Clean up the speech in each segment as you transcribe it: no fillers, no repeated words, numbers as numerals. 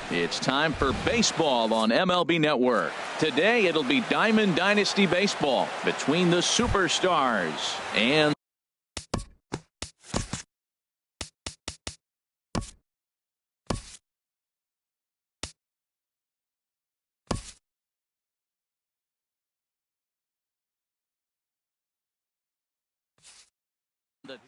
It's time for baseball on MLB Network. Today it'll be Diamond Dynasty Baseball between the superstars and the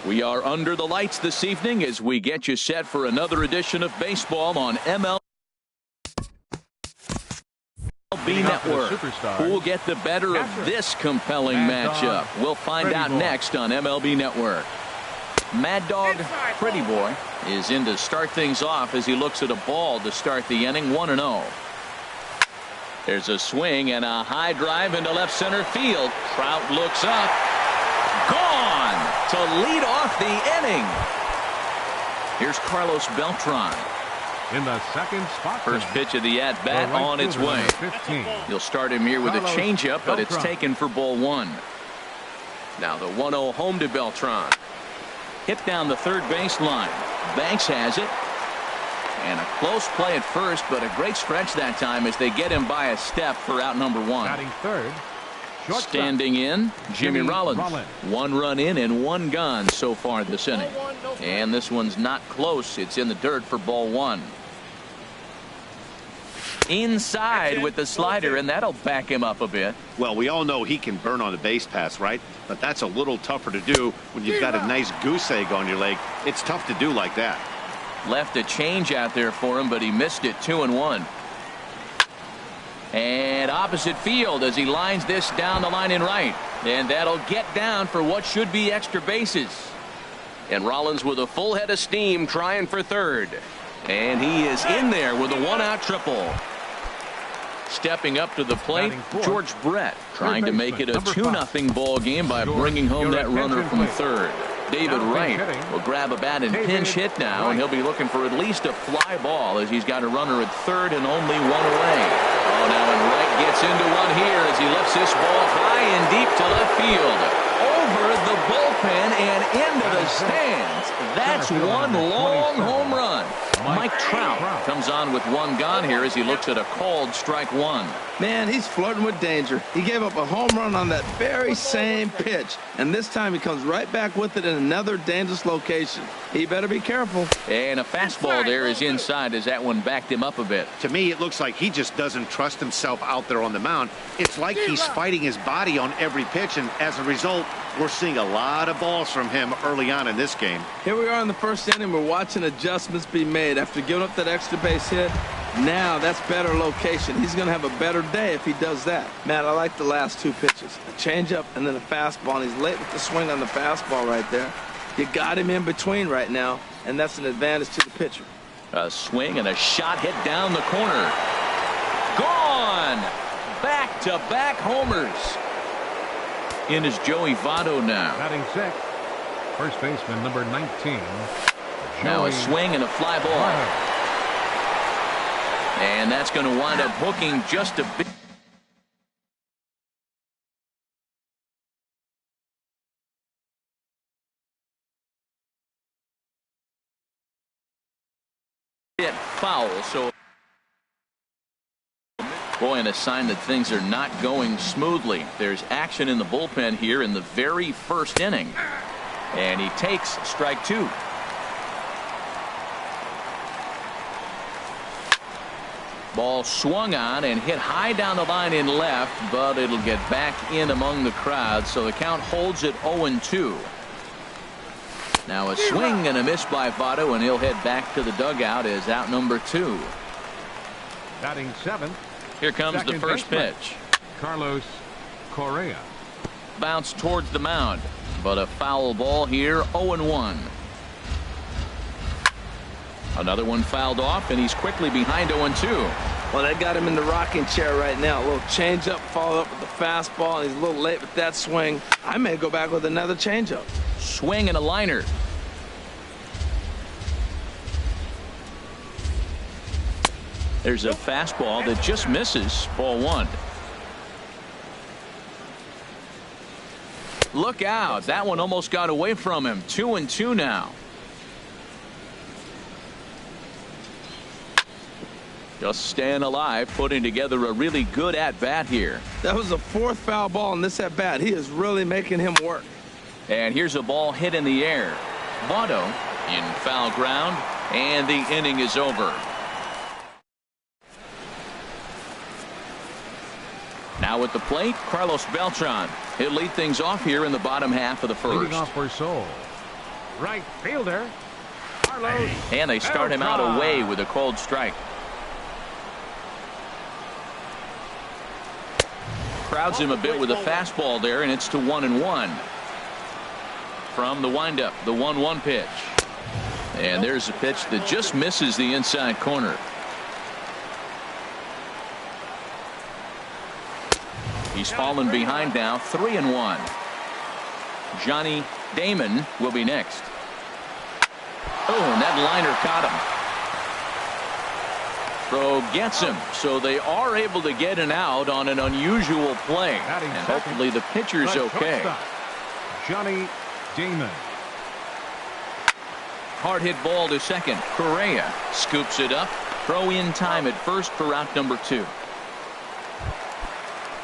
We are under the lights this evening as we get you set for another edition of baseball on MLB Network. Who will get the better of this compelling matchup? We'll find out next on MLB Network. Mad Dog Pretty Boy is in to start things off as he looks at a ball to start the inning. 1-0. There's a swing and a high drive into left center field. Trout looks up. Gone to lead off the inning. Here's Carlos Beltran. In the second spot. First pitch of the at-bat on its way. You'll start him here with a changeup, but it's taken for ball one. Now the 1-0 home to Beltran. Hit down the third baseline. Banks has it. And a close play at first, but a great stretch that time as they get him by a step for out number one. Batting third, Standing in, Jimmy Rollins. 1 run in and 1 gone so far this inning. And this one's not close. It's in the dirt for ball 1. Inside with the slider, and that'll back him up a bit. Well, we all know he can burn on a base pass, right? But that's a little tougher to do when you've got a nice goose egg on your leg. It's tough to do like that. Left a change out there for him, but he missed it. 2-1. And opposite field as he lines this down the line in right. And that'll get down for what should be extra bases. And Rollins with a full head of steam trying for third. And he is in there with a 1-out triple. Stepping up to the plate, George Brett trying to make it a 2-0 ball game by bringing home that runner from third. David Wright will grab a bat and pinch hit now, and he'll be looking for at least a fly ball as he's got a runner at third and only 1 away. Oh, now and Wright gets into one here as he lifts this ball high and deep to left field. Over the bullpen and into the stands. That's 1 long home run. Mike Trout comes on with 1 gone here as he looks at a called strike 1. Man, he's flirting with danger. He gave up a home run on that very same pitch, and this time he comes right back with it in another dangerous location. He better be careful. And a fastball there is inside as that one backed him up a bit. To me, it looks like he just doesn't trust himself out there on the mound. It's like he's fighting his body on every pitch, and as a result, we're seeing a lot of balls from him early on in this game. Here we are in the first inning. We're watching adjustments be made after giving up that extra base hit. Now that's better location. He's going to have a better day if he does that. Matt, I like the last 2 pitches. A changeup and then a fastball, and he's late with the swing on the fastball right there. You got him in between right now, and that's an advantage to the pitcher. A swing and a shot hit down the corner. Gone! Back-to-back homers. In is Joey Votto now. Batting 6th, first baseman number 19. Now a swing and a fly ball. And that's going to wind up hooking just a bit. Foul. So, boy, and a sign that things are not going smoothly. There's action in the bullpen here in the very first inning. And he takes strike 2. Ball swung on and hit high down the line in left, but it'll get back in among the crowd, so the count holds at 0-2. Now a swing and a miss by Votto, and he'll head back to the dugout as out number 2. Batting 7th. Here comes the first pitch. Carlos Correa. Bounce towards the mound, but a foul ball here. 0-1. Another one fouled off, and he's quickly behind 0-2. Well, that got him in the rocking chair right now. A little changeup followed up with the fastball, and he's a little late with that swing. I may go back with another changeup. Swing and a liner. There's a fastball that just misses. Ball 1. Look out. That one almost got away from him. 2-2 now. Just staying alive, putting together a really good at-bat here. That was the 4th foul ball in this at-bat. He is really making him work. And here's a ball hit in the air. Votto in foul ground, and the inning is over. Now at the plate, Carlos Beltran. He'll lead things off here in the bottom half of the first. Leading off for Seoul. Right fielder, Carlos. And they start him out away with a cold strike. Crowds him a bit with a fastball there, and it's to 1-1. From the windup, the 1-1 pitch. And there's a pitch that just misses the inside corner. He's fallen behind now, 3-1. Johnny Damon will be next. Oh, and that liner caught him. Throw gets him, so they are able to get an out on an unusual play. And hopefully the pitcher's okay. Johnny Damon. Hard hit ball to second. Correa scoops it up. Throw in time at first for out number 2.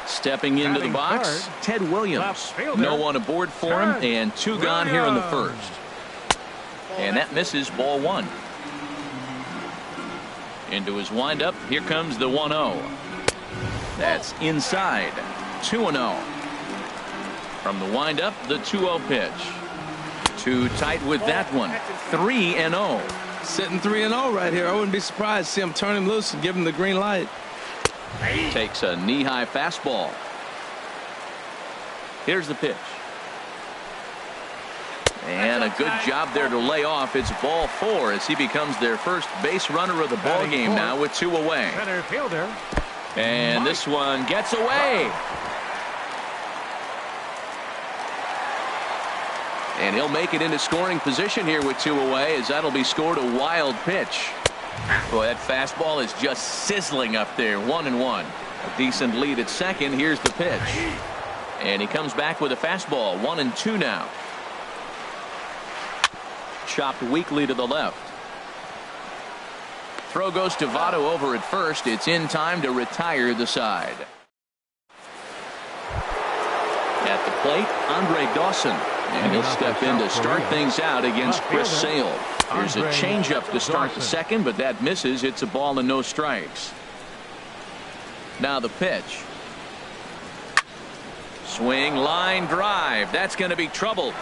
Stepping into the box, Ted Williams. No one aboard for him, and 2 gone here in the first. And that misses, ball 1. Into his windup, here comes the 1-0. That's inside, 2-0. From the windup, the 2-0 pitch. Too tight with that one, 3-0. Sitting 3-0 right here. I wouldn't be surprised to see him turn him loose and give him the green light. Takes a knee-high fastball. Here's the pitch. And a good job there to lay off. It's ball 4 as he becomes their first base runner of the ball game now with 2 away. Center fielder. And this one gets away. And he'll make it into scoring position here with 2 away, as that'll be scored a wild pitch. Boy, that fastball is just sizzling up there. 1-1. A decent lead at second. Here's the pitch. And he comes back with a fastball. 1-2 now. Chopped weakly to the left. Throw goes to Votto over at first. It's in time to retire the side. At the plate, Andre Dawson. And he'll step in to start things out against Chris Sale. Here's a changeup to start the second, but that misses. It's a ball and no strikes. Now the pitch. Swing, line, drive. That's going to be trouble.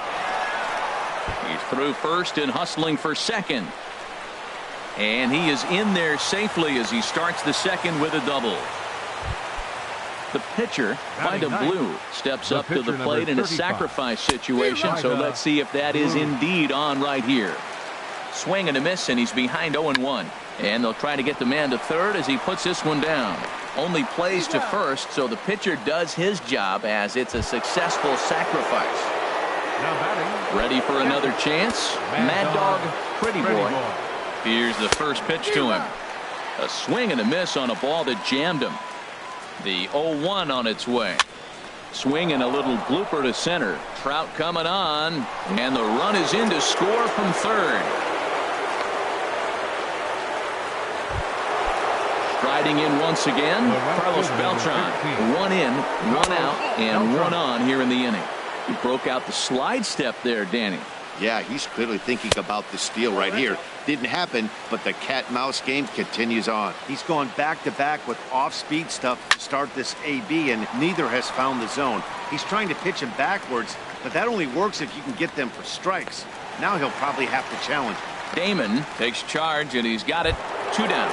He's through first and hustling for second. And he is in there safely as he starts the second with a double. The pitcher, Vida Blue, steps up to the plate in a sacrifice situation, so let's see if that is indeed on right here. Swing and a miss, and he's behind 0-1. And they'll try to get the man to third as he puts this one down. Only plays to first, so the pitcher does his job as it's a successful sacrifice. Ready for another chance? Mad Dog, Pretty Boy. Here's the first pitch to him. A swing and a miss on a ball that jammed him. The 0-1 on its way. Swing and a little blooper to center. Trout coming on, and the run is in to score from third. Striding in once again, Carlos Beltran. 1 in, 1 out, and 1 on here in the inning. He broke out the slide step there, Danny. Yeah, he's clearly thinking about the steal right here. Didn't happen, but the cat-mouse game continues on. He's gone back-to-back with off-speed stuff to start this AB, and neither has found the zone. He's trying to pitch him backwards, but that only works if you can get them for strikes. Now he'll probably have to challenge. Damon takes charge, and he's got it. 2 down.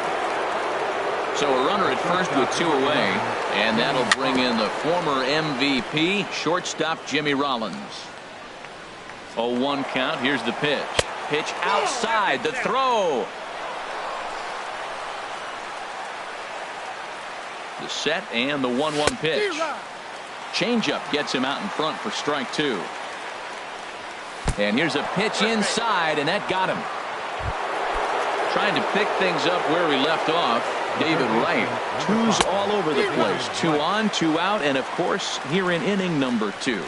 So a runner at first with 2 away, and that'll bring in the former MVP, shortstop Jimmy Rollins. 0-1 count. Here's the pitch. Pitch outside. The throw. The set and the 1-1 pitch. Changeup gets him out in front for strike 2. And here's a pitch inside, and that got him. Trying to pick things up where we left off. David Wright. 2s all over the place. 2 on, 2 out, and of course here in inning number 2.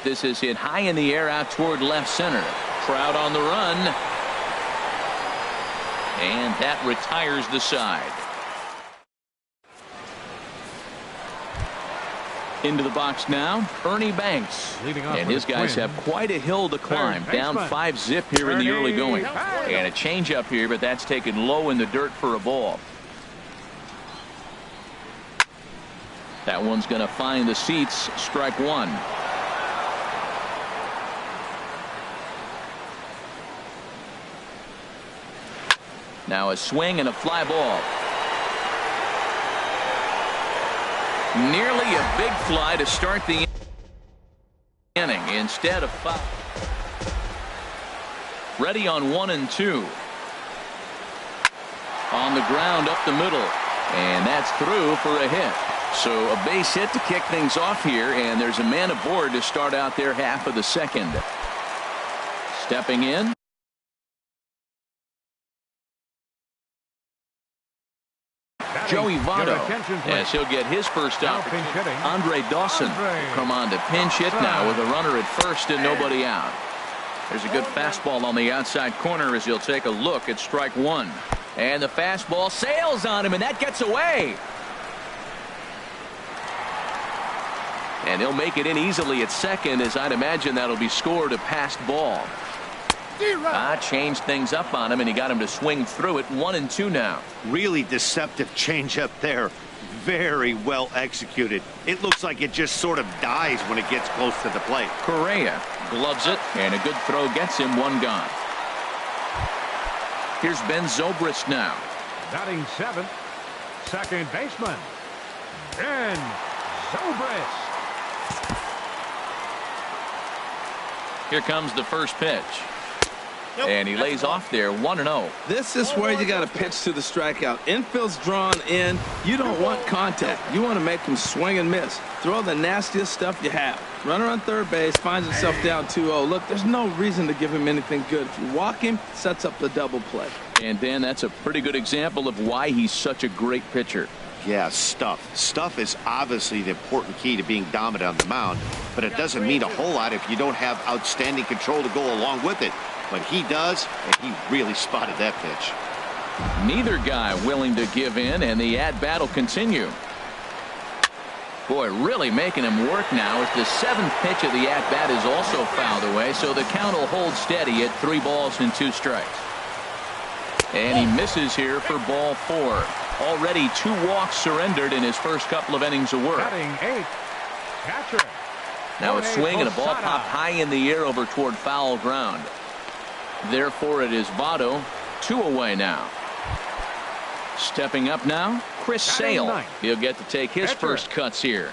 This is hit high in the air out toward left center. Trout on the run. And that retires the side. Into the box now, Ernie Banks. And his guys have quite a hill to climb. Down 5-zip here in the early going. And a changeup here, but that's taken low in the dirt for a ball. That one's going to find the seats. Strike 1. Now a swing and a fly ball. Nearly a big fly to start the inning instead of 5. Ready on 1 and 2. On the ground up the middle. And that's through for a hit. So a base hit to kick things off here, and there's a man aboard to start out their half of the second. Stepping in. Joey Votto, as he'll get his first opportunity. Andre Dawson will come on to pinch hit now with a runner at first and nobody out. There's a good fastball on the outside corner as he'll take a look at strike 1. And the fastball sails on him, and that gets away. And he'll make it in easily at second, as I'd imagine that'll be scored a passed ball. Changed things up on him, and he got him to swing through it. 1-2 now. Really deceptive changeup there. Very well executed. It looks like it just sort of dies when it gets close to the plate. Correa gloves it, and a good throw gets him one gone. Here's Ben Zobrist now. Batting seventh, second baseman, Ben Zobrist. Here comes the first pitch. And he lays off there, 1-0. This is where you got to pitch to the strikeout. Infield's drawn in. You don't want contact. You want to make him swing and miss. Throw the nastiest stuff you have. Runner on third base, finds himself down 2-0. Look, there's no reason to give him anything good. If you walk him, sets up the double play. And, Dan, that's a pretty good example of why he's such a great pitcher. Yeah, stuff. Stuff is obviously the important key to being dominant on the mound, but it doesn't mean a whole lot if you don't have outstanding control to go along with it. But he does, and he really spotted that pitch. Neither guy willing to give in, and the at-bat will continue. Boy, really making him work now as the seventh pitch of the at-bat is also fouled away, so the count will hold steady at 3 balls and 2 strikes. And he misses here for ball 4. Already 2 walks surrendered in his first couple of innings of work. Batting eighth, catcher. Now a swing and a ball popped high in the air over toward foul ground. Therefore, it is Votto, 2 away now. Stepping up now, Chris Sale. He'll get to take his first cuts here.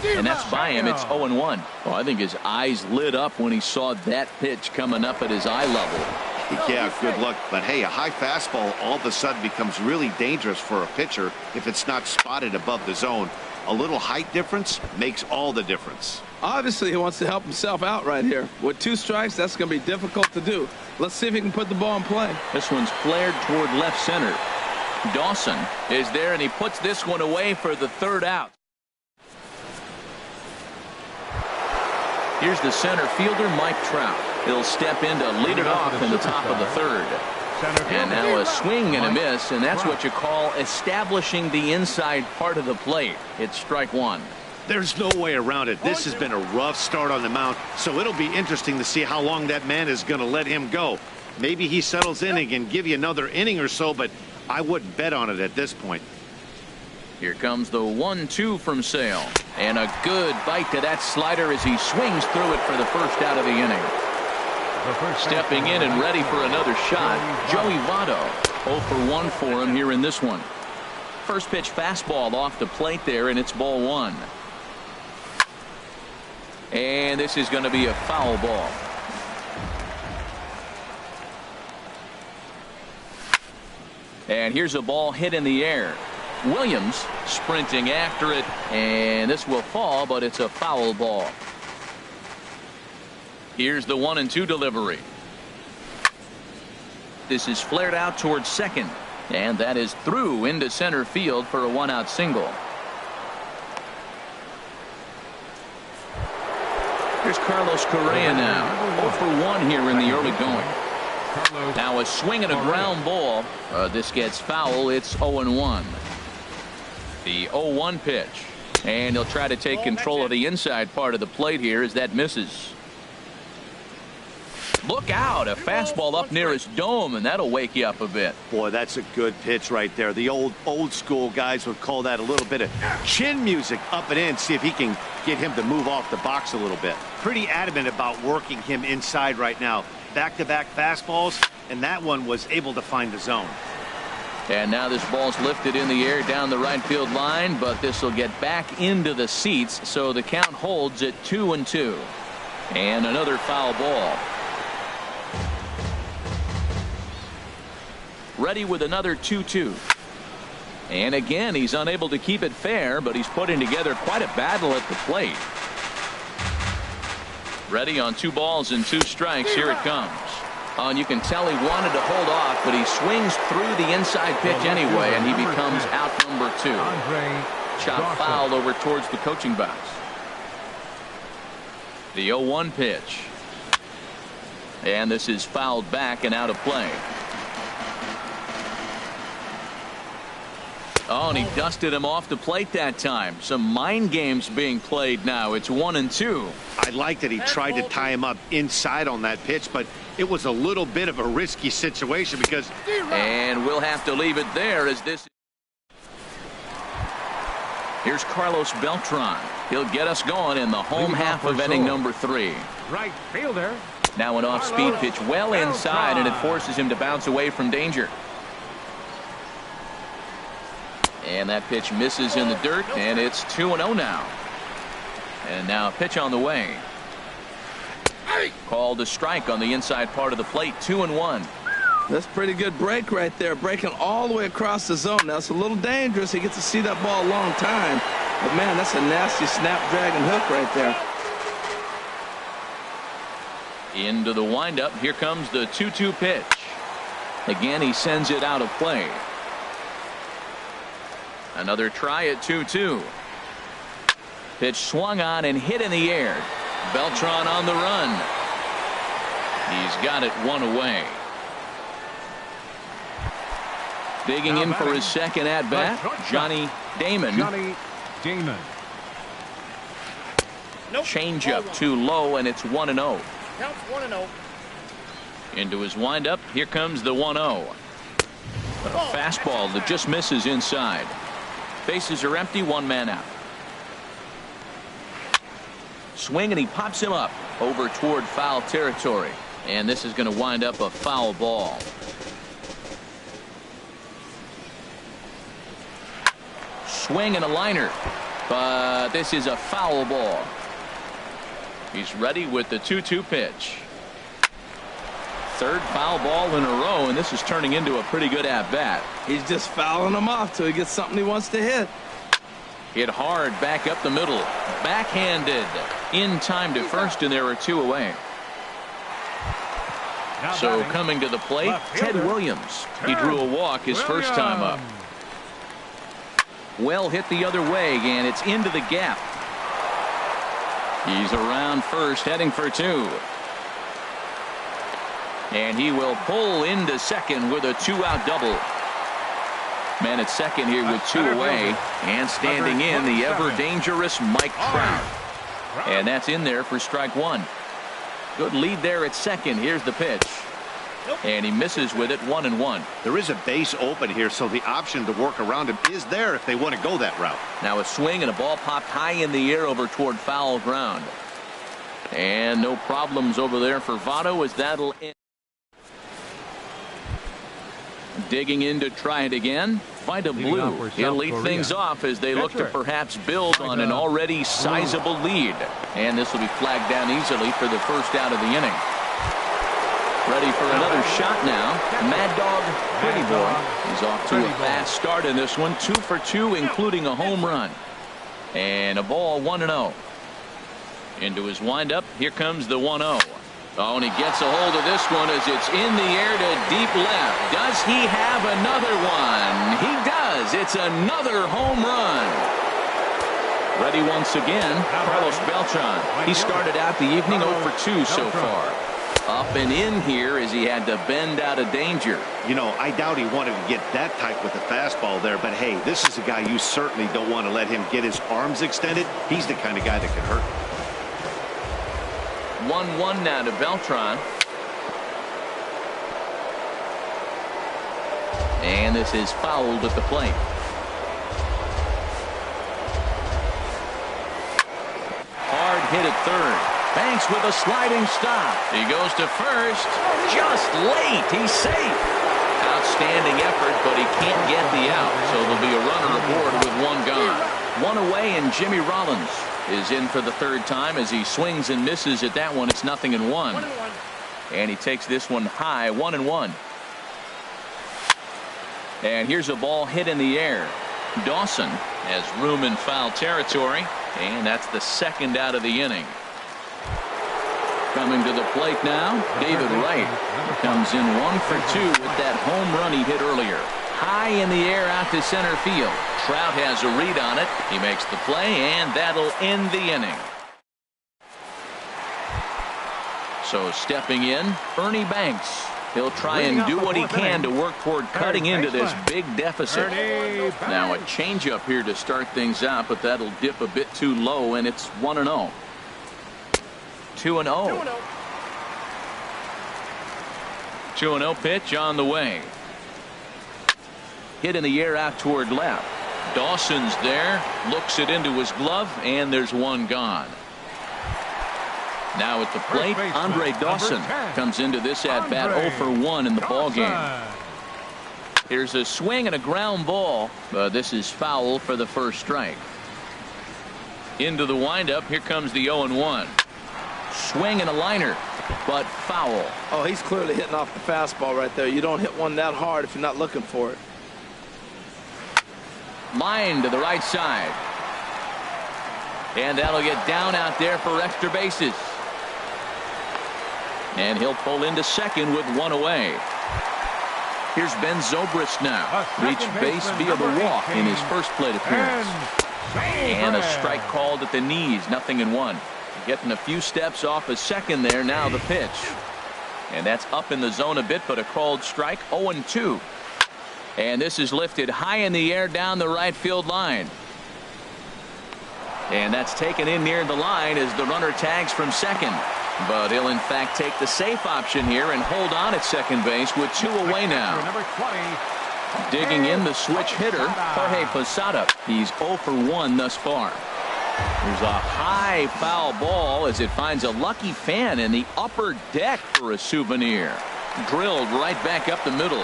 And that's by him. It's 0-1. Oh, I think his eyes lit up when he saw that pitch coming up at his eye level. Yeah, good luck. But, hey, a high fastball all of a sudden becomes really dangerous for a pitcher if it's not spotted above the zone. A little height difference makes all the difference. Obviously, he wants to help himself out right here. With 2 strikes, that's going to be difficult to do. Let's see if he can put the ball in play. This one's flared toward left center. Dawson is there, and he puts this one away for the 3rd out. Here's the center fielder, Mike Trout. He'll step in to lead it off in the top of the 3rd. And now a swing and a miss, and that's what you call establishing the inside part of the plate. It's strike 1. There's no way around it. This has been a rough start on the mound, so it'll be interesting to see how long that man is going to let him go. Maybe he settles in and can give you another inning or so, but I wouldn't bet on it at this point. Here comes the 1-2 from Sale, and a good bite to that slider as he swings through it for the first out of the inning. Stepping in and ready for another shot, Joey Votto. 0 for 1 for him here in this one. First pitch fastball off the plate there, and it's ball 1. And this is going to be a foul ball. And here's a ball hit in the air. Williams sprinting after it, and this will fall, but it's a foul ball. Here's the 1-2 delivery. This is flared out towards second, and that is through into center field for a 1-out single. Here's Carlos Correa now. 0 for 1 here in the early going. Now a swing and a ground ball. This gets foul. It's 0-1. The 0-1 pitch. And he'll try to take control of the inside part of the plate here as that misses. Look out, a fastball up near his dome, and that'll wake you up a bit. Boy, that's a good pitch right there. The old school guys would call that a little bit of chin music up and in, see if he can get him to move off the box a little bit. Pretty adamant about working him inside right now. Back-to-back fastballs, and that one was able to find the zone. And now this ball's lifted in the air down the right field line, but this will get back into the seats, so the count holds at 2-2. And another foul ball. Ready with another 2-2. And again, he's unable to keep it fair, but he's putting together quite a battle at the plate. Ready on 2 balls and 2 strikes. Here it comes. And you can tell he wanted to hold off, but he swings through the inside pitch anyway, and he becomes out number 2. Chop fouled over towards the coaching box. The 0-1 pitch. And this is fouled back and out of play. Oh, and he dusted him off the plate that time. Some mind games being played now. It's 1-2. I like that he tried to tie him up inside on that pitch, but it was a little bit of a risky situation because... And we'll have to leave it there as this... Here's Carlos Beltran. He'll get us going in the home half of inning number 3. Right fielder. Now an off-speed pitch well inside, and it forces him to bounce away from danger. And that pitch misses in the dirt, and it's 2-0 now. And now a pitch on the way. Called a strike on the inside part of the plate, 2-1. That's pretty good break right there, breaking all the way across the zone. Now, it's a little dangerous. He gets to see that ball a long time. But, man, that's a nasty snapdragon hook right there. Into the windup. Here comes the 2-2 pitch. Again, he sends it out of play. Another try at 2-2. Pitch swung on and hit in the air. Beltran on the run. He's got it one away. Digging in for his second at bat, Johnny Damon. Change up too low, and it's 1-0. Counts 1-0. Into his windup. Here comes the 1-0. A fastball that just misses inside. Bases are empty, one man out. Swing, and he pops him up over toward foul territory. And this is going to wind up a foul ball. Swing and a liner, but this is a foul ball. He's ready with the 2-2 pitch. Third foul ball in a row, and this is turning into a pretty good at-bat. He's just fouling him off till he gets something he wants to hit. Hit hard back up the middle. Backhanded. In time to first, and there are 2 away. So coming to the plate, Ted Williams. He drew a walk his first time up. Well hit the other way, and it's into the gap. He's around first, heading for 2. And he will pull into second with a 2-out double. Man at second here with 2 away, and standing in the ever-dangerous Mike Trout. And that's in there for strike 1. Good lead there at second. Here's the pitch. And he misses with it, 1-1. There is a base open here, so the option to work around him is there if they want to go that route. Now a swing and a ball popped high in the air over toward foul ground. And no problems over there for Votto as that'll end. Digging in to try it again. Vita Blue. He'll lead things off as they look to perhaps build on an already sizable lead. And this will be flagged down easily for the first out of the inning. Ready for another shot now. Mad Dog Pretty Boy. He's off to a fast start in this one. 2 for 2, including a home run. And a ball, 1-0. Into his windup. Here comes the 1-0. Oh, and he gets a hold of this one as it's in the air to deep left. Does he have another one? He does. It's another home run. Ready once again, Carlos Beltran. He started out the evening 0 for 2 so far. Up and in here as he had to bend out of danger. You know, I doubt he wanted to get that tight with the fastball there, but hey, this is a guy you certainly don't want to let him get his arms extended. He's the kind of guy that can hurt. 1-1 now to Beltran. And this is fouled at the plate. Hard hit at third. Banks with a sliding stop. He goes to first. Just late. He's safe. Outstanding effort, but he can't get the out. So there'll be a runner aboard with 1 gone. 1 away, and Jimmy Rollins is in for the 3rd time as he swings and misses at that one. It's 0-1. And he takes this one high, 1-1. And here's a ball hit in the air. Dawson has room in foul territory, and that's the 2nd out of the inning. Coming to the plate now, David Wright comes in 1 for 2 with that home run he hit earlier. High in the air out to center field. Trout has a read on it. He makes the play, and that'll end the inning. So stepping in, Ernie Banks. He'll try and do what he can to work toward cutting into this big deficit. Now a changeup here to start things out, but that'll dip a bit too low, and it's 1-0. 2-0. 2-0 pitch on the way. Hit in the air out toward left. Dawson's there, looks it into his glove, and there's one gone. Now at the plate, Andre Dawson comes into this at-bat 0 for 1 in the ballgame. Here's a swing and a ground ball. This is foul for the first strike. Into the windup, here comes the 0-1. Swing and a liner, but foul. Oh, he's clearly hitting off the fastball right there. You don't hit one that hard if you're not looking for it. Line to the right side. And that'll get down out there for extra bases. And he'll pull into second with one away. Here's Ben Zobrist now. Reached base via the walk in his first plate appearance. And a strike called at the knees, 0-1. Getting a few steps off a second there. Now the pitch. And that's up in the zone a bit, but a called strike. 0-2. And this is lifted high in the air down the right field line. And that's taken in near the line as the runner tags from second. But he'll in fact take the safe option here and hold on at second base with 2 away now. Digging in the switch hitter, Jorge Posada. He's 0 for 1 thus far. There's a high foul ball as it finds a lucky fan in the upper deck for a souvenir. Drilled right back up the middle.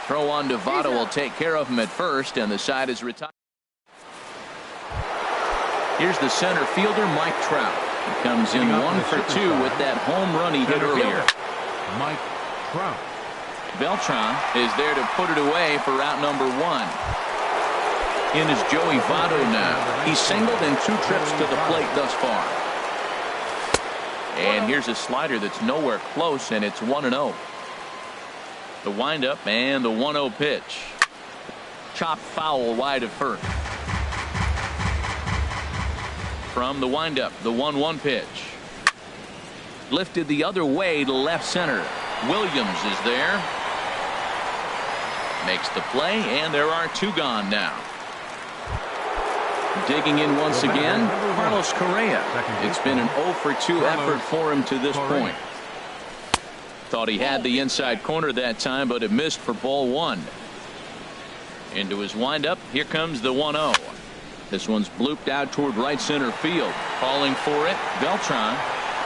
Throw on to Votto will take care of him at first, and the side is retired. Here's the center fielder, Mike Trout. He comes in 1 for 2 with that home run he hit earlier. Mike Trout. Beltran is there to put it away for out number 1. In is Joey Votto now. He's singled in 2 trips to the plate thus far. And here's a slider that's nowhere close, and it's 1-0. The windup and the 1-0 pitch. Chopped foul wide of first. From the windup, the 1-1 pitch. Lifted the other way to left center. Williams is there. Makes the play, and there are 2 gone now. Digging in once again, Carlos Correa. It's been an 0 for 2 effort for him to this point. Thought he had the inside corner that time, but it missed for ball 1. Into his windup, here comes the 1-0. This one's blooped out toward right center field. Calling for it, Beltran.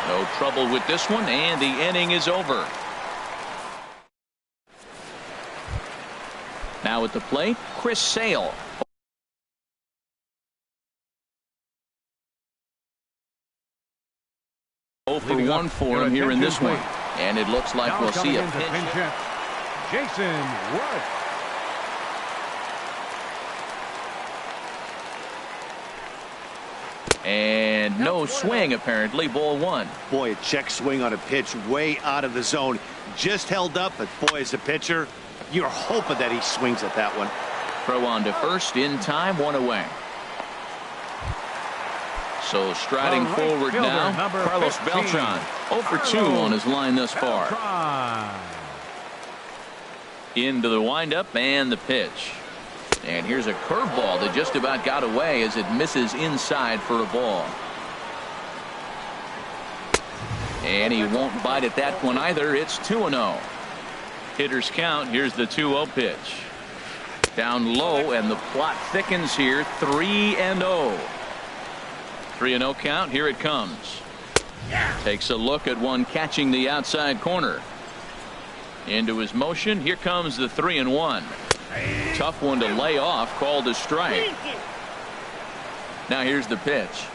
No trouble with this one, and the inning is over. Now at the plate, Chris Sale. For 1 for him here in this one. And it looks like we'll see a pitch. Jason Wood. And no swing, apparently. Ball 1. Boy, a check swing on a pitch way out of the zone. Just held up, but boy, as a pitcher, you're hoping that he swings at that one. Throw on to first in time, 1 away. So striding forward now, Carlos Beltran. 0 for 2 on his line thus far. Into the windup and the pitch. And here's a curveball that just about got away as it misses inside for a ball. And he won't bite at that one either. It's 2-0. Hitters count. Here's the 2-0 pitch. Down low, and the plot thickens here. 3-0. 3-0 count. Here it comes. Takes a look at one catching the outside corner. Into his motion. Here comes the 3-1. Tough one to lay off. Called a strike. Now here's the pitch.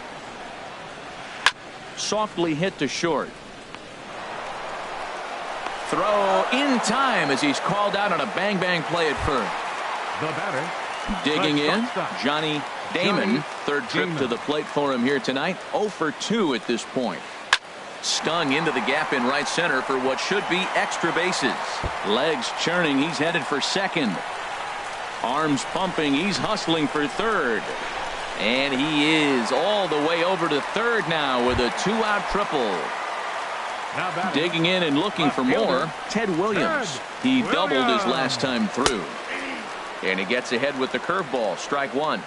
Softly hit to short. Throw in time as he's called out on a bang play at first. The batter. Digging in, Johnny Damon. Third trip to the plate for him here tonight. 0 for 2 at this point. Stung into the gap in right center for what should be extra bases. Legs churning. He's headed for second. Arms pumping. He's hustling for third. And he is all the way over to third now with a 2-out triple. Digging in and looking for more, Ted Williams. He doubled his last time through. And he gets ahead with the curveball. Strike one.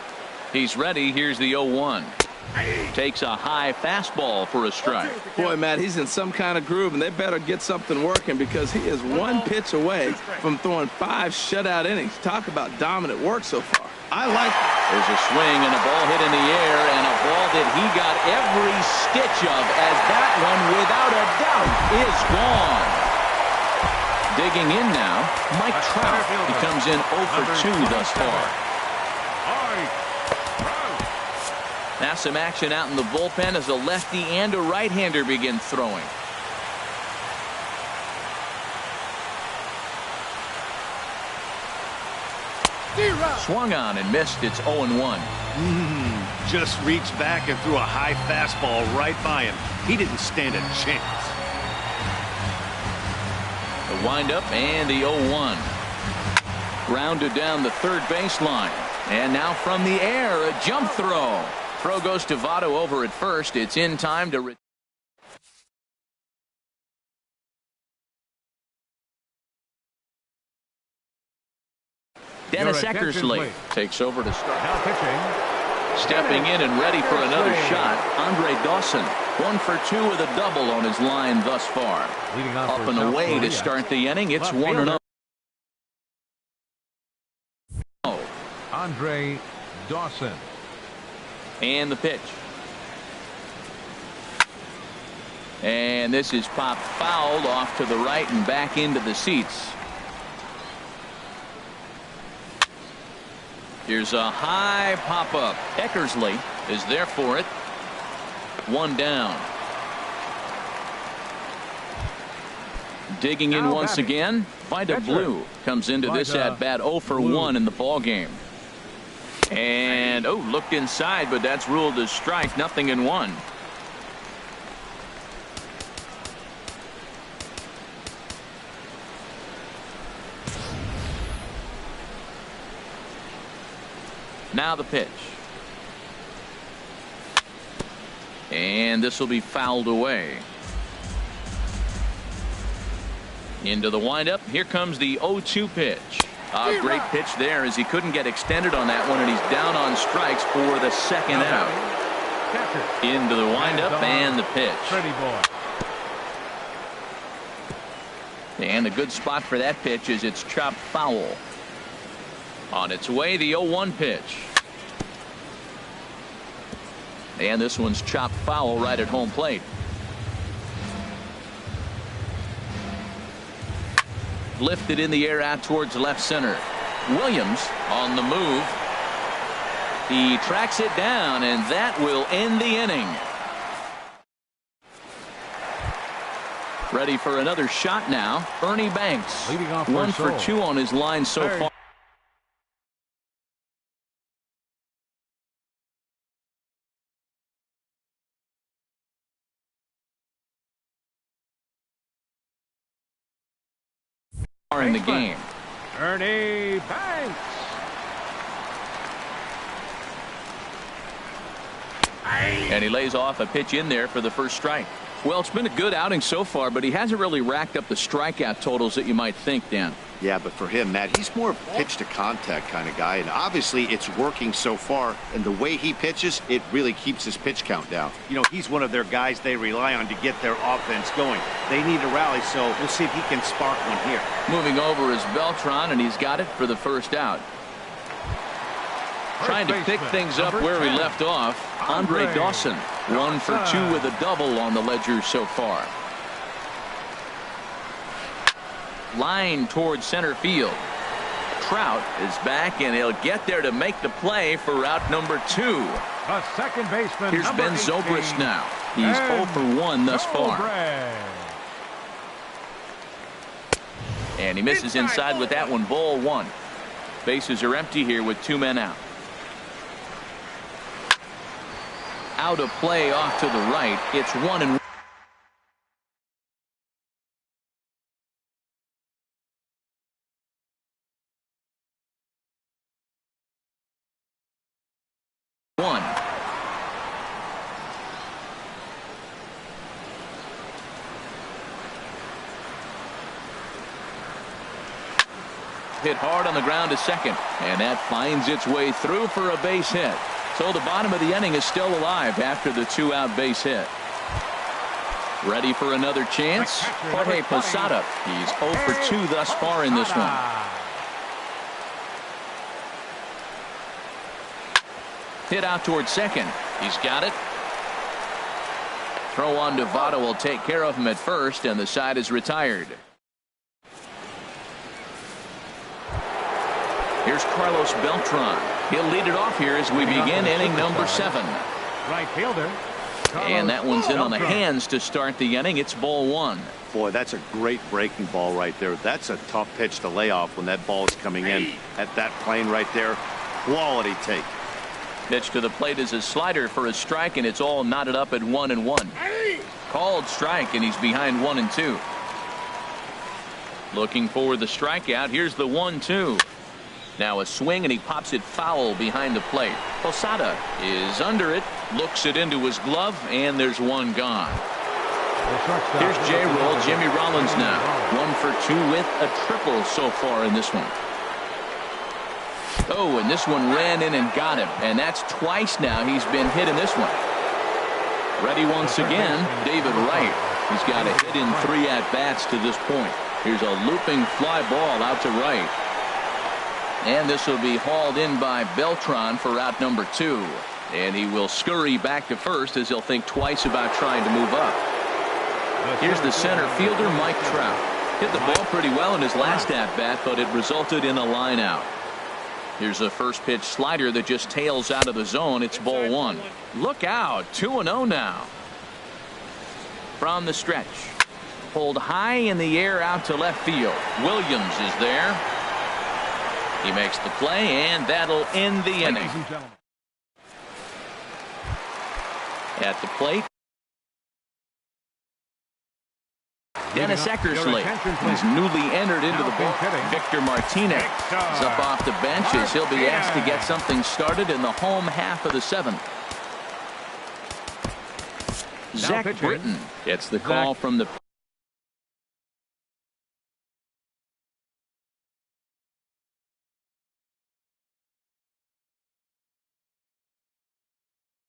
He's ready. Here's the 0-1. Takes a high fastball for a strike. Boy, Matt, he's in some kind of groove, and they better get something working because he is one pitch away from throwing 5 shutout innings. Talk about dominant work so far. I like it. There's a swing and a ball hit in the air, and a ball that he got every stitch of, as that one, without a doubt, is gone. Digging in now, Mike Trout. He comes in 0 for 2 thus far. Now some action out in the bullpen as a lefty and a right-hander begin throwing. Swung on and missed. It's 0-1. Just reached back and threw a high fastball right by him. He didn't stand a chance. The windup and the 0-1. Grounded down the third baseline. And now from the air, a jump throw. Throw goes to Votto over at first. It's in time to... Dennis Eckersley takes over to start. Now pitching. Stepping in and ready for another shot, Andre Dawson. 1 for 2 with a double on his line thus far. Up and away to start the inning. It's 1-0. Andre Dawson. And the pitch. And this is popped fouled off to the right and back into the seats. Here's a high pop-up. Eckersley is there for it. 1 down. Digging in once again. Vida Blue comes into this at-bat 0 for 1 in the ball game. And, looked inside, but that's ruled as strike. 0-1. Now the pitch. And this will be fouled away. Into the windup. Here comes the 0-2 pitch. A great pitch there as he couldn't get extended on that one, and he's down on strikes for the second out. Into the windup and the pitch. And a good spot for that pitch is it's chopped foul. On its way, the 0-1 pitch. And this one's chopped foul right at home plate. Lifted in the air out towards left center. Williams on the move. He tracks it down, and that will end the inning. Ready for another shot now. Ernie Banks. 1 for 2 on his line so far. In the game. Ernie Banks. And he lays off a pitch in there for the first strike. Well, it's been a good outing so far, but he hasn't really racked up the strikeout totals that you might think, Dan. Yeah, but for him, Matt, he's more pitch to contact kind of guy, and obviously it's working so far, and the way he pitches, it really keeps his pitch count down. You know, he's one of their guys they rely on to get their offense going. They need a rally, so we'll see if he can spark one here. Moving over is Beltran, and he's got it for the first out. Trying to pick things up where he left off, Andre Dawson. 1 for 2 with a double on the ledger so far. Line towards center field. Trout is back, and he'll get there to make the play for route number 2. A second baseman. Here's Ben Zobrist now. He's 0 for 1 thus far. And he misses inside with that one. Ball 1. Bases are empty here with 2 men out. Out of play off to the right. It's 1-1. Hit hard on the ground to second, and that finds its way through for a base hit. So the bottom of the inning is still alive after the 2-out base hit. Ready for another chance? Jorge Posada. He's 0 for 2 thus far in this one. Hit out towards second. He's got it. Throw on to Votto will take care of him at first, and the side is retired. Here's Carlos Beltran. He'll lead it off here as we begin inning number 7. Right fielder. And that one's in on the hands to start the inning. It's ball 1. Boy, that's a great breaking ball right there. That's a tough pitch to lay off when that ball is coming in at that plane right there. Quality take. Pitch to the plate is a slider for a strike, and it's all knotted up at 1-1. Called strike, and he's behind 1-2. Looking for the strikeout. Here's the 1-2. Now a swing, and he pops it foul behind the plate. Posada is under it, looks it into his glove, and there's one gone. Here's J-Roll, Jimmy Rollins now. 1 for 2 with a triple so far in this one. Oh, and this one ran in and got him, and that's twice now he's been hit in this one. Ready once again, David Wright. He's got a hit in 3 at-bats to this point. Here's a looping fly ball out to right. And this will be hauled in by Beltran for out number 2. And he will scurry back to first as he'll think twice about trying to move up. Here's the center fielder, Mike Trout. Hit the ball pretty well in his last at-bat, but it resulted in a line out. Here's a first pitch slider that just tails out of the zone. It's ball 1. Look out, 2-0 now. From the stretch. Pulled high in the air out to left field. Williams is there. He makes the play, and that'll end the inning. At the plate, Dennis Eckersley. He's newly entered into the ball. Victor Martinez is up off the bench as he'll be asked to get something started in the home half of the 7th. Zach Britton gets the call from the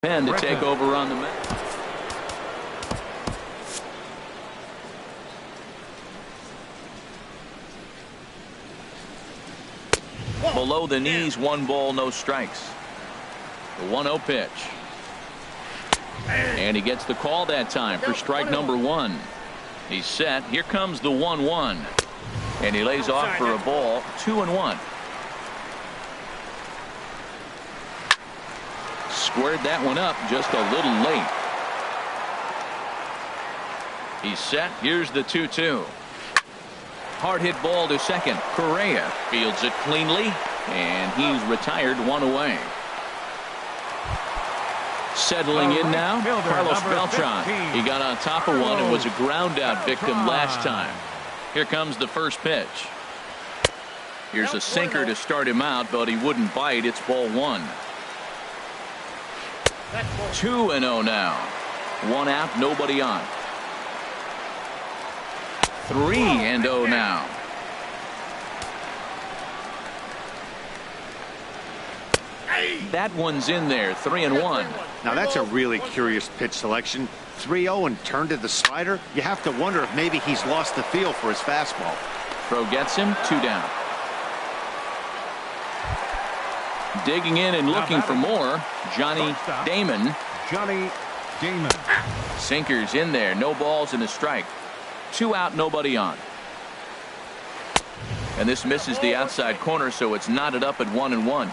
pen to take over on the mound. Below the knees, 1 ball, no strikes. The 1-0 pitch. And he gets the call that time for strike number 1. He's set. Here comes the 1-1. And he lays off for a ball, 2-1. Squared that one up just a little late. He's set. Here's the 2-2. Hard hit ball to second. Correa fields it cleanly, and he's retired 1 away. Settling in now, Carlos Beltran. He got on top of one and was a ground out victim last time. Here comes the first pitch. Here's a sinker to start him out, but he wouldn't bite. It's ball 1. 2-0 now. 1 out, nobody on. 3-0 now. That one's in there. 3-1. Now that's a really curious pitch selection. 3-0 and turned to the slider. You have to wonder if maybe he's lost the feel for his fastball. Throw gets him. 2 down. Digging in and looking for more. Johnny Damon. Sinkers in there. No balls and a strike. 2 out, nobody on. And this misses the outside corner, so it's knotted up at 1-1.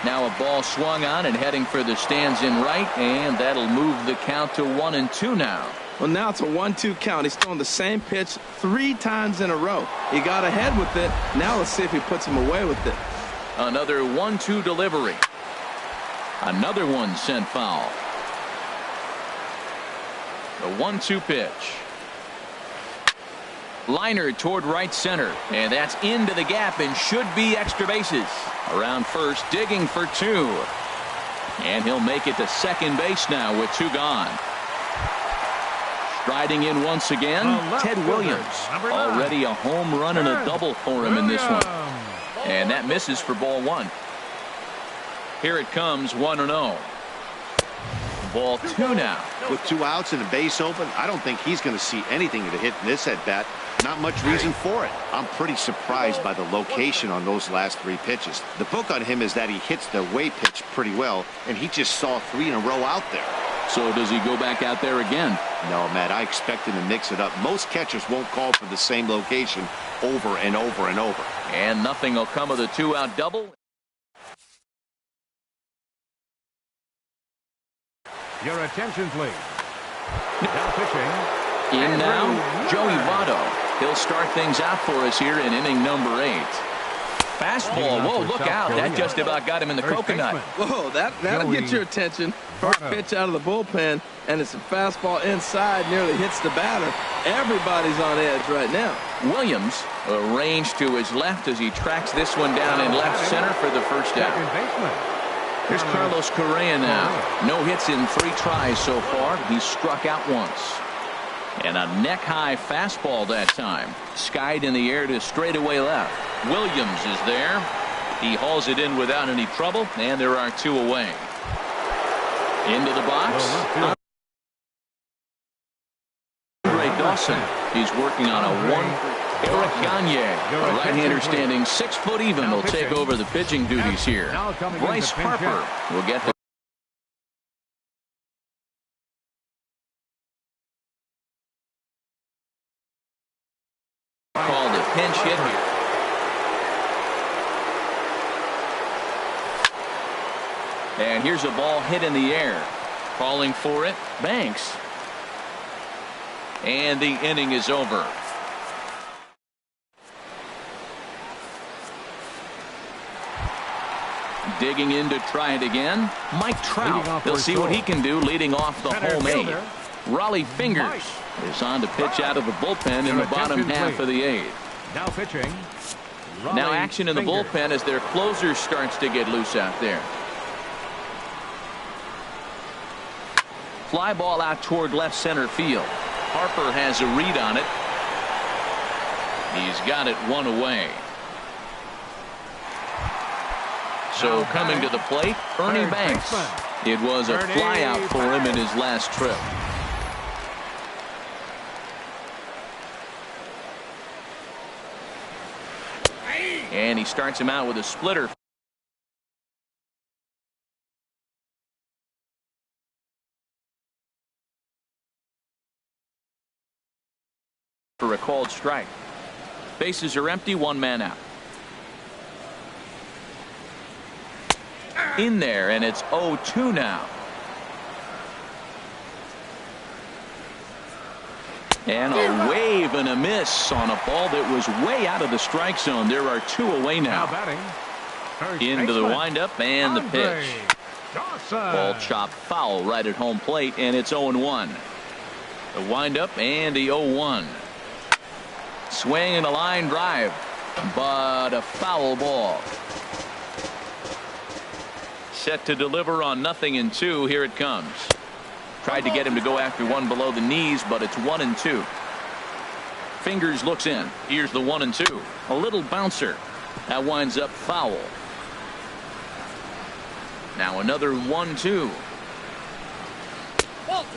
Now a ball swung on and heading for the stands in right, and that'll move the count to 1-2 now. Well, now it's a 1-2 count. He's throwing the same pitch 3 times in a row. He got ahead with it. Now let's see if he puts him away with it. Another 1-2 delivery. Another one sent foul. The 1-2 pitch. Liner toward right center, and that's into the gap and should be extra bases. Around first, digging for 2. And he'll make it to second base now with 2 gone. Striding in once again, Ted Williams. Already a home run and a double for him in this one. And that misses for ball one. Here it comes, 1-0. Ball two now. With 2 outs and a base open, I don't think he's going to see anything to hit in this at bat. Not much reason for it. I'm pretty surprised by the location on those last 3 pitches. The book on him is that he hits the away pitch pretty well, and he just saw 3 in a row out there. So does he go back out there again? No, Matt, I expect him to mix it up. Most catchers won't call for the same location over and over and over. And nothing will come of the 2-out double. Your attention, please. Now pitching. In now, Joey Votto. He'll start things out for us here in inning number 8. Fastball. Whoa, look out. That just about got him in the coconut. Whoa, that'll get your attention. First pitch out of the bullpen, and it's a fastball inside, nearly hits the batter. Everybody's on edge right now. Williams arranged to his left as he tracks this one down in left center for the first out. Here's Carlos Correa now. No hits in 3 tries so far. He's struck out once. And a neck-high fastball that time. Skied in the air to straightaway left. Williams is there. He hauls it in without any trouble, and there are 2 away. Into the box. Andre Dawson. He's working on a 1. Eric Gagne, a right-hander standing 6 foot even, will take over the pitching duties here. Bryce Harper will get the called a pinch hit here. And here's a ball hit in the air. Calling for it, Banks. And the inning is over. Digging in to try it again, Mike Trout. He'll see what he can do leading off the home 8. Raleigh Fingers is on to pitch out of the bullpen in the bottom half of the 8th. Now pitching. Now action in the bullpen as their closer starts to get loose out there. Fly ball out toward left center field. Harper has a read on it. He's got it 1 away. So coming to the plate, Ernie Banks. It was a fly out for him in his last trip. And he starts him out with a splitter. For a called strike. Bases are empty, 1 man out. In there, and it's 0-2 now. And a wave and a miss on a ball that was way out of the strike zone. There are 2 away now. Into the windup and the pitch. Ball chopped foul right at home plate, and it's 0-1. The windup and the 0-1. Swing and a line drive, but a foul ball. Set to deliver on 0-2. Here it comes. Tried to get him to go after one below the knees, but it's 1-2. Fingers looks in. Here's the 1-2. A little bouncer. That winds up foul. Now another 1-2.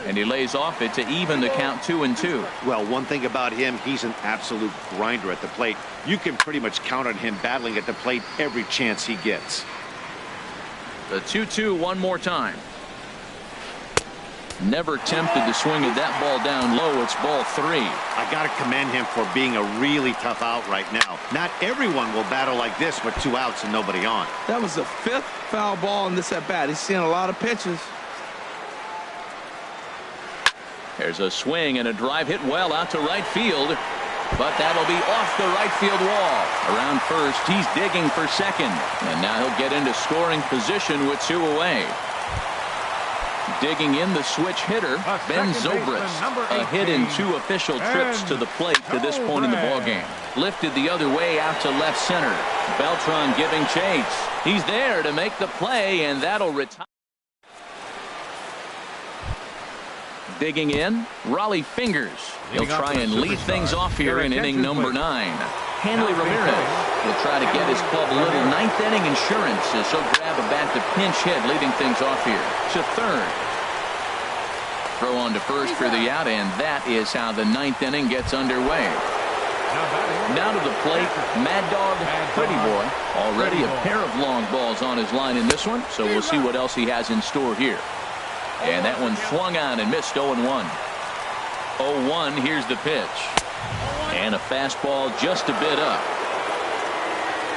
And he lays off it to even the count 2-2. Well, one thing about him, he's an absolute grinder at the plate. You can pretty much count on him battling at the plate every chance he gets. The 2-2 one more time. Never tempted to swing at that ball down low. It's ball 3. I got to commend him for being a really tough out right now. Not everyone will battle like this with 2 outs and nobody on. That was the 5th foul ball in this at bat. He's seeing a lot of pitches. There's a swing and a drive hit well out to right field, but that'll be off the right field wall. Around first, he's digging for second, and now he'll get into scoring position with 2 away. Digging in the switch hitter, Ben Zobrist. A hit in 2 official trips to the plate to this point in the ballgame. Lifted the other way out to left center. Beltran giving chase. He's there to make the play, and that'll retire. Digging in, Raleigh Fingers. He'll try and lead things off here in inning number 9. Hanley Ramirez will try to get his club a little ninth inning insurance as he'll grab a bat to pinch hit, leading things off here to third. Throw on to first for the out, and that is how the ninth inning gets underway. Now to the plate, Mad Dog, Pretty Boy. Already a pair of long balls on his line in this one, so we'll see what else he has in store here. And that one swung on and missed 0-1. 0-1, here's the pitch. And a fastball just a bit up.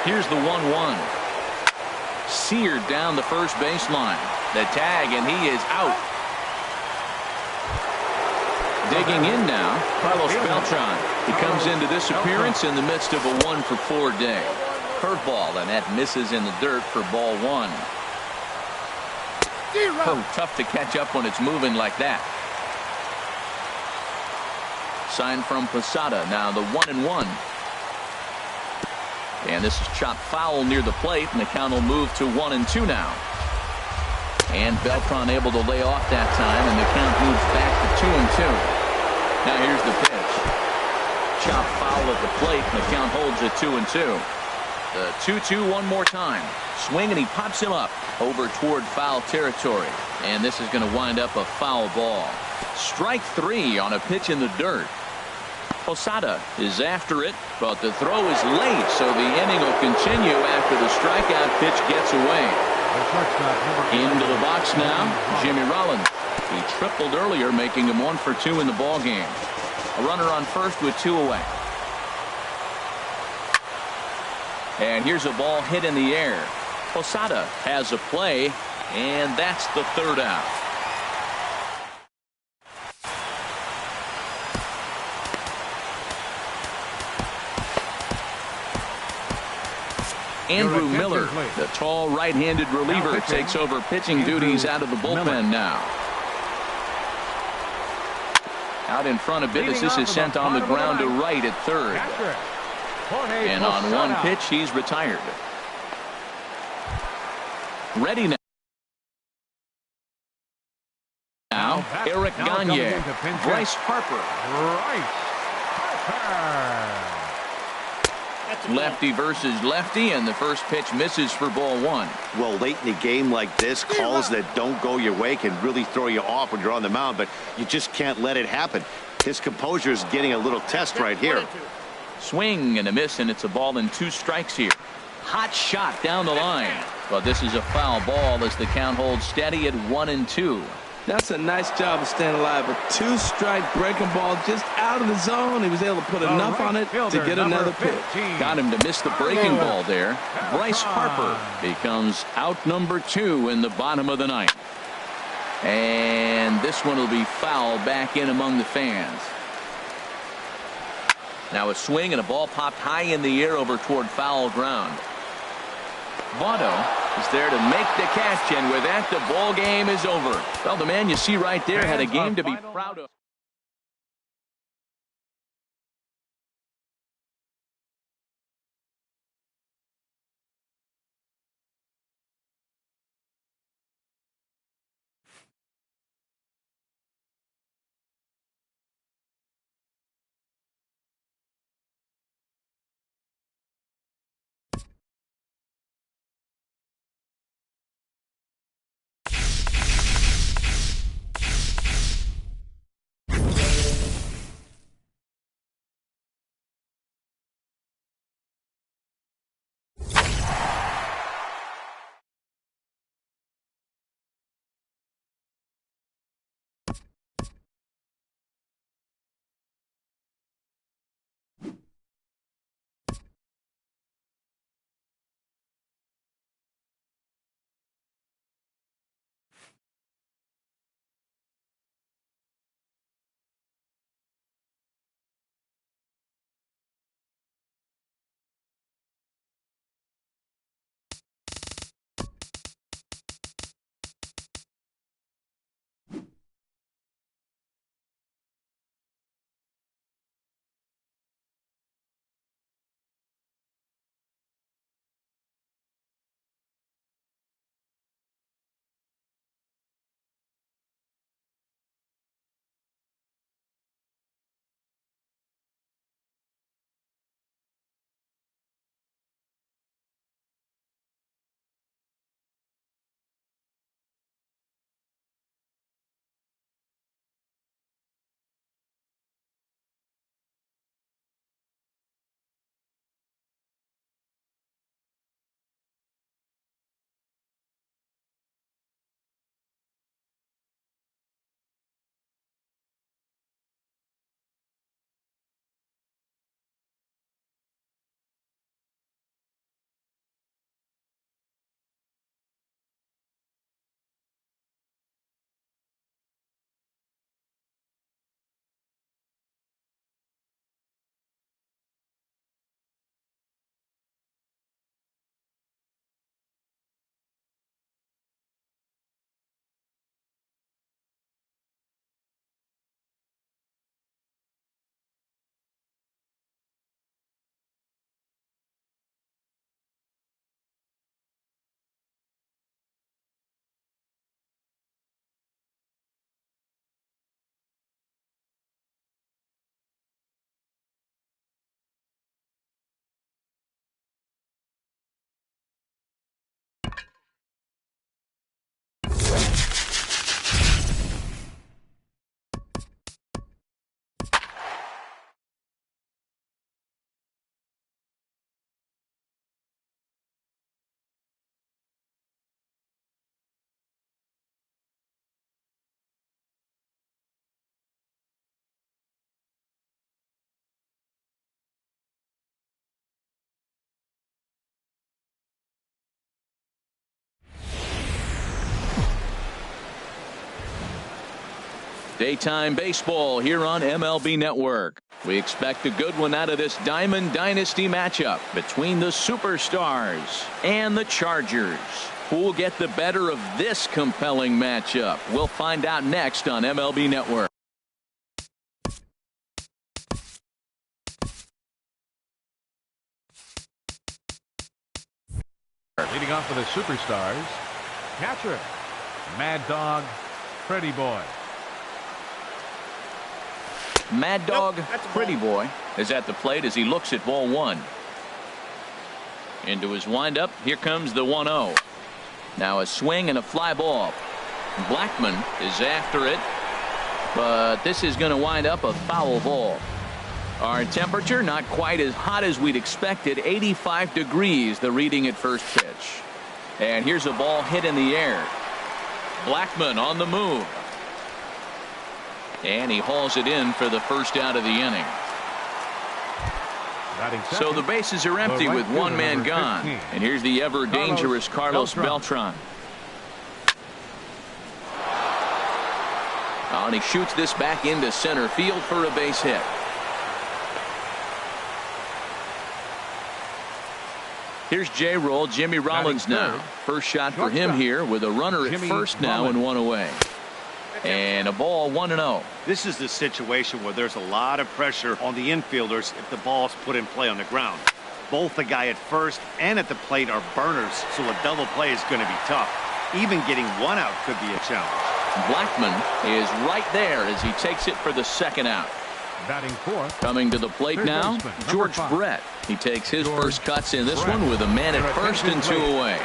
Here's the 1-1. Seared down the first baseline. The tag, and he is out. Digging in now, Carlos Beltran. He comes into this appearance in the midst of a 1-for-4 day. Curveball, and that misses in the dirt for ball 1. Oh, tough to catch up when it's moving like that. Sign from Posada. Now the 1-1. And this is chopped foul near the plate, and the count will move to 1-2 now. And Beltran able to lay off that time, and the count moves back to 2-2. Now here's the pitch. Chopped foul at the plate, and the count holds at 2-2. The 2-2 one more time. Swing, and he pops him up over toward foul territory. And this is going to wind up a foul ball. Strike 3 on a pitch in the dirt. Posada is after it, but the throw is late, so the inning will continue after the strikeout pitch gets away. Into the box now, Jimmy Rollins. He tripled earlier, making him 1-for-2 in the ball game. A runner on first with 2 away. And here's a ball hit in the air. Posada has a play, and that's the third out. Andrew Miller, the tall right-handed reliever, takes over pitching duties out of the bullpen now. Out in front a bit as this is sent on the ground to right at third. And on one pitch, he's retired. Ready now, Eric Gagne, Bryce Harper. Lefty versus lefty, and the first pitch misses for ball 1. Well, late in the game like this, calls that don't go your way can really throw you off when you're on the mound, but you just can't let it happen. His composure is getting a little test right here. Swing and a miss, and it's a ball and 2 strikes here. Hot shot down the line, but this is a foul ball as the count holds steady at 1-2. That's a nice job of staying alive. A 2-strike breaking ball just out of the zone. He was able to put enough on it to get another pitch. Got him to miss the breaking ball there. Bryce Harper becomes out number 2 in the bottom of the 9th. And this one will be foul back in among the fans. Now a swing, and a ball popped high in the air over toward foul ground. Votto is there to make the catch, and with that, the ball game is over. Well, the man you see right there had a game to be proud of. Daytime baseball here on MLB Network. We expect a good one out of this Diamond Dynasty matchup between the Superstars and the Chargers. Who will get the better of this compelling matchup? We'll find out next on MLB Network. Leading off for the Superstars, catcher, Mad Dog, Pretty Boy. Mad Dog, Pretty Boy, is at the plate as he looks at ball one. Into his windup, here comes the 1-0. Now a swing and a fly ball. Blackman is after it, but this is going to wind up a foul ball. Our temperature not quite as hot as we'd expected. 85 degrees, the reading at first pitch. And here's a ball hit in the air. Blackman on the move. And he hauls it in for the first out of the inning. So the bases are empty with one man gone. And here's the ever dangerous Carlos Beltran. Oh, and he shoots this back into center field for a base hit. Here's J-Roll, Jimmy Rollins now. First shot for him here with a runner at first now and one away. And a ball 1-0. This is the situation where there's a lot of pressure on the infielders if the ball's put in play on the ground. Both the guy at first and at the plate are burners, so a double play is going to be tough. Even getting one out could be a challenge. Blackman is right there as he takes it for the second out. Batting fourth. Coming to the plate now, George Brett. He takes his first cuts in this one with a man at first and two away.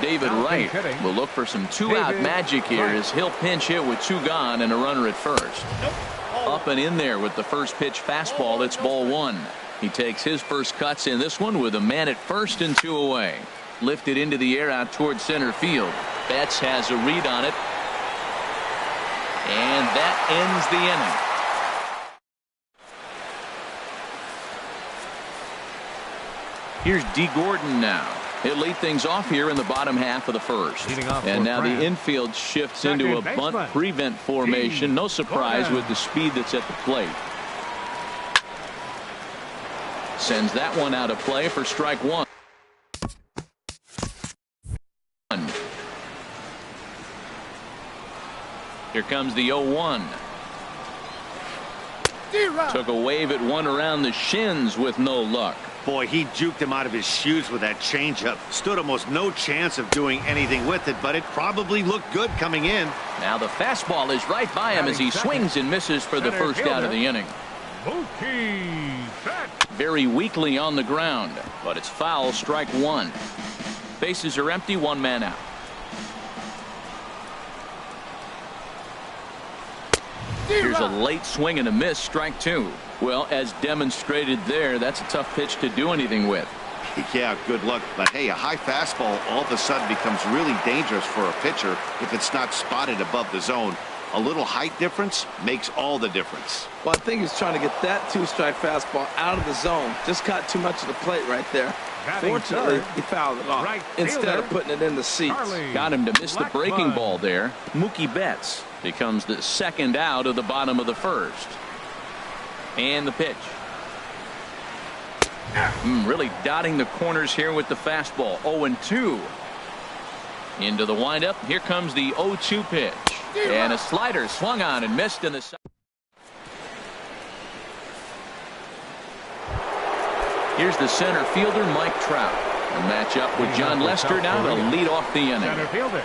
David Wright will look for some two-out magic here as he'll pinch hit with two gone and a runner at first. Up and in there with the first pitch fastball. It's ball one. He takes his first cuts in this one with a man at first and two away. Lifted into the air out towards center field. Betts has a read on it. And that ends the inning. Here's D. Gordon now. He'll lead things off here in the bottom half of the first. And now the infield shifts into a bunt prevent formation. No surprise with the speed that's at the plate. Sends that one out of play for strike one. Here comes the 0-1. Took a wave at one around the shins with no luck. Boy, he juked him out of his shoes with that changeup. Stood almost no chance of doing anything with it, but it probably looked good coming in. Now the fastball is right by him as he swings and misses for the first out of the inning. Very weakly on the ground, but it's foul, strike one. Bases are empty, one man out. Here's a late swing and a miss, strike two. Well, as demonstrated there, that's a tough pitch to do anything with. Yeah, good luck. But hey, a high fastball all of a sudden becomes really dangerous for a pitcher if it's not spotted above the zone. A little height difference makes all the difference. Well, I think he's trying to get that two-strike fastball out of the zone. Just caught too much of the plate right there. Fortunately, he fouled it off instead of putting it in the seats. Got him to miss the breaking ball there. Mookie Betts becomes the second out of the bottom of the first. And the pitch. Really dotting the corners here with the fastball. 0-2. Into the windup. Here comes the 0-2 pitch. And a slider swung on and missed in the side. Here's the center fielder, Mike Trout. A matchup with John Lester now to lead off the inning. Center fielder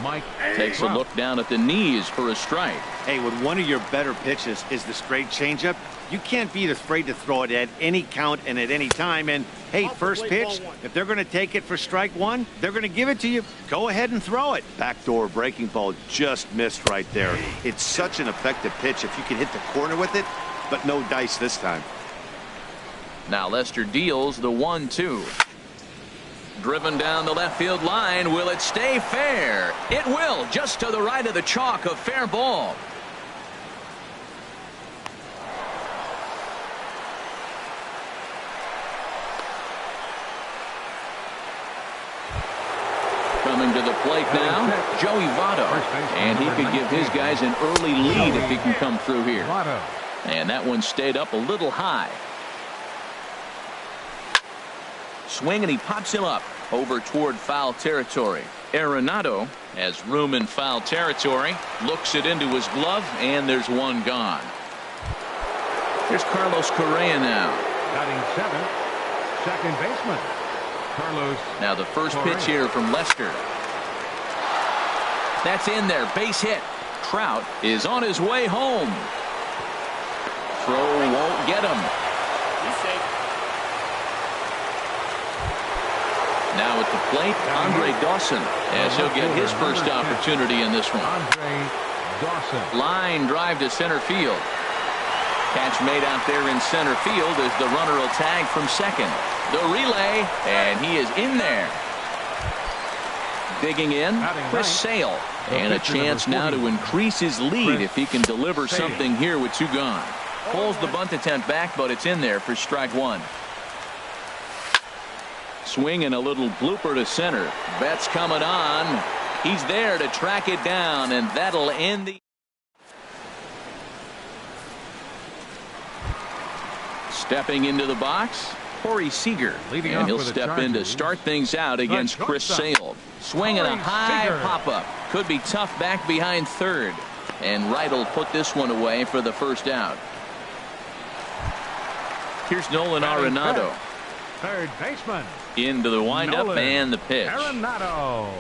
Mike takes a look down at the knees for a strike. Hey, when one of your better pitches is the straight changeup, you can't be afraid to throw it at any count and at any time. And hey, first pitch, if they're going to take it for strike one, they're going to give it to you. Go ahead and throw it. Backdoor breaking ball just missed right there. It's such an effective pitch if you can hit the corner with it, but no dice this time. Now Lester deals the 1-2. Driven down the left field line. Will it stay fair? It will, just to the right of the chalk, a fair ball. Stepping to the plate now, Joey Votto. And he could give his guys an early lead if he can come through here. And that one stayed up a little high. Swing, and he pops him up over toward foul territory. Arenado has room in foul territory, looks it into his glove, and there's one gone. Here's Carlos Correa now. Batting seventh, second baseman Carlos. Now the first pitch here from Lester. That's in there, base hit. Trout is on his way home. Throw won't get him. Now at the plate, Andre Dawson, as he'll get his first opportunity in this one. Andre Dawson. Line drive to center field. Catch made out there in center field as the runner will tag from second. The relay, and he is in there. Digging in, Chris Sale. And a chance now to increase his lead if he can deliver something here with two gone. Pulls the bunt attempt back, but it's in there for strike one. Swing and a little blooper to center. Betts coming on. He's there to track it down, and that'll end the. Stepping into the box, Corey Seager. And he'll step in to start things out against Chris Sale. Swing and a high pop-up. Could be tough back behind third. And Wright will put this one away for the first out. Here's Nolan Arenado. Third baseman. Into the windup and the pitch. Arenado.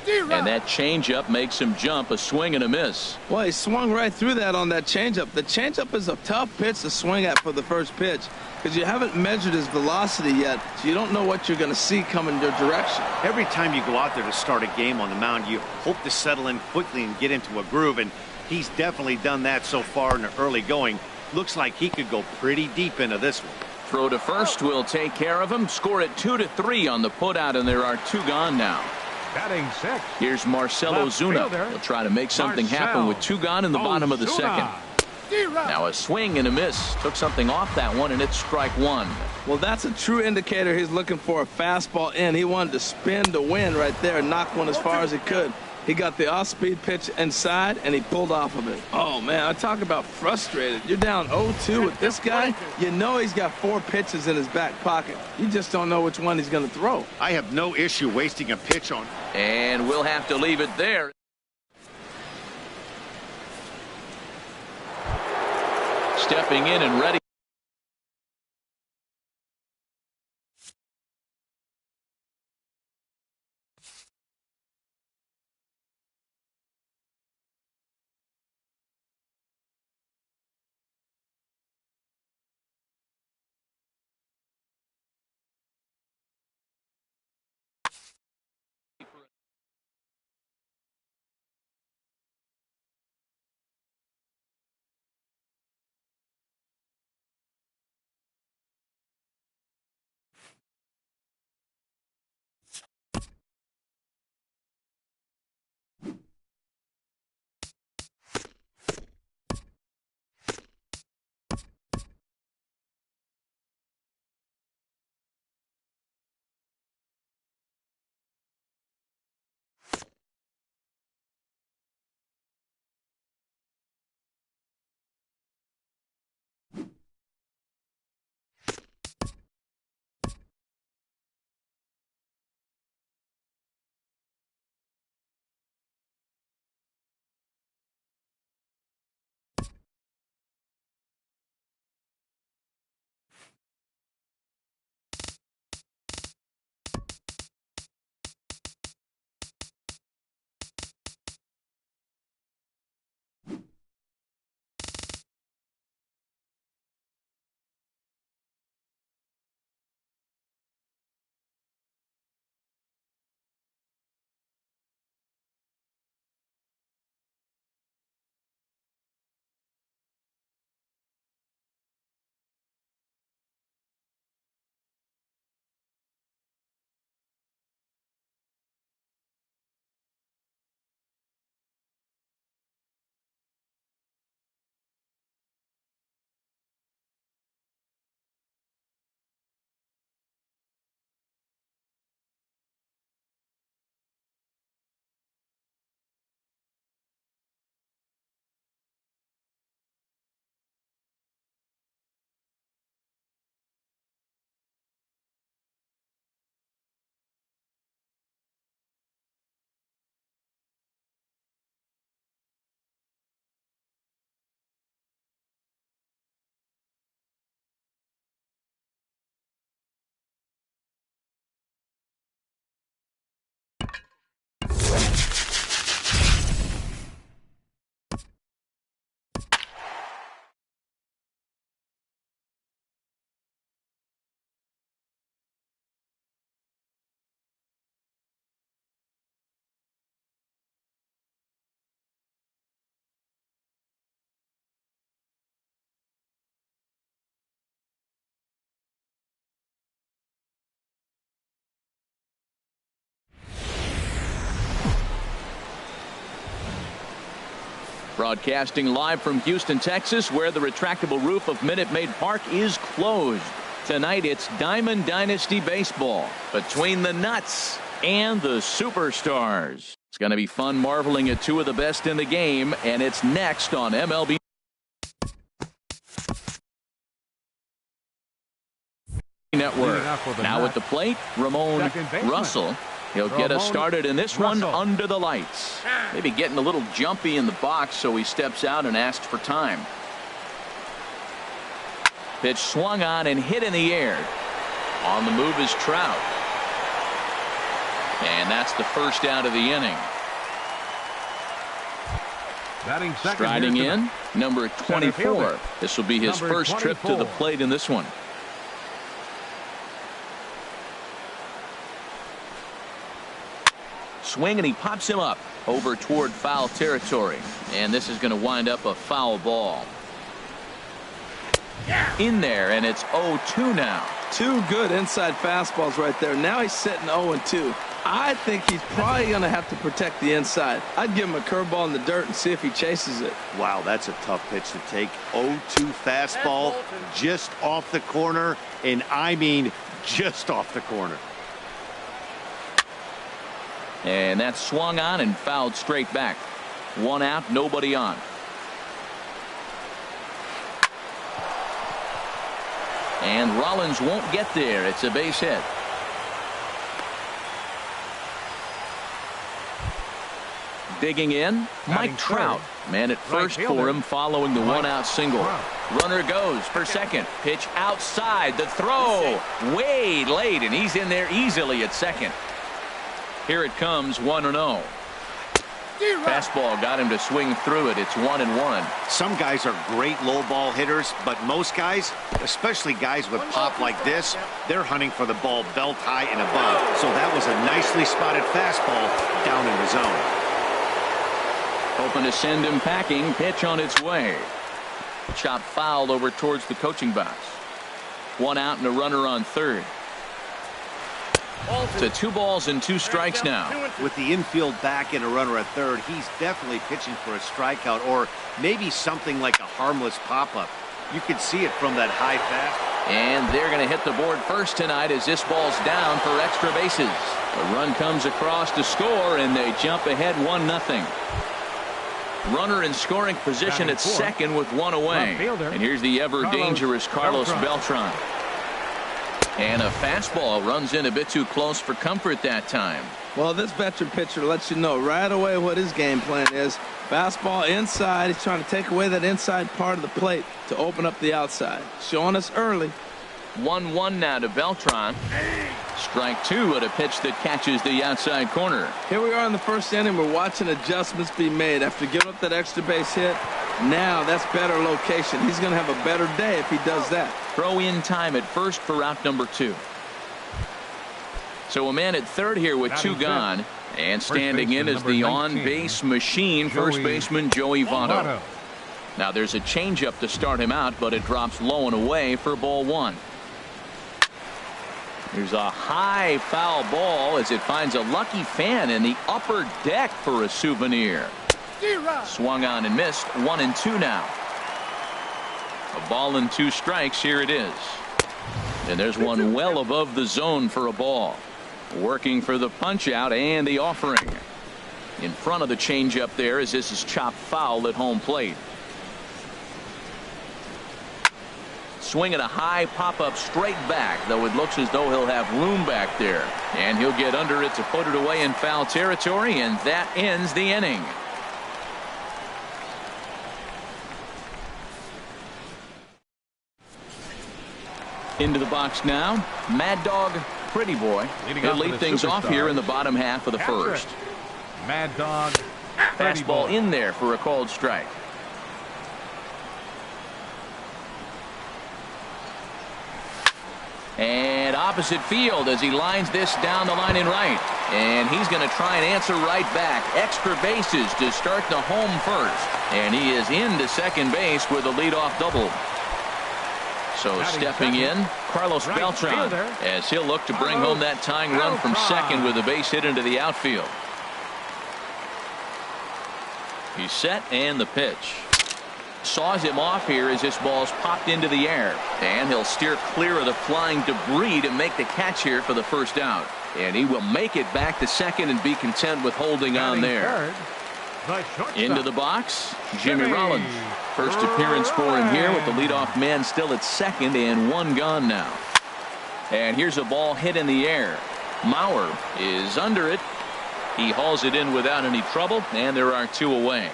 And that changeup makes him jump. A swing and a miss. Well, he swung right through that on that changeup. The changeup is a tough pitch to swing at for the first pitch because you haven't measured his velocity yet, so you don't know what you're going to see coming your direction. Every time you go out there to start a game on the mound, you hope to settle in quickly and get into a groove, and he's definitely done that so far in the early going. Looks like he could go pretty deep into this one. Throw to first will take care of him. Score it 2-3 on the putout, and there are two gone now. Batting sixth. Here's Marcell Ozuna. He'll try to make something happen with two gone in the bottom of the second. Now a swing and a miss. Took something off that one, and it's strike one. Well, that's a true indicator he's looking for a fastball in. He wanted to spin to win right there and knock one as far as he could. He got the off-speed pitch inside, and he pulled off of it. Oh, man, I talk about frustrated. You're down 0-2 with this guy. You know he's got 4 pitches in his back pocket. You just don't know which one he's going to throw. I have no issue wasting a pitch on. And we'll have to leave it there. Stepping in and ready. Broadcasting live from Houston, Texas, where the retractable roof of Minute Maid Park is closed. Tonight, it's Diamond Dynasty Baseball between the Nuts and the Superstars. It's going to be fun marveling at two of the best in the game, and it's next on MLB Network. Now at the plate, Ramon Russell. He'll get us started in this one under the lights. Maybe getting a little jumpy in the box, so he steps out and asks for time. Pitch swung on and hit in the air. On the move is Trout. And that's the first out of the inning. Striding in, number 24. This will be his first trip to the plate in this one. Swing, and he pops him up over toward foul territory. And this is going to wind up a foul ball. In there, and it's 0-2 now. Two good inside fastballs right there. Now he's sitting 0-2. I think he's probably going to have to protect the inside. I'd give him a curveball in the dirt and see if he chases it. Wow, that's a tough pitch to take. 0-2 fastball just off the corner, and I mean just off the corner. And that's swung on and fouled straight back. One out, nobody on. And Rollins won't get there. It's a base hit. Digging in, Mike Trout. Man at first for him following the one-out single. Runner goes for second. Pitch outside. The throw way late, and he's in there easily at second. Here it comes, 1-0. Fastball got him to swing through it. It's 1-1. Some guys are great low ball hitters, but most guys, especially guys with pop like this, they're hunting for the ball belt high and above. So that was a nicely spotted fastball down in the zone. Hoping to send him packing. Pitch on its way. Chop fouled over towards the coaching box. One out and a runner on third. To 2 balls and 2 strikes now. With the infield back and a runner at third, he's definitely pitching for a strikeout or maybe something like a harmless pop-up. You can see it from that high fast. And they're going to hit the board first tonight as this ball's down for extra bases. A run comes across to score, and they jump ahead 1-0. Runner in scoring position at second with 1 away. And here's the ever-dangerous Carlos Beltran. And a fastball runs in a bit too close for comfort that time. Well, this veteran pitcher lets you know right away what his game plan is. Fastball inside. He's trying to take away that inside part of the plate to open up the outside. Showing us early. 1-1 now to Beltran. Strike 2 at a pitch that catches the outside corner. Here we are in the first inning. We're watching adjustments be made after giving up that extra base hit. Now that's better location. He's going to have a better day if he does that. Throw in time at first for out number 2. So a man at third here with 2 gone. And standing in is the on-base machine, first baseman Joey Votto. Now there's a changeup to start him out, but it drops low and away for ball 1. There's a high foul ball as it finds a lucky fan in the upper deck for a souvenir. Swung on and missed. 1-2 now. A ball and 2 strikes. Here it is. And there's one well above the zone for a ball. Working for the punch out and the offering. In front of the changeup there as this is chopped foul at home plate. Swinging a high pop-up straight back, though it looks as though he'll have room back there. And he'll get under it to put it away in foul territory, and that ends the inning. Into the box now, Mad Dog Pretty Boy. He'll lead things off here in the bottom half of the first. Mad Dog. Fastball in there for a called strike. And opposite field as he lines this down the line in right. And he's going to try and answer right back. Extra bases to start the home first. And he is into second base with a leadoff double. So stepping in, Carlos Beltran, as he'll look to bring home that tying run from second with a base hit into the outfield. He's set, and the pitch. Saws him off here as this ball's popped into the air. And he'll steer clear of the flying debris to make the catch here for the first out. And he will make it back to second and be content with holding on there. Into the box, Jimmy Rollins. First appearance for him here with the leadoff man still at second and one gone now. And here's a ball hit in the air. Mauer is under it. He hauls it in without any trouble, and there are two away.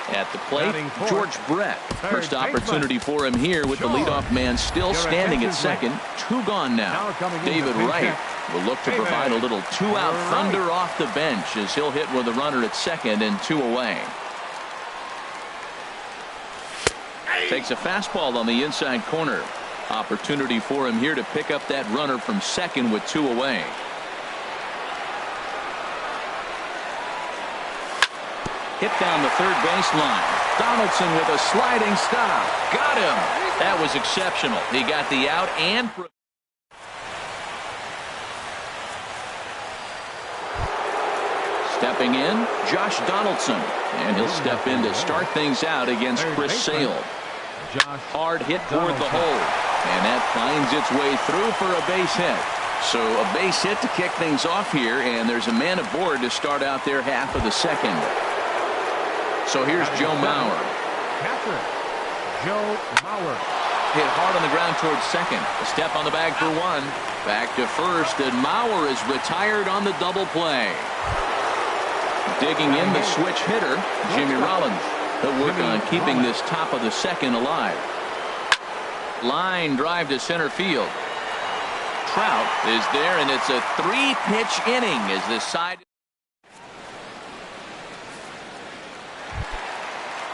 At the plate, George Brett. First opportunity for him here with the leadoff man still standing at second. Two gone now. David Wright will look to provide a little two-out thunder off the bench as he'll hit with a runner at second and two away. Takes a fastball on the inside corner. Opportunity for him here to pick up that runner from second with two away. Hit down the third baseline. Donaldson with a sliding stop. Got him. That was exceptional. He got the out and stepping in, Josh Donaldson. And he'll step in to start things out against Chris Sale. Hard hit toward the hole. And that finds its way through for a base hit. So a base hit to kick things off here. And there's a man aboard to start out their half of the second. So here's Joe Mauer. Joe Mauer. Hit hard on the ground towards second. A step on the bag for one. Back to first, and Mauer is retired on the double play. Digging in the switch hitter, Jimmy Rollins. He'll work on keeping this top of the second alive. Line drive to center field. Trout is there, and it's a three-pitch inning as the side.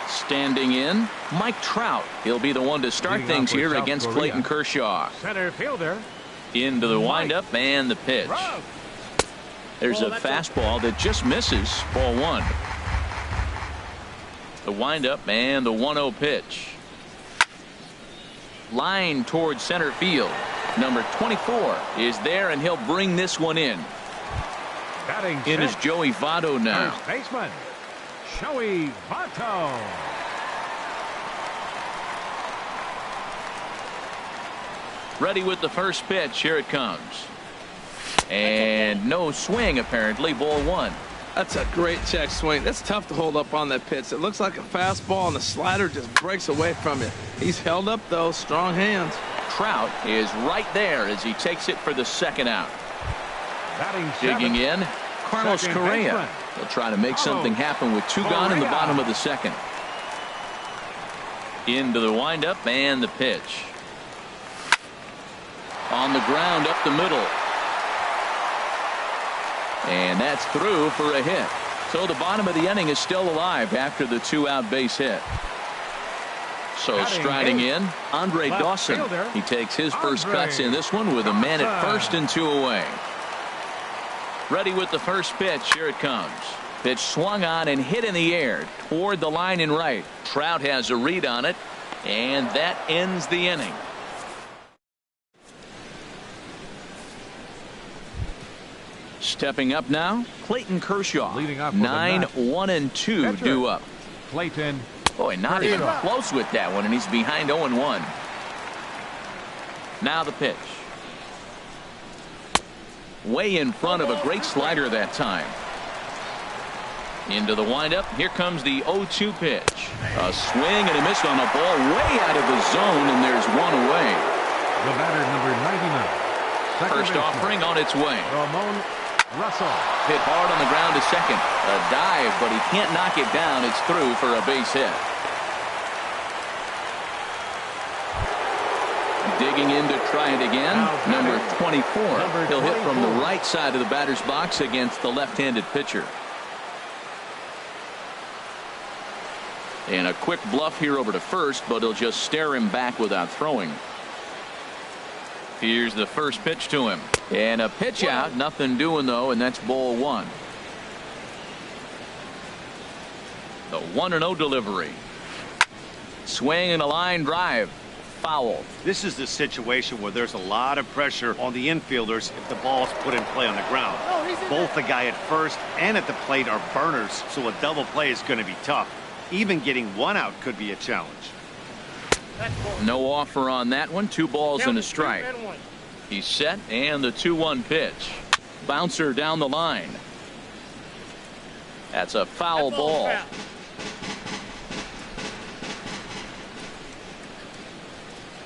Standing in, Mike Trout. He'll be the one to start things here against Clayton Kershaw. Center fielder. Into the windup and the pitch. There's a fastball that just misses. Ball one. The windup and the 1-0 pitch. Line towards center field. Number 24 is there, and he'll bring this one in. In is Joey Votto now. First baseman, Joey Votto. Ready with the first pitch. Here it comes. And no swing, apparently. Ball one. That's a great check swing. That's tough to hold up on that pitch. It looks like a fastball, and the slider just breaks away from it. He's held up, though. Strong hands. Trout is right there as he takes it for the second out. Digging in, Carlos Correa. He'll try to make something happen with two gone in the bottom of the second. Into the windup and the pitch. On the ground up the middle. And that's through for a hit. So the bottom of the inning is still alive after the two-out base hit. So striding in, Andre Dawson. He takes his first cuts in this one with a man at first and two away. Ready with the first pitch. Here it comes. Pitch swung on and hit in the air toward the line and right. Trout has a read on it, and that ends the inning. Stepping up now, Clayton Kershaw. 9-1-2 due up. Clayton. Boy, not even close with that one, and he's behind 0-1. Now the pitch. Way in front of a great slider that time. Into the windup. Here comes the 0-2 pitch. A swing and a miss on a ball way out of the zone, and there's one away. The batter, number 99. First offering on its way. Ramon Russell. Hit hard on the ground to second. A dive, but he can't knock it down. It's through for a base hit. Digging in to try it again. Number 24. He'll hit from the right side of the batter's box against the left-handed pitcher. And a quick bluff here over to first, but he'll just stare him back without throwing. Here's the first pitch to him. And a pitch out. Nothing doing, though, and that's ball one. The 1-0 delivery. Swing and a line drive. foul. This is the situation where there's a lot of pressure on the infielders if the ball's put in play on the ground. Both the guy at first and at the plate are burners, so a double play is going to be tough. Even getting one out could be a challenge. No offer on that one. 2 balls and a strike. He's set, and the 2-1 pitch. Bouncer down the line. That's a foul ball.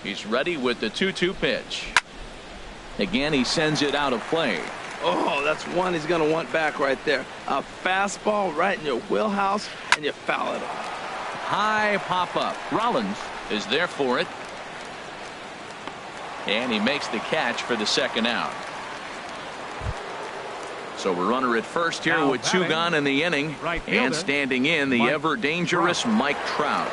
He's ready with the 2-2 pitch. Again, he sends it out of play. Oh, that's one he's going to want back right there. A fastball right in your wheelhouse, and you foul it off. High pop-up. Rollins is there for it. And he makes the catch for the second out. So a runner at first here Now with 2 gone in the inning. Right And fielder, standing in, the Mike ever-dangerous Trout. Mike Trout.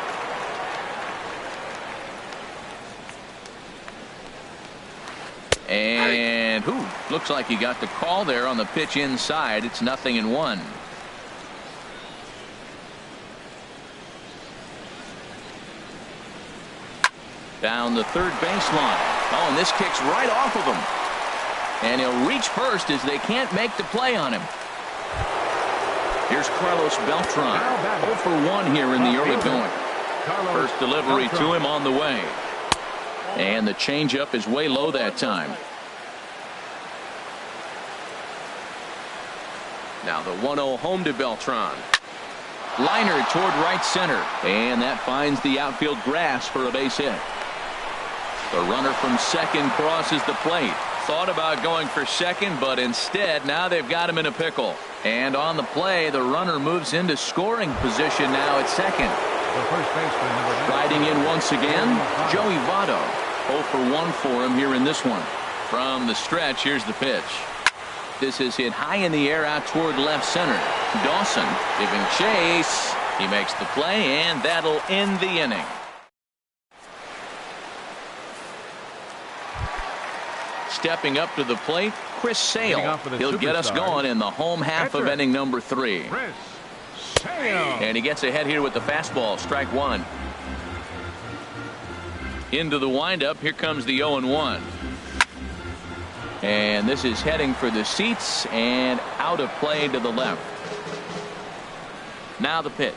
And looks like he got the call there on the pitch inside. It's 0-1. Down the third baseline. Oh, and this kicks right off of him. And he'll reach first as they can't make the play on him. Here's Carlos Beltran. 0 for 1 here in the early going. First delivery to him on the way. And the changeup is way low that time. Now the 1-0 home to Beltran. Liner toward right center. And that finds the outfield grass for a base hit. The runner from second crosses the plate. Thought about going for second, but instead now they've got him in a pickle. And on the play, the runner moves into scoring position now at second. The first baseman, number 9. Riding in once again, Joey Votto. 0 for 1 for him here in this one. From the stretch, here's the pitch. This is hit high in the air out toward left center. Dawson giving chase. He makes the play, and that'll end the inning. Stepping up to the plate, Chris Sale. He'll get us going in the home half of inning number 3. Chris Sale. And he gets ahead here with the fastball, strike 1. Into the windup, here comes the 0-1. And this is heading for the seats and out of play to the left. Now the pitch.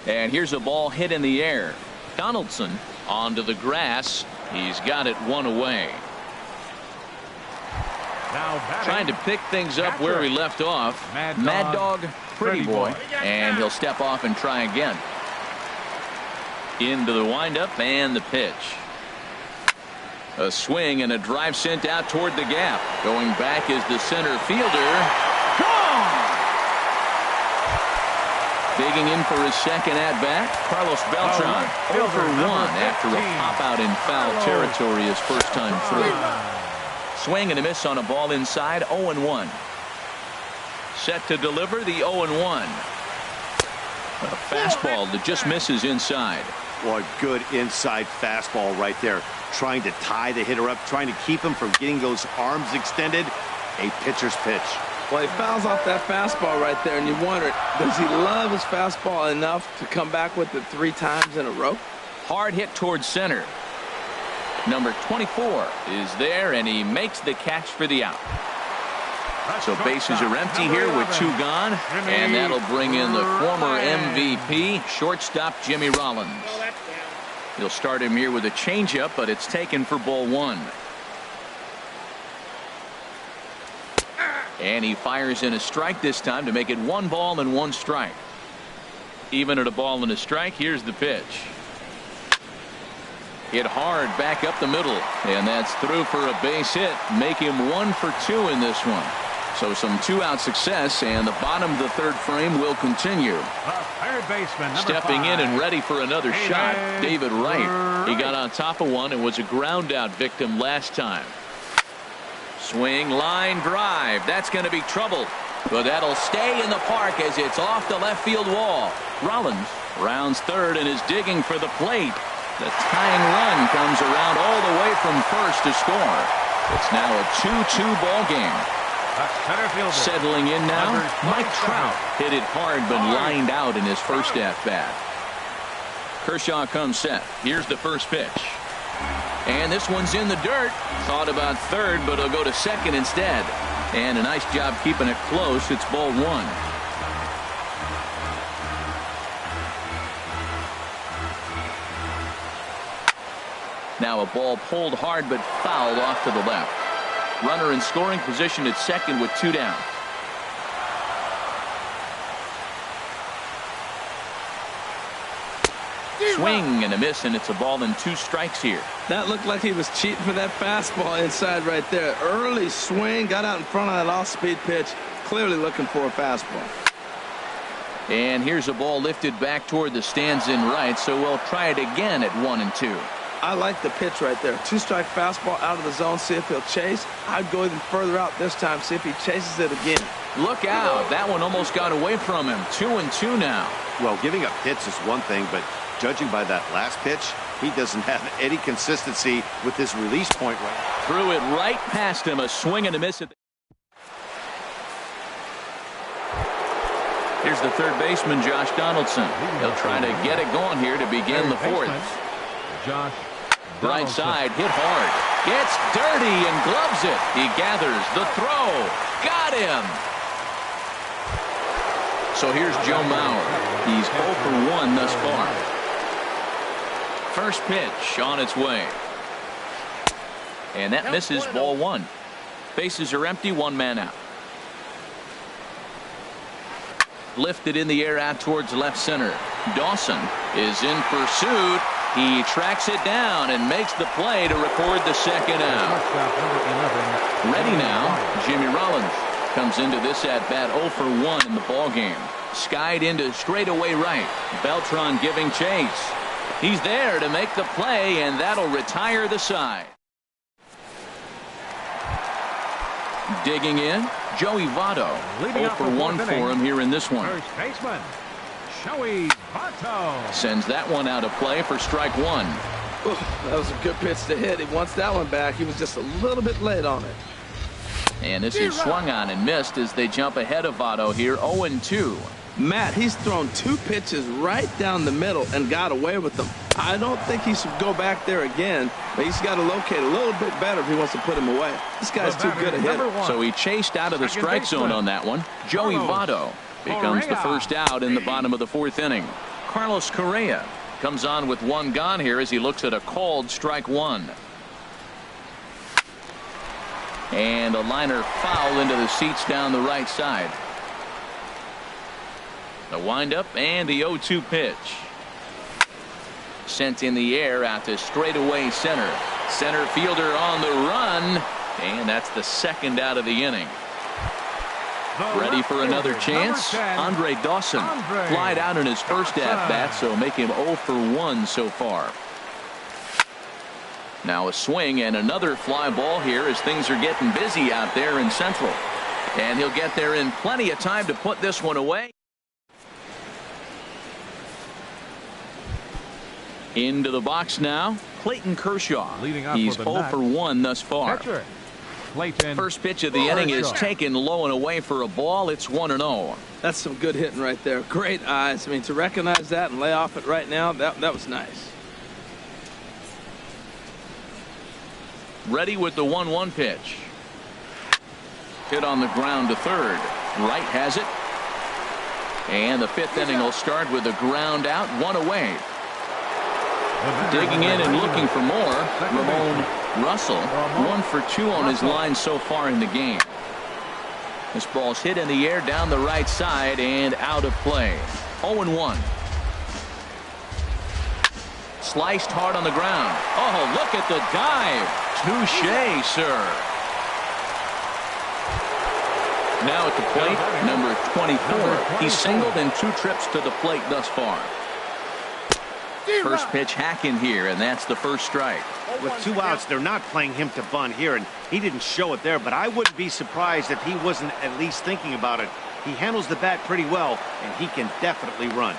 And here's a ball hit in the air. Donaldson onto the grass. He's got it 1 away. Now trying to pick things up where he left off. Mad Dog, Pretty Boy. And he'll step off and try again. Into the windup and the pitch. A swing and a drive sent out toward the gap. Going back is the center fielder. Gone! Digging in for his second at-bat, Carlos Beltran. 0 for 1 after a pop-out in foul territory his first time through. Swing and a miss on a ball inside, 0-1. Set to deliver the 0-1. A fastball that just misses inside. Well, a good inside fastball right there. Trying to tie the hitter up, trying to keep him from getting those arms extended. A pitcher's pitch. Well, he fouls off that fastball right there, and you wonder, does he love his fastball enough to come back with it 3 times in a row? Hard hit towards center. Number 24 is there, and he makes the catch for the out. So bases are empty here with 2 gone, and that'll bring in the former MVP, shortstop Jimmy Rollins. He'll start him here with a changeup, but it's taken for ball 1. And he fires in a strike this time to make it 1 ball and 1 strike. Even at a ball and a strike, here's the pitch. Hit hard back up the middle, and that's through for a base hit. Make him 1 for 2 in this one. So some 2-out success, and the bottom of the 3rd frame will continue. Third baseman, number Stepping 5. in and ready for another shot, David Wright. He got on top of one and was a ground out victim last time. Swing, line drive. That's going to be trouble, but that'll stay in the park as it's off the left field wall. Rollins rounds third and is digging for the plate. The tying run comes around all the way from first to score. It's now a 2-2 ball game. Settling in now, Mike Trout hit it hard but lined out in his first at-bat. Kershaw comes set. Here's the first pitch. And this one's in the dirt. Thought about third, but he'll go to second instead. And a nice job keeping it close. It's ball one. Now a ball pulled hard but fouled off to the left. Runner in scoring position at second with 2 down. Swing and a miss, and it's a ball and 2 strikes here. That looked like he was cheating for that fastball inside right there. Early swing, got out in front of that off-speed pitch. Clearly looking for a fastball. And here's a ball lifted back toward the stands in right, so we'll try it again at 1-2. I like the pitch right there. 2-strike fastball out of the zone, see if he'll chase. I'd go even further out this time, see if he chases it again. Look out. That one almost got away from him. 2-2 now. Well, giving up hits is one thing, but judging by that last pitch, he doesn't have any consistency with his release point right now. Threw it right past him. A swing and a miss. Here's the third baseman, Josh Donaldson. He'll try to get it going here to begin the fourth. Josh Right side, hit hard. Gets dirty and gloves it. He gathers the throw. Got him. So here's Joe Mauer. He's 0 for 1 thus far. First pitch on its way. And that misses, ball 1. Bases are empty, 1 man out. Lifted in the air out towards left center. Dawson is in pursuit. He tracks it down and makes the play to record the second out. Ready now, Jimmy Rollins comes into this at-bat 0 for 1 in the ballgame. Skied into straightaway right. Beltran giving chase. He's there to make the play, and that'll retire the side. Digging in, Joey Votto. 0 for 1 for him here in this one. First baseman, Joey Votto. Sends that one out of play for strike 1. Ooh, that was a good pitch to hit. He wants that one back. He was just a little bit late on it. And this is swung on and missed as they jump ahead of Votto here, 0-2. Matt, he's thrown 2 pitches right down the middle and got away with them. I don't think he should go back there again, but he's got to locate a little bit better if he wants to put him away. This guy's too good a hitter. So he chased out of the strike zone on that one. Joey Votto becomes the first out in the bottom of the 4th inning. Carlos Correa comes on with 1 gone here as he looks at a called strike 1. And a liner foul into the seats down the right side. The windup and the 0-2 pitch. Sent in the air out to straightaway center. Center fielder on the run. And that's the second out of the inning. Ready for another chance? Andre Dawson flied out in his first at-bat, so make him 0 for 1 so far. Now a swing and another fly ball here as things are getting busy out there in Central. And he'll get there in plenty of time to put this one away. Into the box now, Clayton Kershaw. He's 0 for 1 thus far. First pitch of the inning is taken low and away for a ball. It's 1-0. That's some good hitting right there. Great eyes. I mean, to recognize that and lay off it right now, that was nice. Ready with the 1-1 pitch. Hit on the ground to third. Right has it. And the 5th inning will start with a ground out, 1 away. Digging in and looking for more, Ramon Russell, 1 for 2 on his line so far in the game. This ball's hit in the air down the right side and out of play. 0-1. Sliced hard on the ground. Oh, look at the dive. Touché, sir. Now at the plate, number 24. He's singled in 2 trips to the plate thus far. First pitch hack in here, and that's the first strike. With 2 outs, they're not playing him to bunt here, and he didn't show it there, but I wouldn't be surprised if he wasn't at least thinking about it. He handles the bat pretty well, and he can definitely run.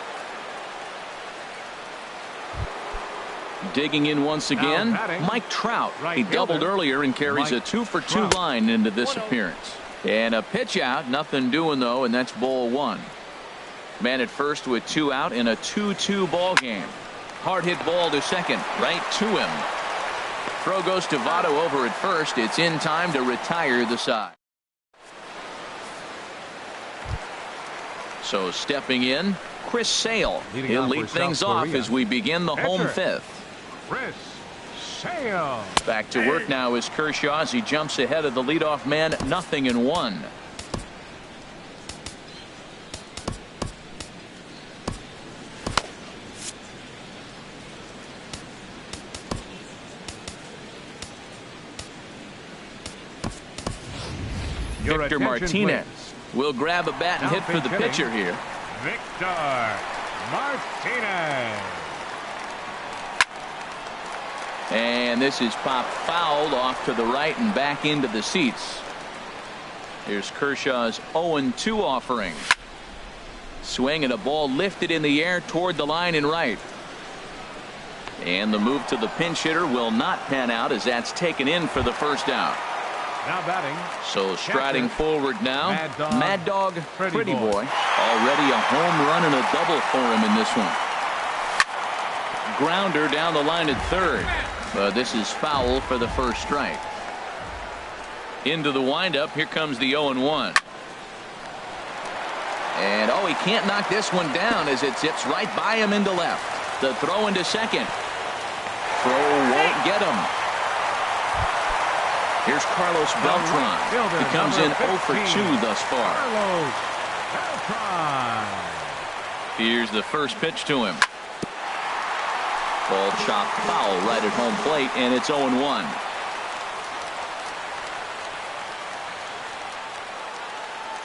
Digging in once again, Mike Trout. He doubled earlier and carries a 2 for 2 line into this appearance. And a pitch out, nothing doing though, and that's ball 1. Man at first with 2 out in a 2-2 ball game. Hard hit ball to second, right to him. Throw goes to Votto over at first. It's in time to retire the side. So stepping in, Chris Sale. He'll lead things off as we begin the home fifth. Chris Sale. Back to work now is Kershaw as he jumps ahead of the leadoff man, 0-1. Victor Martinez will grab a bat and hit for the pitcher here. Victor Martinez. And this is popped foul off to the right and back into the seats. Here's Kershaw's 0-2 offering. Swing and a ball lifted in the air toward the line and right. And the move to the pinch hitter will not pan out as that's taken in for the first out. Now batting. So striding forward now, Mad Dog, Pretty Boy. Already a home run and a double for him in this one. Grounder down the line at third. But this is foul for the first strike. Into the windup. Here comes the 0-1. And he can't knock this one down as it zips right by him into left. The throw into second. Throw won't get him. Here's Carlos Beltran. He comes in 0 for 2 thus far. Carlos Beltran. Here's the first pitch to him. Ball chopped foul right at home plate, and it's 0-1.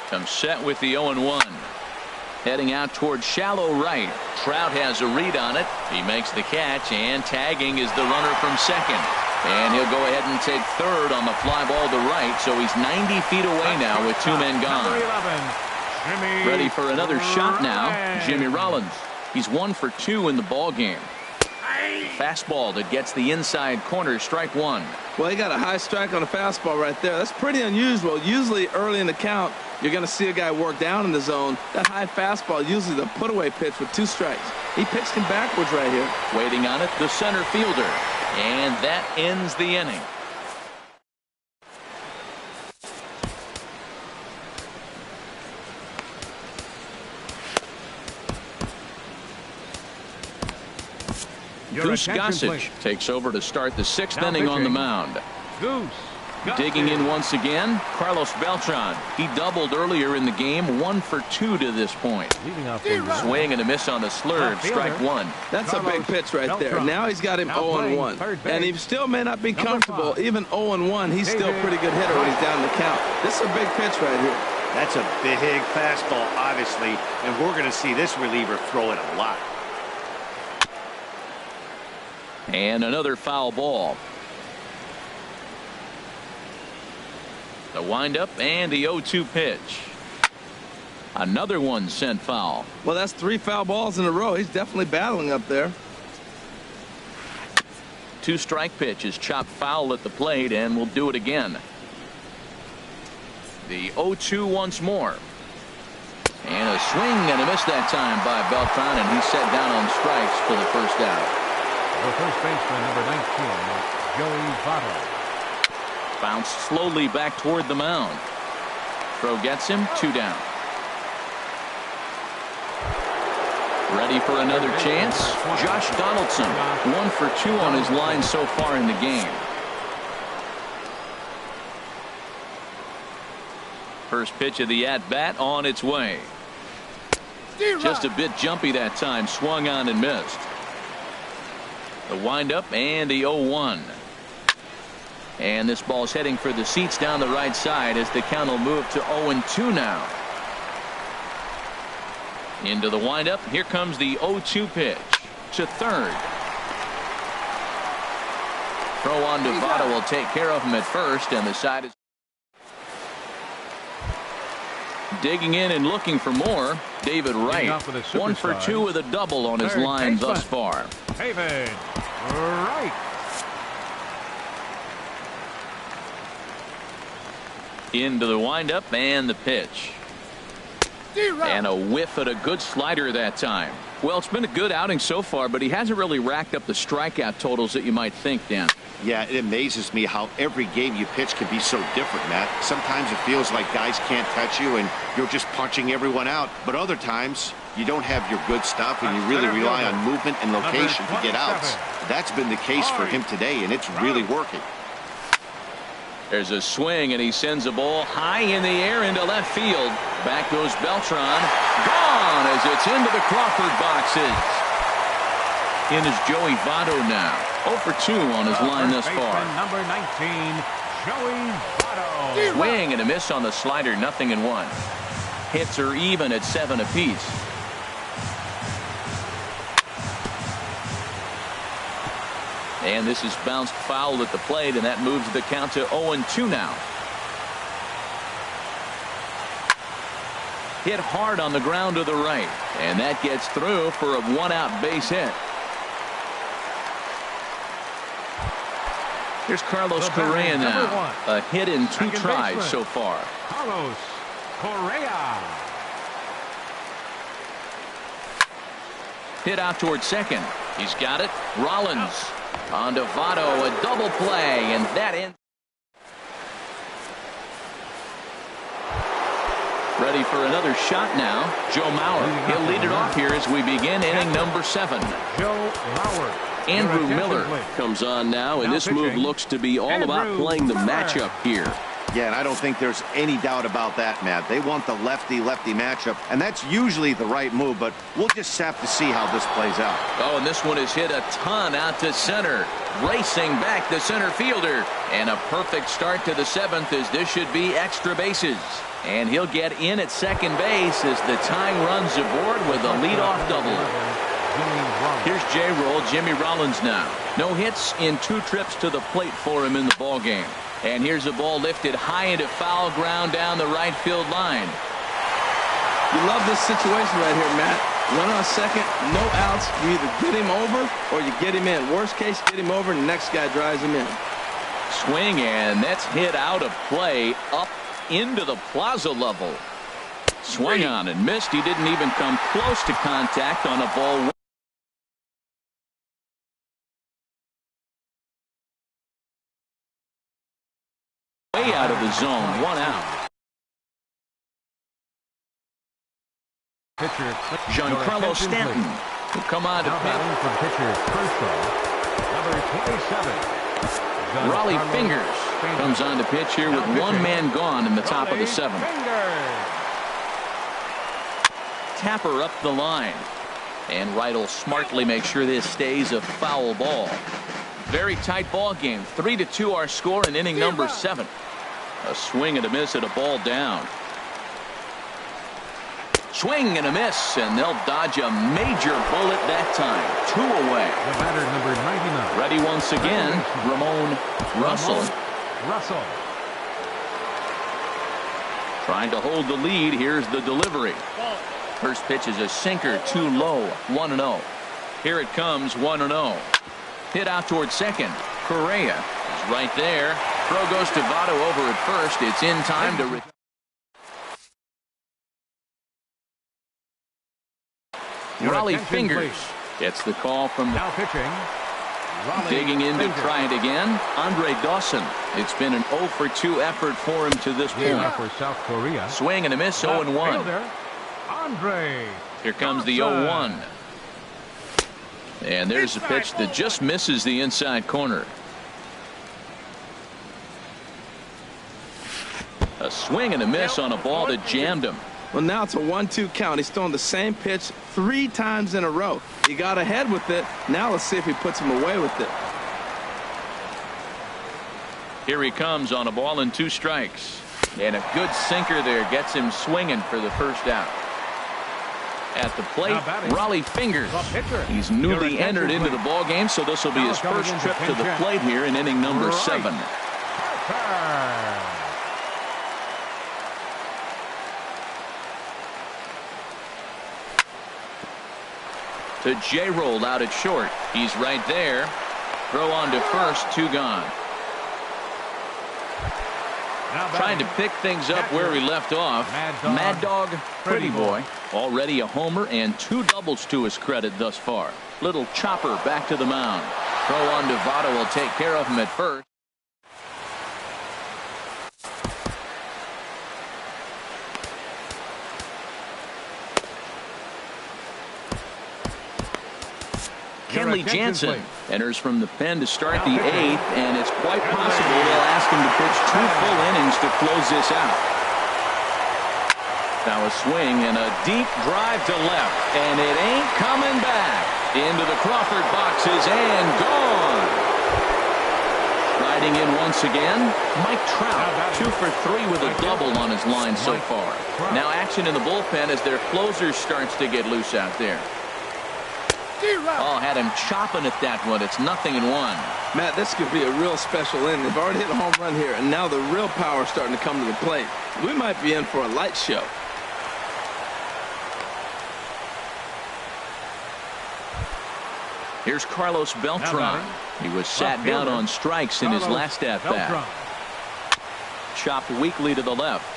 Comes set with the 0-1. Heading out towards shallow right. Trout has a read on it. He makes the catch, and tagging is the runner from second. And he'll go ahead and take third on the fly ball to right, so he's 90 feet away now with 2 men gone. Ready for another shot now, Jimmy Rollins. He's 1 for 2 in the ball game. Fastball that gets the inside corner, strike one. Well, he got a high strike on a fastball right there. That's pretty unusual. Usually early in the count, you're going to see a guy work down in the zone. That high fastball, usually the put-away pitch with 2 strikes. He pitched him backwards right here. Waiting on it, the center fielder. And that ends the inning. Goose Gossage takes over to start the 6th inning on the mound. Goose Digging in once again, Carlos Beltran. He doubled earlier in the game, 1 for 2 to this point. Swing and a miss on the slurve, strike one. That's a big pitch right there. Now he's got him 0-1. And he still may not be comfortable. Even 0-1, he's still a pretty good hitter when he's down the count. This is a big pitch right here. That's a big fastball, obviously, and we're going to see this reliever throw it a lot. And another foul ball. The windup and the 0-2 pitch. Another one sent foul. Well, that's 3 foul balls in a row. He's definitely battling up there. 2 strike pitch is chopped foul at the plate, and we'll do it again. The 0-2 once more. And a swing and a miss that time by Beltran, and he's set down on strikes for the first out. The first baseman, number 19, Joey Votto. Bounced slowly back toward the mound. Throw gets him, 2 down. Ready for another chance. Josh Donaldson, 1 for 2 on his line so far in the game. First pitch of the at-bat on its way. Just a bit jumpy that time. Swung on and missed. The windup and the 0-1. And this ball's heading for the seats down the right side as the count will move to 0-2 now. Into the windup. Here comes the 0-2 pitch to third. Throw on to Votto will take care of him at first, and the side is digging in and looking for more. David Wright, 1 for 2 with a double on his line thus far. David Wright. Into the windup and the pitch. And a whiff at a good slider that time. Well, it's been a good outing so far, but he hasn't really racked up the strikeout totals that you might think, Dan. Yeah, it amazes me how every game you pitch can be so different, Matt. Sometimes it feels like guys can't touch you and you're just punching everyone out. But other times, you don't have your good stuff and you really rely on movement and location to get outs. That's been the case for him today, and it's really working. There's a swing, and he sends a ball high in the air into left field. Back goes Beltran. Gone as it's into the Crawford boxes. In is Joey Votto now. 0 for 2 on his line thus far. Number 19, Joey Votto. Swing and a miss on the slider, 0-1. Hits are even at 7 apiece. And this is bounced foul at the plate, and that moves the count to 0-2 now. Hit hard on the ground to the right, and that gets through for a 1-out base hit. Here's Carlos Correa now. A hit in 2 tries so far. Carlos Correa. Hit out towards second. He's got it. Rollins on to Votto, a double play, and that ends. Ready for another shot now. Joe Mauer. He'll lead it off here as we begin inning number 7. Joe Mauer. Andrew Miller comes on now, and this move looks to be all about playing the matchup here. Yeah, and I don't think there's any doubt about that, Matt. They want the lefty-lefty matchup, and that's usually the right move, but we'll just have to see how this plays out. Oh, and this one is hit a ton out to center. Racing back the center fielder. And a perfect start to the 7th, as this should be extra bases. And he'll get in at second base as the tying runs aboard with a leadoff double. Here's J-Roll, Jimmy Rollins now. No hits in 2 trips to the plate for him in the ballgame. And here's a ball lifted high into foul ground down the right field line. You love this situation right here, Matt. Run on second, no outs. You either get him over or you get him in. Worst case, get him over and the next guy drives him in. Swing, and that's hit out of play up into the plaza level. Swung on and missed. He didn't even come close to contact on a ball. Way out of the zone, 1 out. Pitcher Giancarlo Stanton will come on to batting from pitcher Kershaw, number 27. Raleigh Fingers comes on to pitch here with 1 man gone in the top of the 7th. Tapper up the line, and Wright will smartly make sure this stays a foul ball. Very tight ball game. 3-2 our score in inning number 7. A swing and a miss at a ball down. Swing and a miss, and they'll dodge a major bullet that time. 2 away. The batter, number 99. Ready once again, Ramon Russell. Trying to hold the lead. Here's the delivery. First pitch is a sinker, too low. 1-0. Here it comes, 1-0. Hit out towards second. Correa is right there. Throw goes to Votto over at first. It's in time to. Raleigh Fingers gets the call from now pitching. Digging in to try it again. Andre Dawson. It's been an 0 for 2 effort for him to this point. For South Korea. Swing and a miss, 0-1. Andre. Here comes the 0-1. And there's a pitch that just misses the inside corner. A swing and a miss on a ball that jammed him. Well, now it's a 1-2 count. He's throwing the same pitch 3 times in a row. He got ahead with it. Now let's see if he puts him away with it. Here he comes on a ball and 2 strikes. And a good sinker there gets him swinging for the first out. At the plate, Raleigh Fingers. He's newly entered into the ball game, so this will be his first trip to the plate here in inning number 7. To J-Roll out at short. He's right there. Throw on to first, 2 gone. Trying to pick things up where he left off. Mad Dog, Pretty Boy. Already a homer and 2 doubles to his credit thus far. Little chopper back to the mound. Throw on to Votto will take care of him at first. Kenley Jansen enters from the pen to start the 8th, and it's quite possible they'll ask him to pitch 2 full innings to close this out. Now a swing and a deep drive to left, and it ain't coming back. Into the Crawford boxes and gone. Riding in once again, Mike Trout, 2 for 3 with a double on his line so far. Now action in the bullpen as their closer starts to get loose out there. Oh, had him chopping at that one. It's 0-1. Matt, this could be a real special inning. They've already hit a home run here, and now the real power is starting to come to the plate. We might be in for a light show. Here's Carlos Beltran. He was sat down on strikes in his last at-bat. Chopped weakly to the left.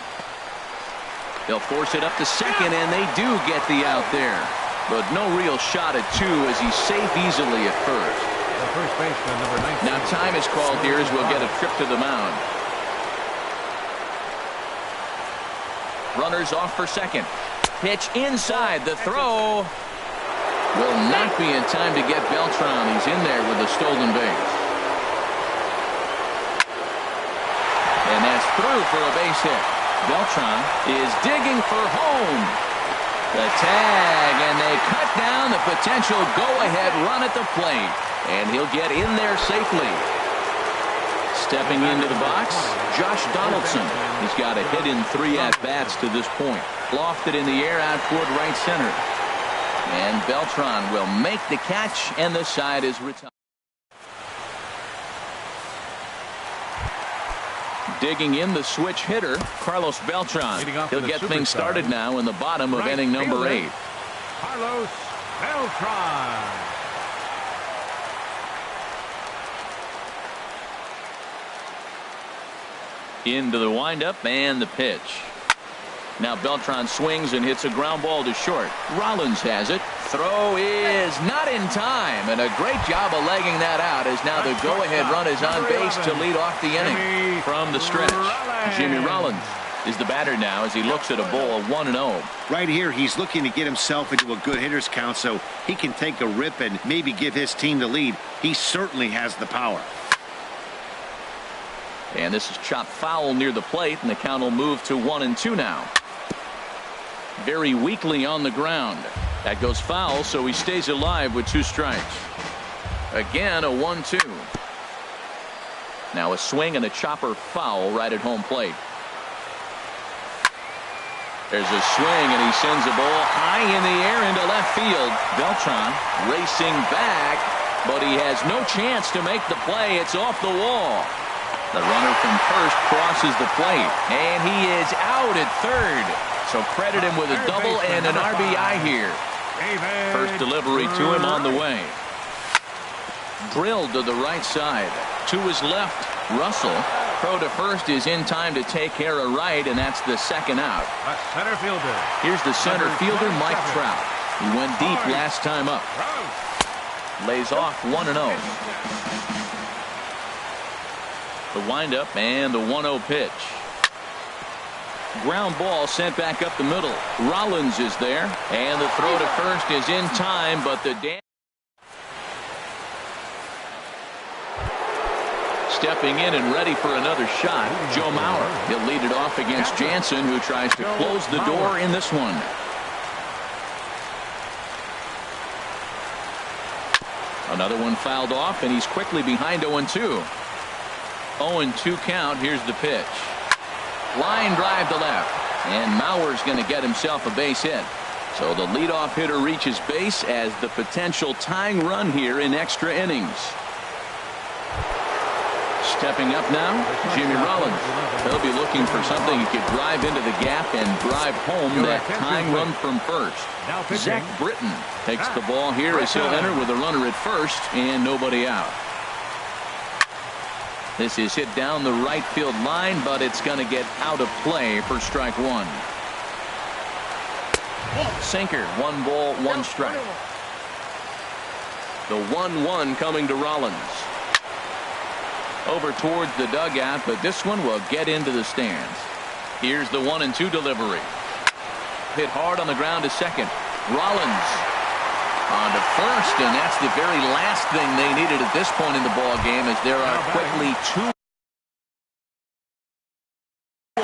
They'll force it up to second, and they do get the out there. But no real shot at 2 as he's safe easily at first. Now time is called here as we'll get a trip to the mound. Runners off for second. Pitch inside. The throw will not be in time to get Beltran. He's in there with a stolen base. And that's through for a base hit. Beltran is digging for home. The tag, and they cut down the potential go-ahead run at the plate. And he'll get in there safely. Stepping into the box, Josh Donaldson. He's got a hit in 3 at-bats to this point. Lofted in the air out toward right center. And Beltran will make the catch, and the side is retired. Digging in the switch hitter, Carlos Beltran. He'll get things started now in the bottom of inning number 8. Carlos Beltran. Into the windup and the pitch. Now Beltran swings and hits a ground ball to short. Rollins has it. Throw is not in time, and a great job of legging that out as now the go-ahead run is on base to lead off the inning from the stretch. Jimmy Rollins is the batter now as he looks at a ball 1-0. Right here, he's looking to get himself into a good hitter's count so he can take a rip and maybe give his team the lead. He certainly has the power. And this is chopped foul near the plate, and the count will move to 1-2 now. Very weakly on the ground. That goes foul, so he stays alive with 2 strikes. Again, a 1-2. Now a swing and a chopper foul right at home plate. There's a swing, and he sends a ball high in the air into left field. Beltran racing back, but he has no chance to make the play. It's off the wall. The runner from first crosses the plate, and he is out at third. So credit him with a double and an RBI here. First delivery to him on the way. Drilled to the right side. To his left, Russell. Throw to first is in time to take care of right, and that's the second out. Center fielder. Here's the center fielder, Mike Trout. He went deep last time up. Lays off 1-0. The windup and the 1-0 pitch. Ground ball sent back up the middle. Rollins is there, and the throw to first is in time, but the stepping in and ready for another shot, Joe Mauer. He'll lead it off against Jansen, who tries to close the door in this one. Another one fouled off, and he's quickly behind 0-2. 0-2 count. Here's the pitch. Line drive to left, and Mauer's going to get himself a base hit. So the leadoff hitter reaches base as the potential tying run here in extra innings. Stepping up now, Jimmy Rollins. He'll be looking for something he could drive into the gap and drive home that tying run from first. Zach Britton takes the ball here as he'll enter with a runner at first and nobody out. This is hit down the right field line, but it's going to get out of play for strike one. Sinker, 1 ball, 1 strike. The 1-1 coming to Rollins. Over towards the dugout, but this one will get into the stands. Here's the 1-2 delivery. Hit hard on the ground to second. Rollins on to first, and that's the very last thing they needed at this point in the ball game, as there are quickly 2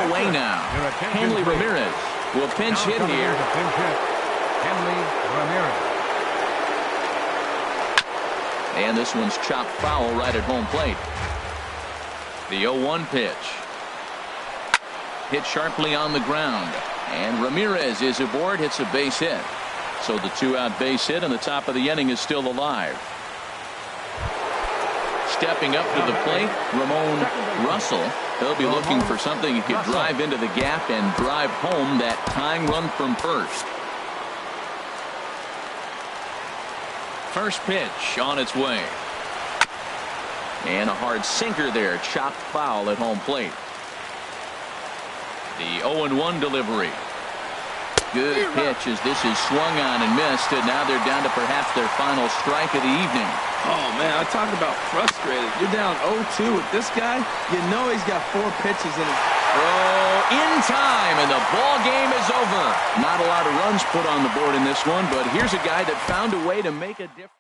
away now. Hanley Ramirez will pinch hit here. Hanley Ramirez. And this one's chopped foul right at home plate. The 0-1 pitch. Hit sharply on the ground. And Ramirez is aboard, hits a base hit. So the 2-out base hit, and the top of the inning is still alive. Stepping up to the plate, Ramon Russell. He'll be looking for something he could drive into the gap and drive home that tying run from first. First pitch on its way. And a hard sinker there, chopped foul at home plate. The 0-1 delivery. Good pitch as this is swung on and missed, and now they're down to perhaps their final strike of the evening. Oh, man, I talk about frustrated. You're down 0-2 with this guy. You know he's got 4 pitches in his... Throw in time, and the ball game is over. Not a lot of runs put on the board in this one, but here's a guy that found a way to make a difference.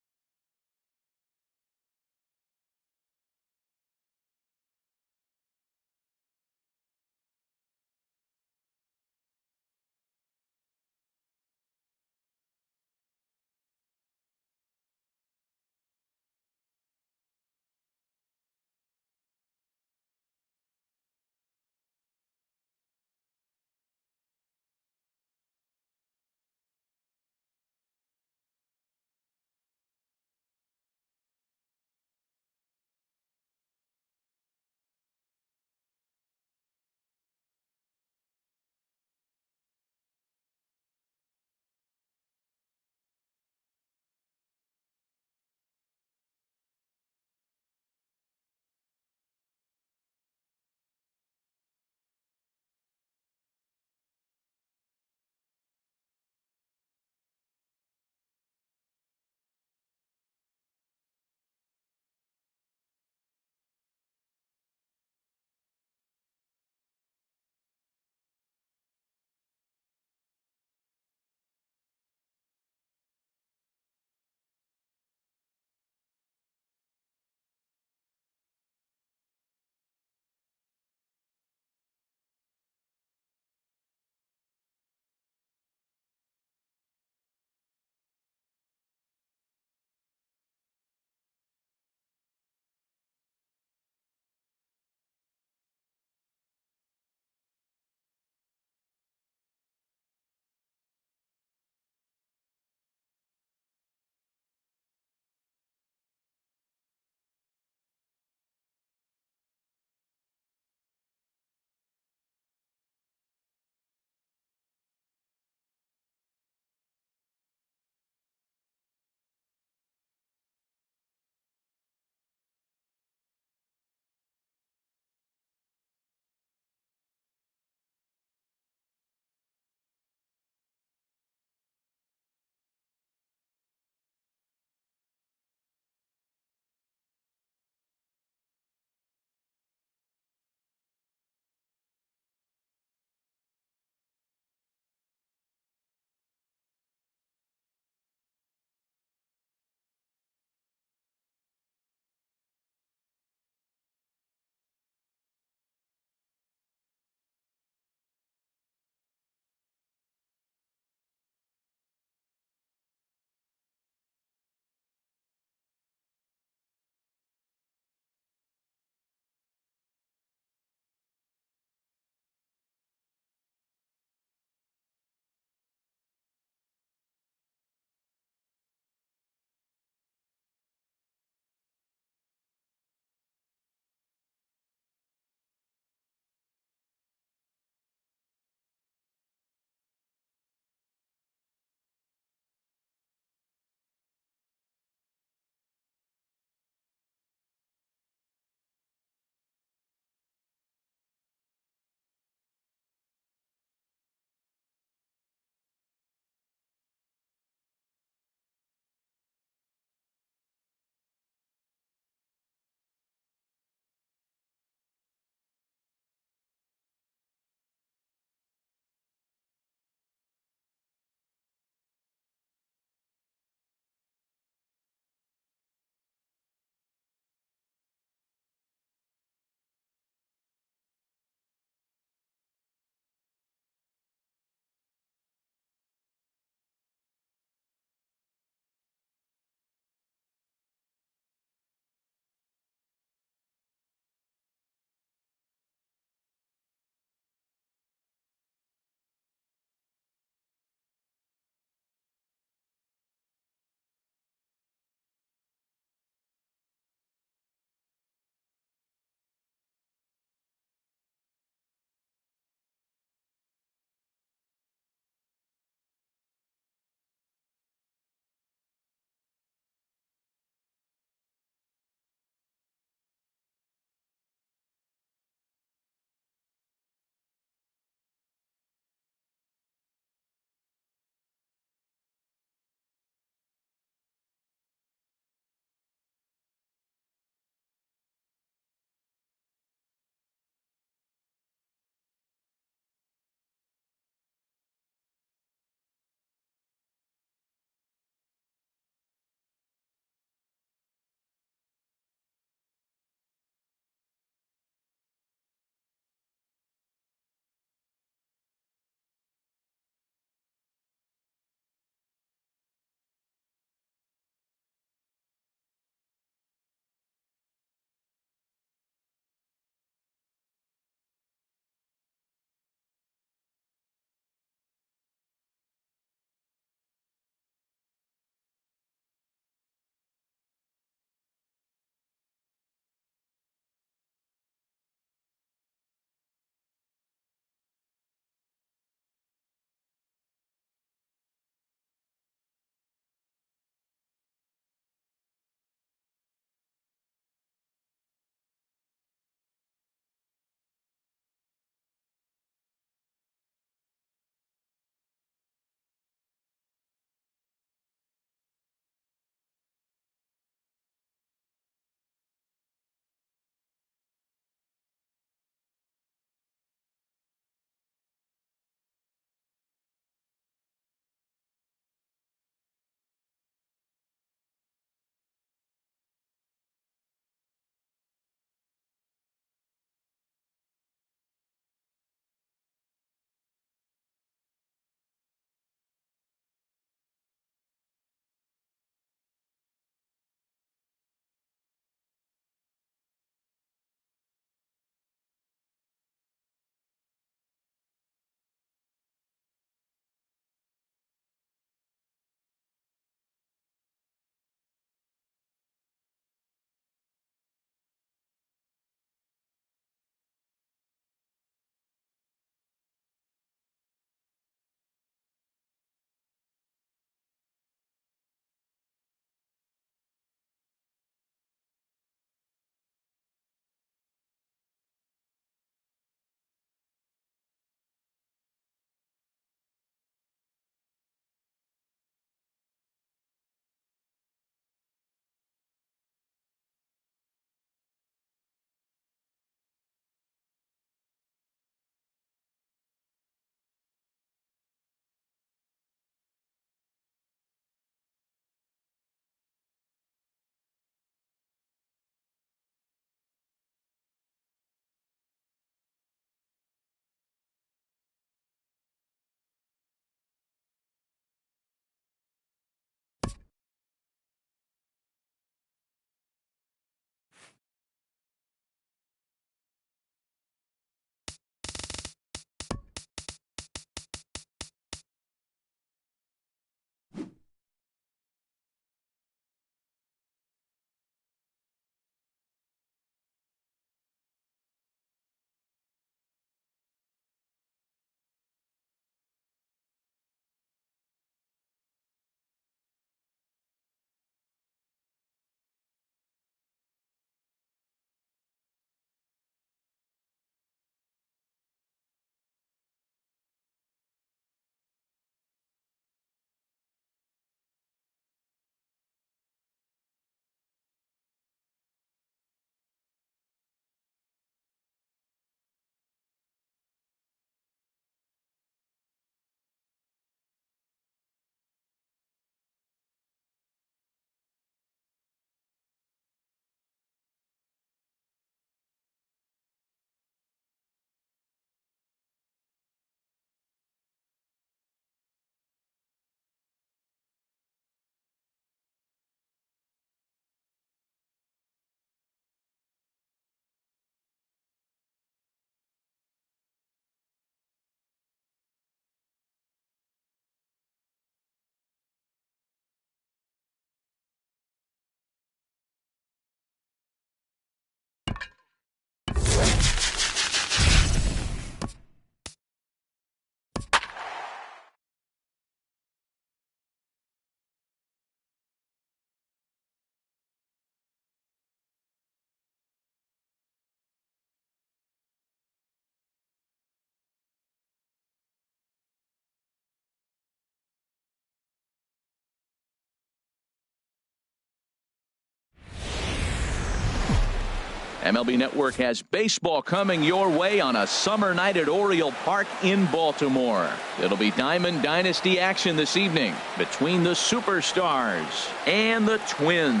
MLB Network has baseball coming your way on a summer night at Oriole Park in Baltimore. It'll be Diamond Dynasty action this evening between the Superstars and the Twins.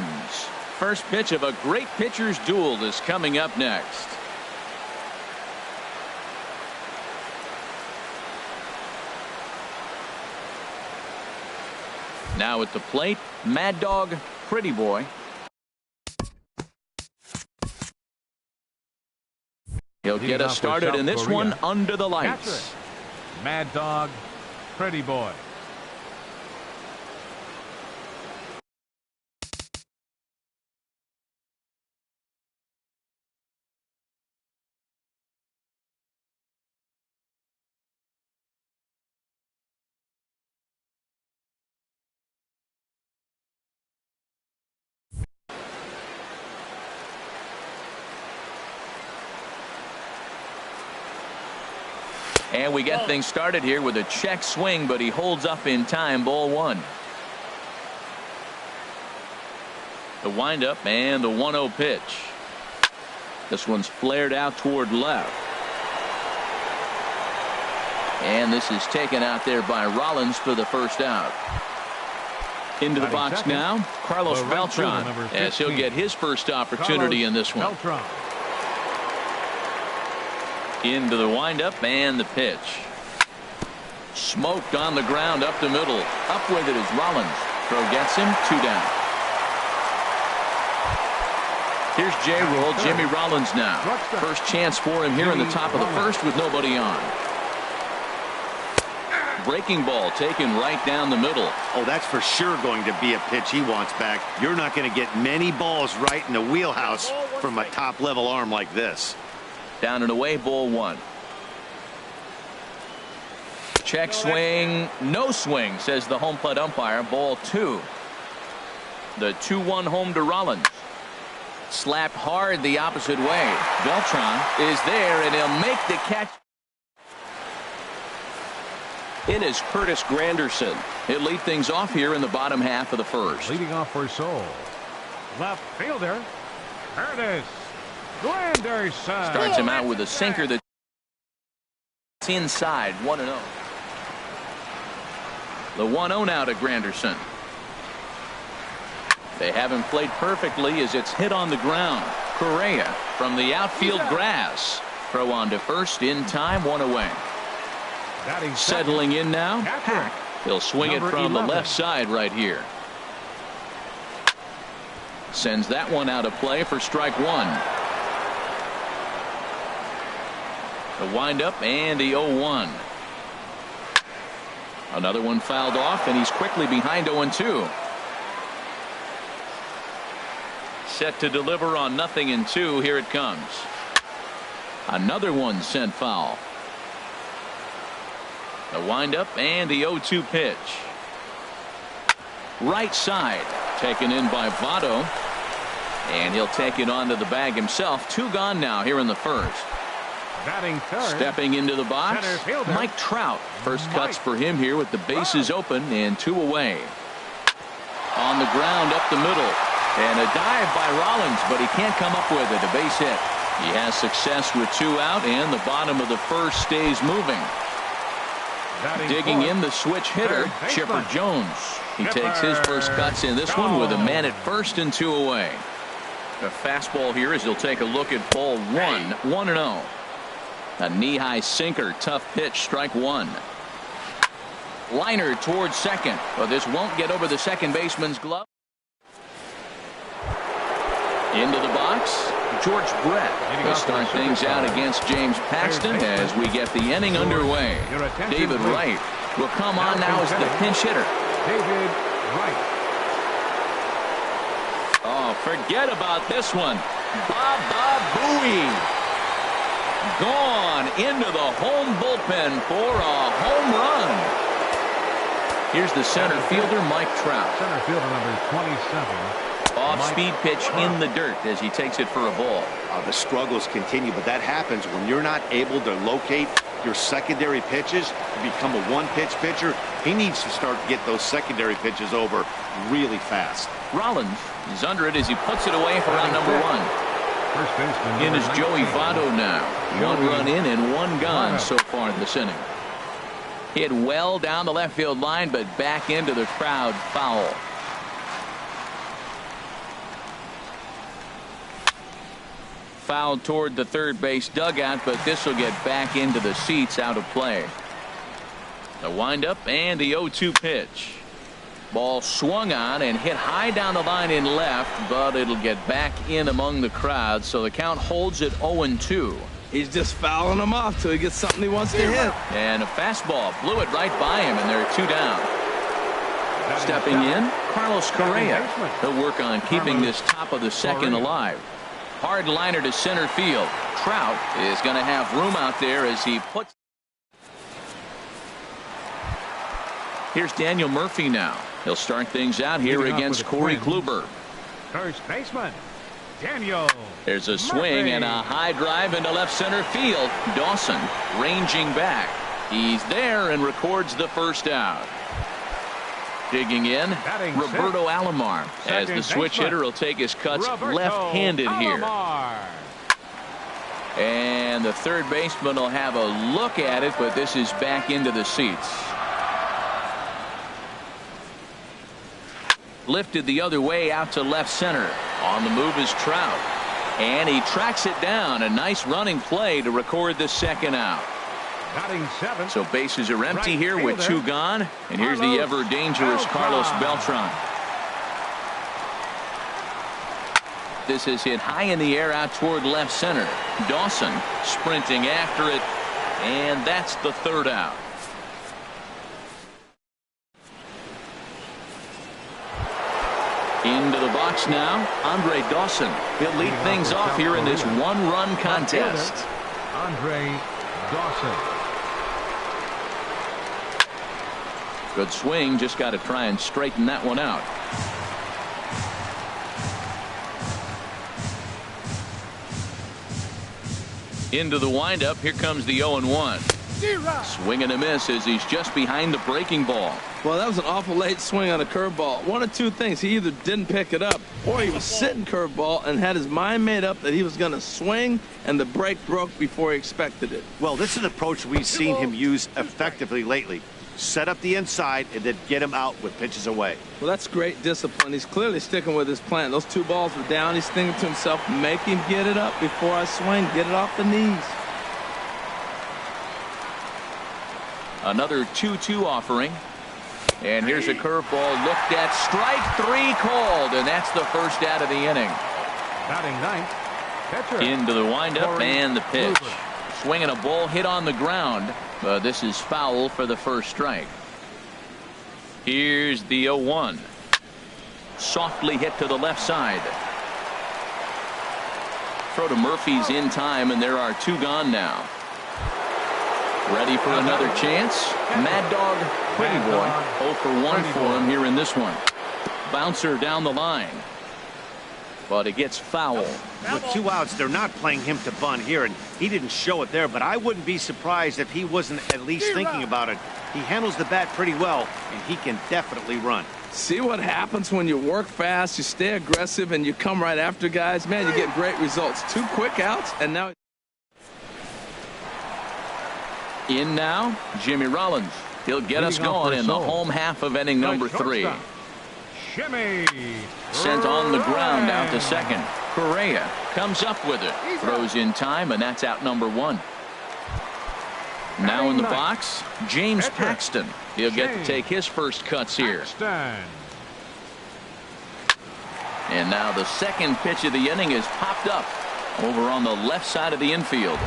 First pitch of a great pitcher's duel is coming up next. Now at the plate, Mad Dog Pretty Boy. He'll get us started in this one under the lights. Mad Dog Pretty Boy. And we get things started here with a check swing, but he holds up in time. Ball one. The windup and the 1-0 pitch. This one's flared out toward left. And this is taken out there by Rollins for the first out. Into the box now, Carlos Beltran, as he'll get his first opportunity in this one. Into the windup and the pitch. Smoked on the ground up the middle. Up with it is Rollins. Throw gets him, 2 down. Here's J-Roll, Jimmy Rollins now. First chance for him here in the top of the first with nobody on. Breaking ball taken right down the middle. Oh, that's for sure going to be a pitch he wants back. You're not going to get many balls right in the wheelhouse from a top-level arm like this. Down and away, ball one. Check swing, no swing, says the home plate umpire. Ball two. The 2-1 home to Rollins. Slapped hard the opposite way. Beltran is there, and he'll make the catch. In is Curtis Granderson. He'll lead things off here in the bottom half of the first. Leading off for Seoul. Left fielder. There it is. Granderson starts him out with a sinker that's inside. 1-0. The 1-0 now to Granderson. They haven't played perfectly as it's hit on the ground. Correa from the outfield grass. Throw on to first in time. 1 away. Settling in now. Hack. He'll swing it from the left side right here. Sends that one out of play for strike one. The windup and the 0-1. Another one fouled off, and he's quickly behind 0-2. Set to deliver on 0-2. Here it comes. Another one sent foul. The windup and the 0-2 pitch. Right side taken in by Votto, and he'll take it onto the bag himself. 2 gone now here in the first. Stepping into the box, Mike Trout. First cuts for him here with the bases open and 2 away. On the ground up the middle, and a dive by Rollins, but he can't come up with it. A base hit. He has success with 2 out, and the bottom of the first stays moving. Digging in the switch hitter, Chipper Jones. He takes his first cuts in this one with a man at first and 2 away. A fastball here as he'll take a look at ball 1. 1-0. A knee-high sinker, tough pitch, strike one. Liner towards second, but this won't get over the second baseman's glove. Into the box, George Brett will start things out against James Paxton as we get the inning underway. David Wright will come on now as the pinch hitter. David Wright. Oh, forget about this one. Baba Booey. Gone into the home bullpen for a home run. Here's the center fielder, Mike Trout. Center fielder number 27. Off-speed pitch in the dirt as he takes it for a ball. The struggles continue, but that happens when you're not able to locate your secondary pitches. You become a one-pitch pitcher. He needs to start to get those secondary pitches over really fast. Rollins is under it as he puts it away for round number 1. First baseman. In is Joey Votto now. One run in and one gone so far this inning. Hit well down the left field line, but back into the crowd, foul. Fouled toward the third base dugout, but this will get back into the seats, out of play. The windup and the 0-2 pitch. Ball swung on and hit high down the line in left, but it'll get back in among the crowd, so the count holds at 0-2. He's just fouling him off till he gets something he wants to hit. And a fastball blew it right by him, and there are 2 down. Stepping in, Carlos Correa. He'll work on keeping this top of the second alive. Hard liner to center field. Trout is going to have room out there as he puts. Here's Daniel Murphy now. He'll start things out here against Corey Kluber. First baseman, Daniel. There's a swing and a high drive into left center field. Dawson ranging back. He's there and records the first out. Digging in, Roberto Alomar, as the switch hitter will take his cuts left-handed here. And the third baseman will have a look at it, but this is back into the seats. Lifted the other way out to left center. On the move is Trout. And he tracks it down. A nice running play to record the second out. So bases are empty here with 2 gone. And here's the ever dangerous Carlos Beltran. This is hit high in the air out toward left center. Dawson sprinting after it. And that's the third out. Into the box now, Andre Dawson. He'll lead things off here in this 1-run contest. Andre Dawson. Good swing, just got to try and straighten that one out. Into the windup, here comes the 0-1. Swing and a miss as he's just behind the breaking ball. Well, that was an awful late swing on a curveball. One of 2 things. He either didn't pick it up or he was sitting curveball and had his mind made up that he was going to swing, and the break broke before he expected it. Well, this is an approach we've seen him use effectively lately. Set up the inside and then get him out with pitches away. Well, that's great discipline. He's clearly sticking with his plan. Those 2 balls were down. He's thinking to himself, make him get it up before I swing. Get it off the knees. Another 2-2 offering. And here's a curveball looked at. Strike 3 called, and that's the first out of the inning. Batting ninth, catcher. Into the windup and the pitch. Kluber. Swinging a ball hit on the ground. This is foul for the first strike. Here's the 0-1. Softly hit to the left side. Throw to Murphy's in time, and there are 2 gone now. Ready for another chance. Mad Dog, Pretty Boy, 0 for 1 for him here in this one. Bouncer down the line. But it gets foul. With 2 outs, they're not playing him to bunt here, and he didn't show it there, but I wouldn't be surprised if he wasn't at least thinking about it. He handles the bat pretty well, and he can definitely run. See what happens when you work fast, you stay aggressive, and you come right after guys. Man, you get great results. 2 quick outs, and now... In now, Jimmy Rollins. He'll get us going in the home half of inning number 3. Jimmy. Sent on the ground out to second. Correa comes up with it. Throws in time, and that's out number 1. Now in the box, James Paxton. He'll get to take his first cuts here. And now the second pitch of the inning is popped up over on the left side of the infield.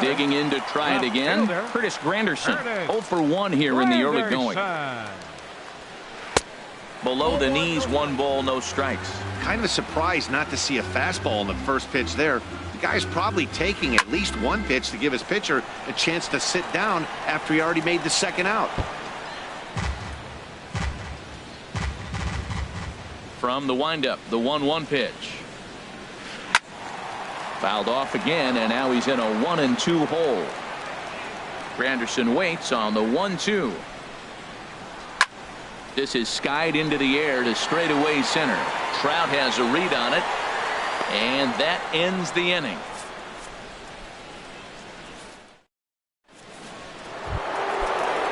Digging in to try it again. Curtis Granderson, 0 for 1 here in the early going. Below the knees, 1 ball, no strikes. Kind of a surprise not to see a fastball in the first pitch there. The guy's probably taking at least 1 pitch to give his pitcher a chance to sit down after he already made the second out. From the windup, the 1-1 pitch. Fouled off again, and now he's in a 1-2 hole. Granderson waits on the 1-2. This is skied into the air to straightaway center. Trout has a read on it. And that ends the inning.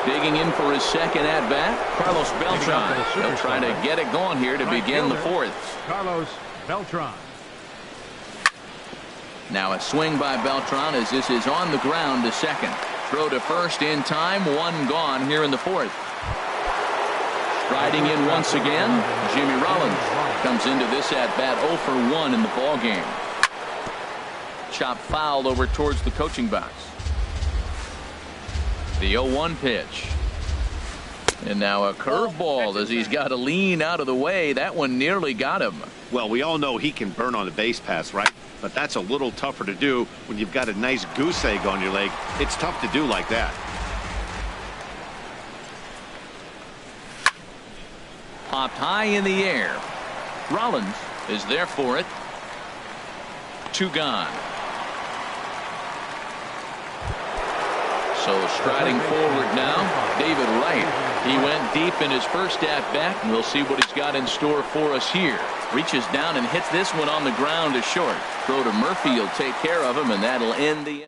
Digging in for his second at-bat, Carlos Beltran. He'll try to get it going here to begin the fourth. Carlos Beltran. Now a swing by Beltran as this is on the ground to second. Throw to first in time, one gone here in the fourth. Striding in once again, Jimmy Rollins comes into this at-bat 0 for 1 in the ball game. Chop foul over towards the coaching box. The 0-1 pitch. And now a curveball as he's got to lean out of the way. That one nearly got him. Well, we all know he can burn on a base pass, right? But that's a little tougher to do when you've got a nice goose egg on your leg. It's tough to do like that. Popped high in the air. Rollins is there for it. 2 gone. So striding forward now, David Wright. He went deep in his first at-bat, and we'll see what he's got in store for us here. Reaches down and hits this one on the ground to short. Throw to Murphy will take care of him, and that'll end the.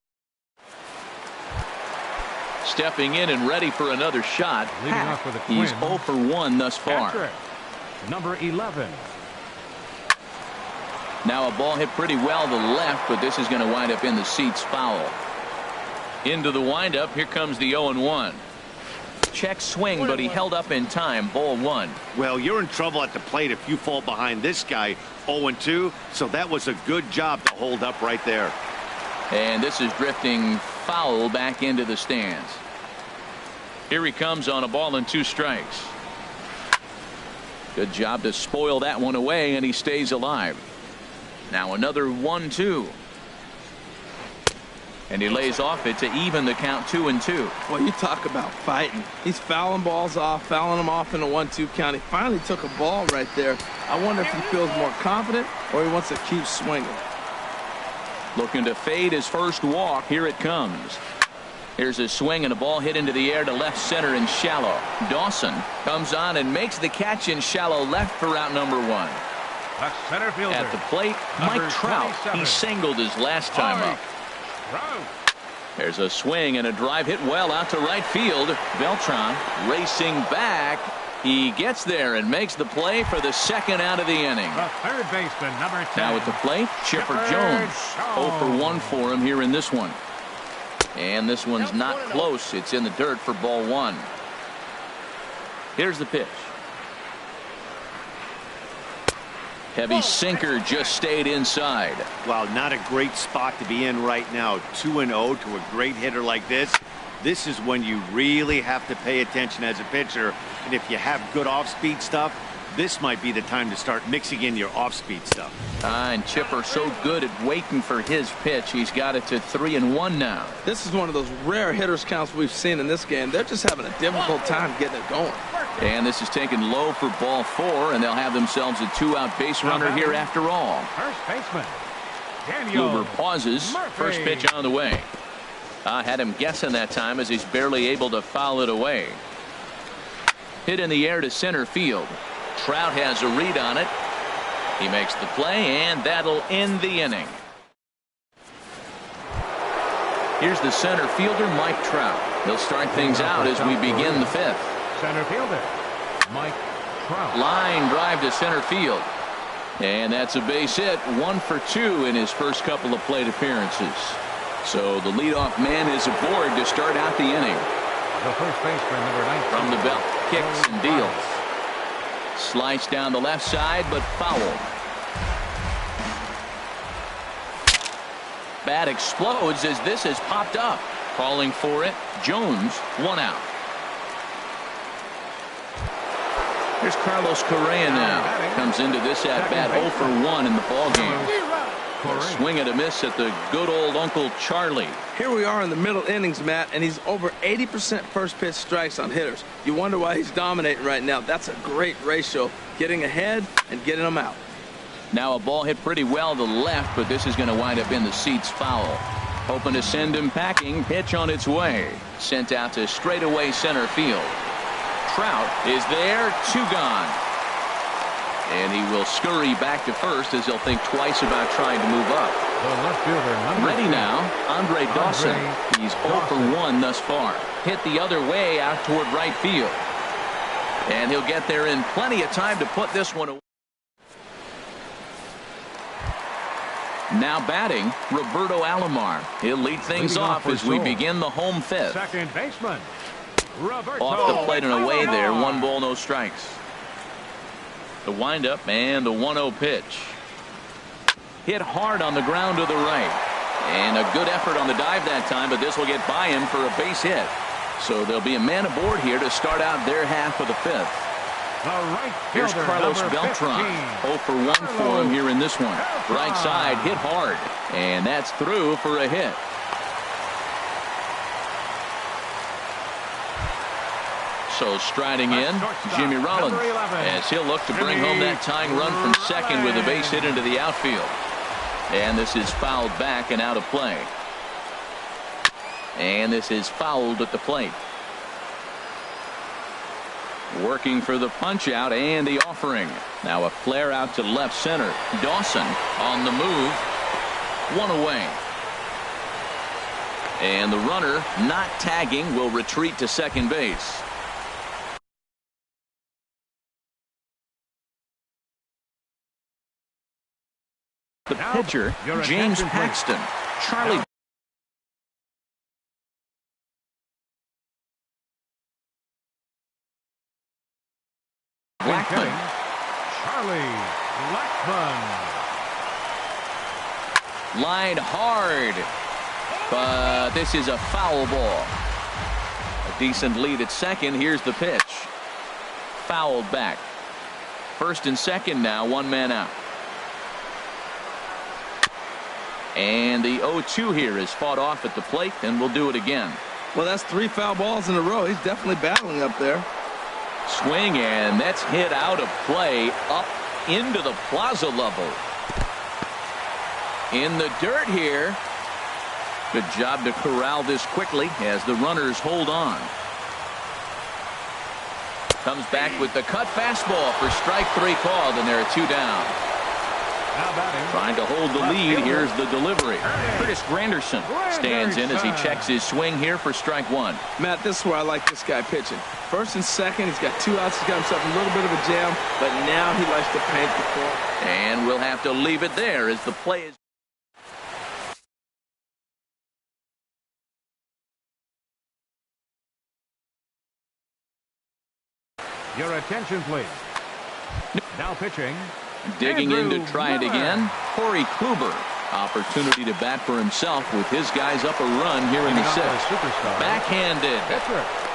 Stepping in and ready for another shot. Leading off for the Twins. He's 0 for 1 thus far. Patrick, number 11. Now a ball hit pretty well to the left, but this is going to wind up in the seats foul. Into the windup, here comes the 0-1. Check swing, but he held up in time. Ball 1. Well, you're in trouble at the plate if you fall behind this guy 0-2, so that was a good job to hold up right there. And this is drifting foul back into the stands. Here he comes on a ball and 2 strikes. Good job to spoil that one away, and he stays alive. Now another 1-2. And he lays off it to even the count 2-2. Well, you talk about fighting. He's fouling balls off, fouling them off in a 1-2 count. He finally took a ball right there. I wonder if he feels more confident or he wants to keep swinging. Looking to fade his first walk. Here it comes. Here's a swing and a ball hit into the air to left center and shallow. Dawson comes on and makes the catch in shallow left for out number 1. The center fielder. At the plate, Mike Trout. 27. He singled his last time up. There's a swing and a drive hit well out to right field. Beltran racing back. He gets there and makes the play for the second out of the inning. The third baseman, number 10. Now at the plate, Chipper Jones. 0 for 1 for him here in this one. And this one's not close. It's in the dirt for ball 1. Here's the pitch. Heavy sinker just stayed inside. Well, not a great spot to be in right now. 2-0 to a great hitter like this. This is when you really have to pay attention as a pitcher. And if you have good off-speed stuff, this might be the time to start mixing in your off-speed stuff. And Chipper so good at waiting for his pitch. He's got it to 3-1 now. This is one of those rare hitters counts we've seen in this game. They're just having a difficult time getting it going. And this is taken low for ball 4, and they'll have themselves a 2-out base runner here after all. First baseman, Daniel Kluber pauses. Murphy. First pitch on the way. Had him guessing that time as he's barely able to foul it away. Hit in the air to center field. Trout has a read on it. He makes the play, and that'll end the inning. Here's the center fielder, Mike Trout. He'll start things out as we begin the 5th. Center fielder, Mike Trout. Line drive to center field. And that's a base hit. 1 for 2 in his first couple of plate appearances. So the leadoff man is aboard to start out the inning. The first baseman, number 19. From the belt, kicks and deals. Sliced down the left side, but fouled. Bat explodes as this has popped up. Calling for it, Jones, 1 out. Here's Carlos Correa now. Comes into this at-bat 0 for 1 in the ballgame. A swing and a miss at the good old Uncle Charlie. Here we are in the middle innings, Matt, and he's over 80% first pitch strikes on hitters. You wonder why he's dominating right now. That's a great ratio, getting ahead and getting them out. Now a ball hit pretty well to the left, but this is going to wind up in the seats foul. Hoping to send him packing. Pitch on its way. Sent out to straightaway center field. Trout is there. 2 gone. And he will scurry back to first as he'll think twice about trying to move up. The left fielder, Ready now, Andre Dawson. He's 0 for 1 thus far. Hit the other way out toward right field. And he'll get there in plenty of time to put this one away. Now batting, Roberto Alomar. He'll lead things off as we begin the home fifth. Second baseman, Roberto. Off the plate and away there, 1 ball, no strikes. The windup and the 1-0 pitch. Hit hard on the ground to the right. And a good effort on the dive that time, but this will get by him for a base hit. So there'll be a man aboard here to start out their half of the fifth. Here's Carlos Beltran. 0 for 1 for him here in this one. Right side hit hard. And that's through for a hit. So striding in, Jimmy Rollins, as he'll look to bring home that tying run from second with a base hit into the outfield. And this is fouled back and out of play. And this is fouled at the plate. Working for the punch out and the offering. Now a flare out to left center. Dawson on the move. 1 away. And the runner not tagging will retreat to second base. The pitcher, James Paxton. Charlie Blackman. Charlie Blackman. Lined hard. But this is a foul ball. A decent lead at second. Here's the pitch. Fouled back. First and second now, 1 man out. And the 0-2 here is fought off at the plate, and we'll do it again. Well, that's 3 foul balls in a row. He's definitely battling up there. Swing, and that's hit out of play up into the plaza level. In the dirt here. Good job to corral this quickly as the runners hold on. Comes back with the cut fastball for strike 3 called, and there are 2 down. Trying to hold the lead. Here's the delivery. Curtis Granderson stands in as he checks his swing here for strike 1. Matt, this is where I like this guy pitching. First and second, he's got 2 outs. He's got himself a little bit of a jam, but now he likes to paint the court. And we'll have to leave it there as the play is. Your attention, please. Now pitching. Digging in to try it again, Corey Kluber. Opportunity to bat for himself with his guys up a run here in the 6th. Backhanded.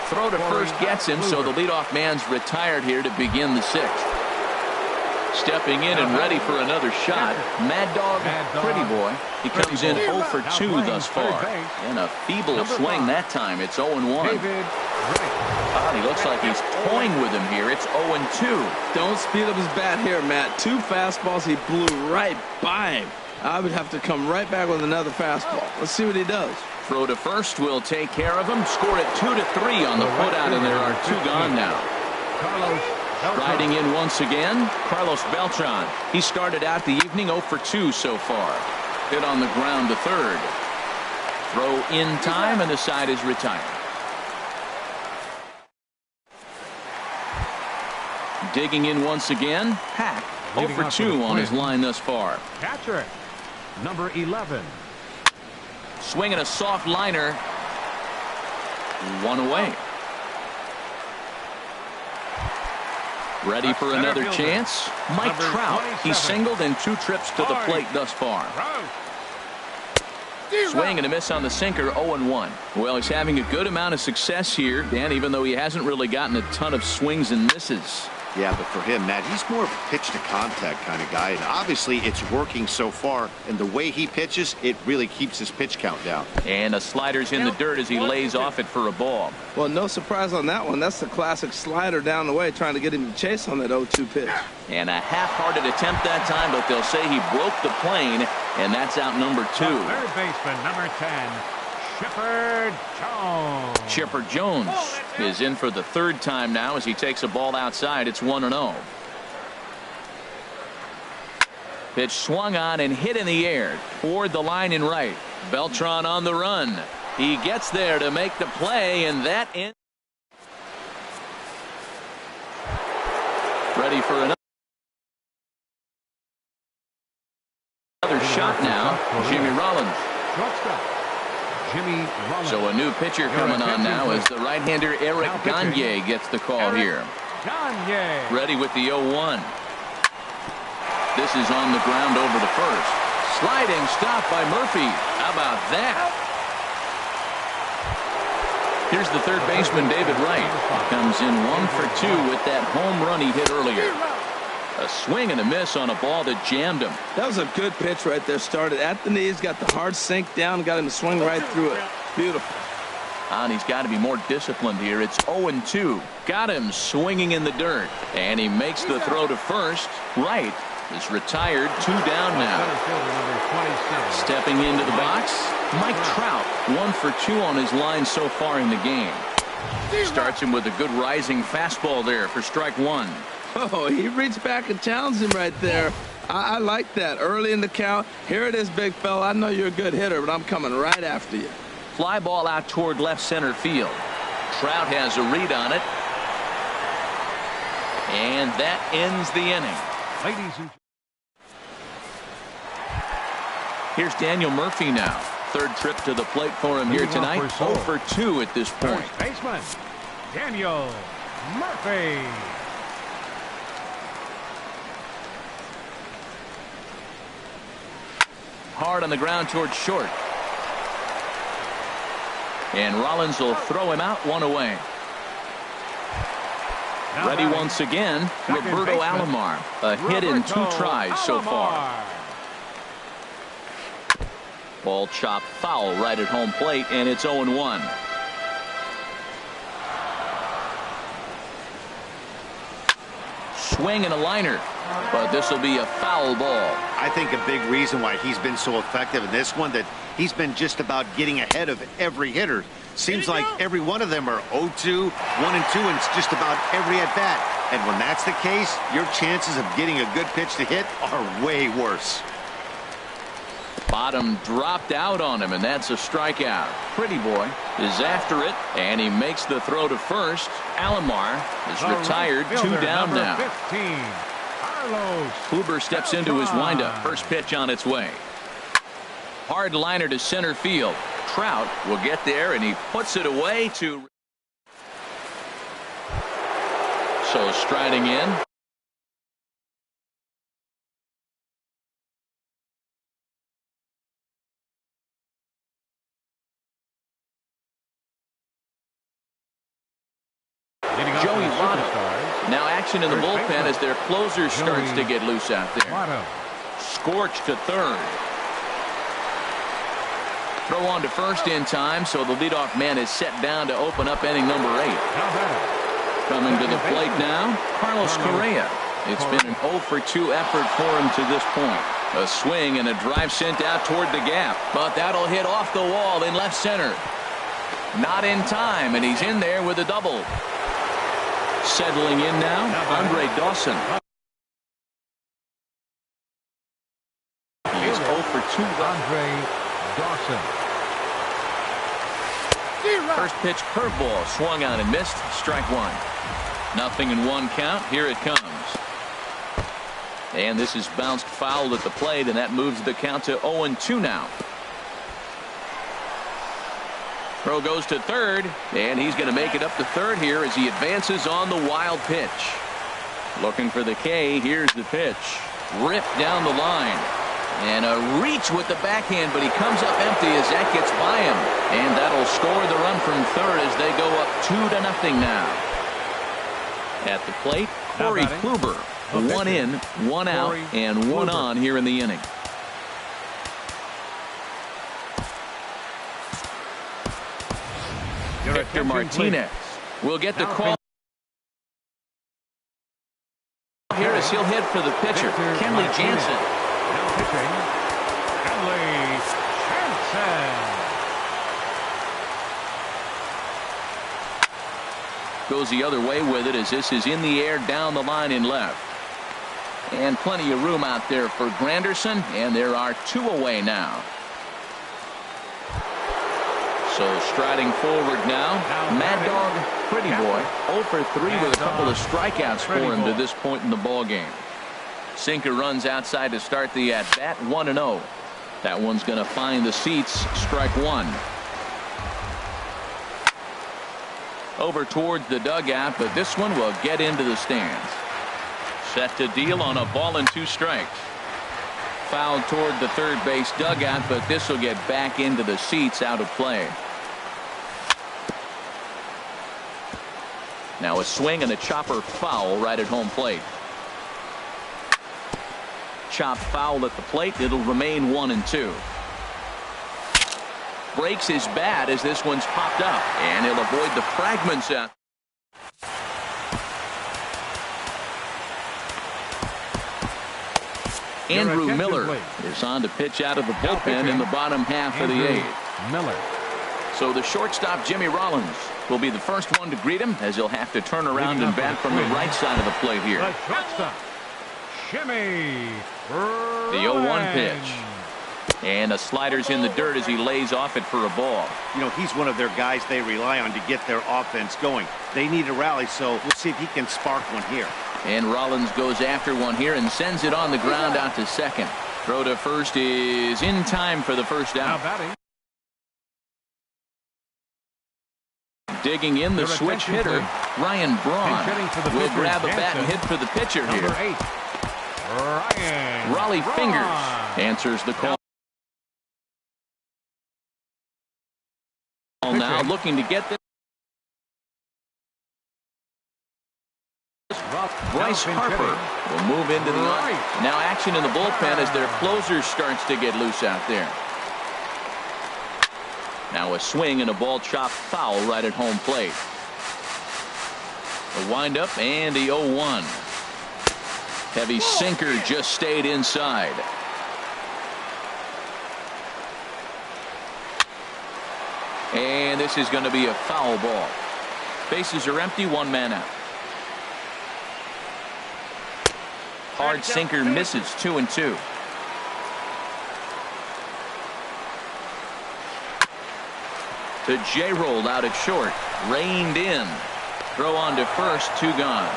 Throw to first gets him, so the leadoff man's retired here to begin the 6th. Stepping in and ready for another shot, Mad Dog Pretty Boy. He comes in 0 for 2 thus far. And a feeble swing that time. It's 0-1. He looks like he's toying with him here. It's 0-2. Don't speed up his bat here, Matt. 2 fastballs. He blew right by him. I would have to come right back with another fastball. Let's see what he does. Throw to first will take care of him. Scored it 2-3 on the putout, and there are 2 gone now. Riding in once again, Carlos Beltran. He started out the evening 0 for 2 so far. Hit on the ground to third. Throw in time, and the side is retired. Digging in once again, Hack. 0 for 2 on his line thus far. Catcher, number 11. Swinging a soft liner. 1 away. Ready for another chance. Mike Trout. He's singled in 2 trips to the plate thus far. Swing and a miss on the sinker. 0-1. Well, he's having a good amount of success here, Dan, even though he hasn't really gotten a ton of swings and misses. Yeah, but for him, Matt, he's more of a pitch-to-contact kind of guy, and obviously it's working so far, and the way he pitches, it really keeps his pitch count down. And a slider's in the dirt as he lays off it for a ball. Well, no surprise on that one. That's the classic slider down the way, trying to get him to chase on that 0-2 pitch. And a half-hearted attempt that time, but they'll say he broke the plane, and that's out number 2. Third baseman, number 10. Chipper Jones. Chipper Jones is in for the 3rd time now as he takes a ball outside. It's 1-0. Pitch swung on and hit in the air toward the line and right. Beltran on the run. He gets there to make the play, and that ends. Ready for another shot now. Jimmy Rollins. So a new pitcher coming on now as the right-hander Eric Gagne gets the call here. Ready with the 0-1. This is on the ground over the first. Sliding stop by Murphy. How about that? Here's the third baseman, David Wright. Comes in 1 for 2 with that home run he hit earlier. A swing and a miss on a ball that jammed him. That was a good pitch right there. Started at the knees, got the hard sink down, got him to swing right through it. Beautiful. And he's got to be more disciplined here. It's 0-2. Got him swinging in the dirt. And he makes the throw to first. Wright is retired. 2 down now. Stepping into the box, Mike Trout. 1 for 2 on his line so far in the game. Starts him with a good rising fastball there for strike 1. Oh, he reached back and challenged him right there. I like that. Early in the count. Here it is, big fella. I know you're a good hitter, but I'm coming right after you. Fly ball out toward left center field. Trout has a read on it. And that ends the inning. Here's Daniel Murphy now. Third trip to the plate for him here tonight. 0 for 2 at this point. First baseman, Daniel Murphy. Hard on the ground towards short. And Rollins will throw him out, 1 away. Ready once again, Roberto Alomar. A hit in 2 tries so far. Ball chopped foul right at home plate, and it's 0-1. Swing and a liner, but this will be a foul ball. I think a big reason why he's been so effective in this one, that he's been just about getting ahead of every hitter. Seems like every one of them are 0-2, 1-2, and it's just about every at-bat. And when that's the case, your chances of getting a good pitch to hit are way worse. Bottom dropped out on him, and that's a strikeout. Pretty Boy is after it, and he makes the throw to first. Alomar is retired. 2 down now. Huber steps into his windup. First pitch on its way. Hard liner to center field. Trout will get there, and he puts it away to. So striding in. Joey Votto. Now action in the bullpen as their closer starts to get loose out there. Scorch to third. Throw on to first in time, so the leadoff man is set down to open up inning number 8. Coming to the plate now, Carlos Correa. It's been an 0 for 2 effort for him to this point. A swing and a drive sent out toward the gap, but that'll hit off the wall in left center. Not in time, and he's in there with a double. Settling in now, Andre Dawson. He is 0 for 2. Andre Dawson. First pitch curveball swung on and missed. Strike 1. 0-1 count. Here it comes. And this is bounced foul at the plate, and that moves the count to 0-2 now. Throw goes to third, and he's going to make it up to third here as he advances on the wild pitch. Looking for the K. Here's the pitch. Ripped down the line. And a reach with the backhand, but he comes up empty as that gets by him. And that'll score the run from third as they go up 2-0 now. At the plate, Corey Kluber. 1 in, 1 out, and 1 on here in the inning. Victor Martinez will get the call here as he'll hit for the pitcher, Kenley Jansen. Kenley Jansen. Goes the other way with it as this is in the air down the line in left. And plenty of room out there for Granderson, and there are 2 away now. So striding forward now, Mad Dog Pretty Boy, 0 for 3 with a couple of strikeouts for him to this point in the ballgame. Sinker runs outside to start the at-bat, 1-0. That one's going to find the seats, strike 1. Over towards the dugout, but this one will get into the stands. Set to deal on a ball and 2 strikes. Foul toward the third base dugout, but this will get back into the seats, out of play. Now a swing and a chopper foul right at home plate. Chop foul at the plate. It'll remain 1-2. Breaks his bat as this one's popped up, and he'll avoid the fragments out. Andrew Miller is on to pitch out of the bullpen in the bottom half of the 8th. Miller. So the shortstop, Jimmy Rollins, will be the first one to greet him, as he'll have to turn around and bat from the right side of the plate here. The shortstop, Jimmy The 0-1 pitch. And a slider's in the dirt as he lays off it for a ball. You know, he's one of their guys they rely on to get their offense going. They need a rally, so we'll see if he can spark one here. And Rollins goes after one here and sends it on the ground out to second. Throw to first is in time for the first out. Digging in the switch hitter, Ryan Braun will grab a bat and hit for the pitcher here. Raleigh Fingers answers the call. Now looking to get this. Bryce Harper will move into the now action in the bullpen as their closer starts to get loose out there. Now a swing and a ball chopped foul right at home plate. A windup and the 0-1. Heavy sinker just stayed inside. And this is going to be a foul ball. Bases are empty, 1 man out. Hard sinker misses, 2-2. To J-rolled out at short. Reined in. Throw on to first, 2 gone.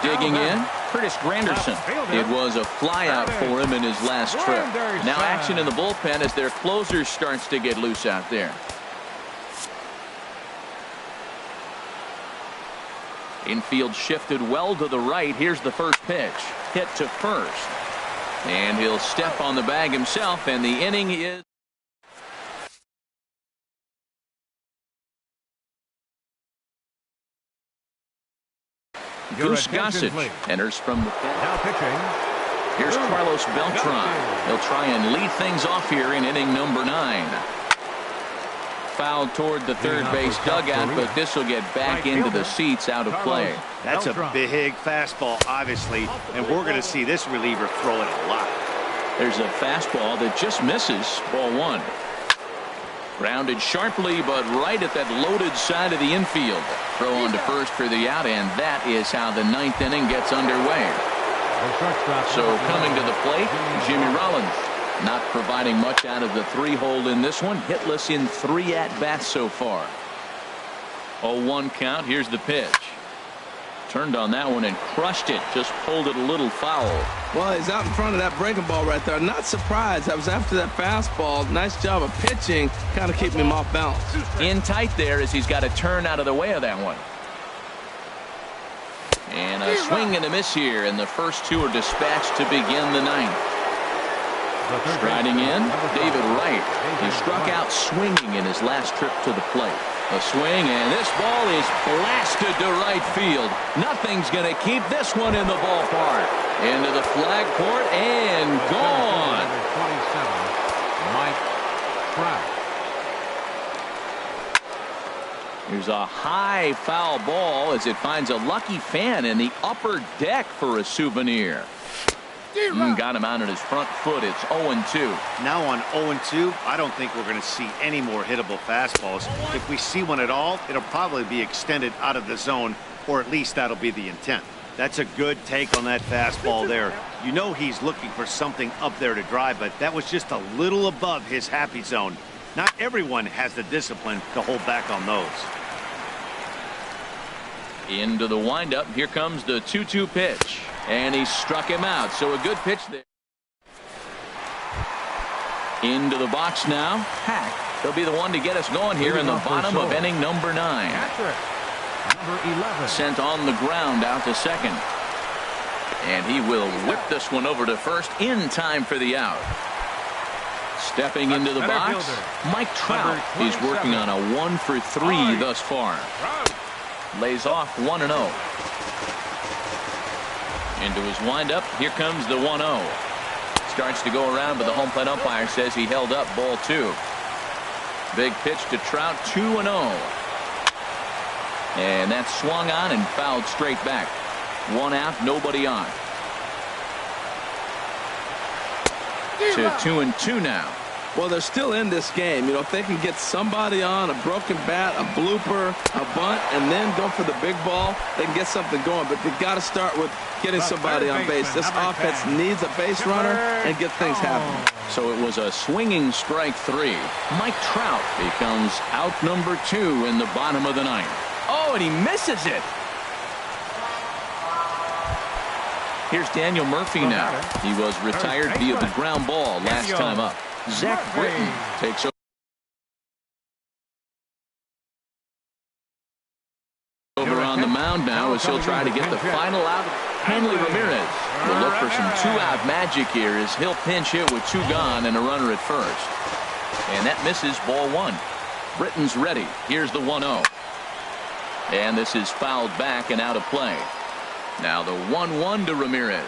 Digging in, Curtis Granderson. It was a flyout for him in his last trip. Now action in the bullpen as their closer starts to get loose out there. Infield shifted well to the right. Here's the first pitch. Hit to first. And he'll step on the bag himself, and the inning is... Goose Gossage enters from the pit. Now pitching. Here's Carlos Beltran. He'll try and lead things off here in inning number 9. Fouled toward the third base dugout, but this will get back into the seats, out of play. That's a big fastball, obviously, and we're going to see this reliever throw it a lot. There's a fastball that just misses, ball 1. Grounded sharply, but right at that loaded side of the infield. Throw on to first for the out, and that is how the 9th inning gets underway. So coming to the plate, Jimmy Rollins. Not providing much out of the 3-hole in this one. Hitless in 3 at-bats so far. 0-1 count. Here's the pitch. Turned on that one and crushed it. Just pulled it a little foul. Well, he's out in front of that breaking ball right there. Not surprised. I was after that fastball. Nice job of pitching. Kind of keeping him off balance. In tight there as he's got to turn out of the way of that one. And a swing and a miss here. And the first 2 are dispatched to begin the 9th. Striding in, David Wright. He struck out swinging in his last trip to the plate. A swing, and this ball is blasted to right field. Nothing's going to keep this one in the ballpark. Into the flag court and gone. 27, Mike Trout. Here's a high foul ball as it finds a lucky fan in the upper deck for a souvenir. Got him out on his front foot. It's 0-2. Now on 0-2, I don't think we're going to see any more hittable fastballs. If we see one at all, it'll probably be extended out of the zone, or at least that'll be the intent. That's a good take on that fastball there. You know he's looking for something up there to drive, but that was just a little above his happy zone. Not everyone has the discipline to hold back on those. Into the windup. Here comes the 2-2 pitch. And he struck him out. So a good pitch there. Into the box now. Hack. He'll be the one to get us going here in the bottom of inning number 9. Number 11. Sent on the ground out to second. And he will whip this one over to first in time for the out. Stepping into the box, Mike Trout. He's working on a 1-for-3 thus far. Lays off 1-0. Into his windup. Here comes the 1-0. Starts to go around, but the home plate umpire says he held up ball 2. Big pitch to Trout, 2-0. And that's swung on and fouled straight back. 1 out, nobody on. To 2-2 now. Well, they're still in this game. You know, if they can get somebody on, a broken bat, a blooper, a bunt, and then go for the big ball, they can get something going. But they've got to start with getting somebody on base. This offense needs a base runner and get things happening. So it was a swinging strike 3. Mike Trout becomes out number 2 in the bottom of the 9th. Oh, and he misses it. Here's Daniel Murphy now. He was retired via the ground ball last time up. Zach Britton takes over on the mound now as he'll try to get the final out. Hanley Ramirez will look for some 2-out magic here as he'll pinch hit with 2 gone and a runner at first. And that misses, ball 1. Britton's ready. Here's the 1-0. And this is fouled back and out of play. Now the 1-1 to Ramirez.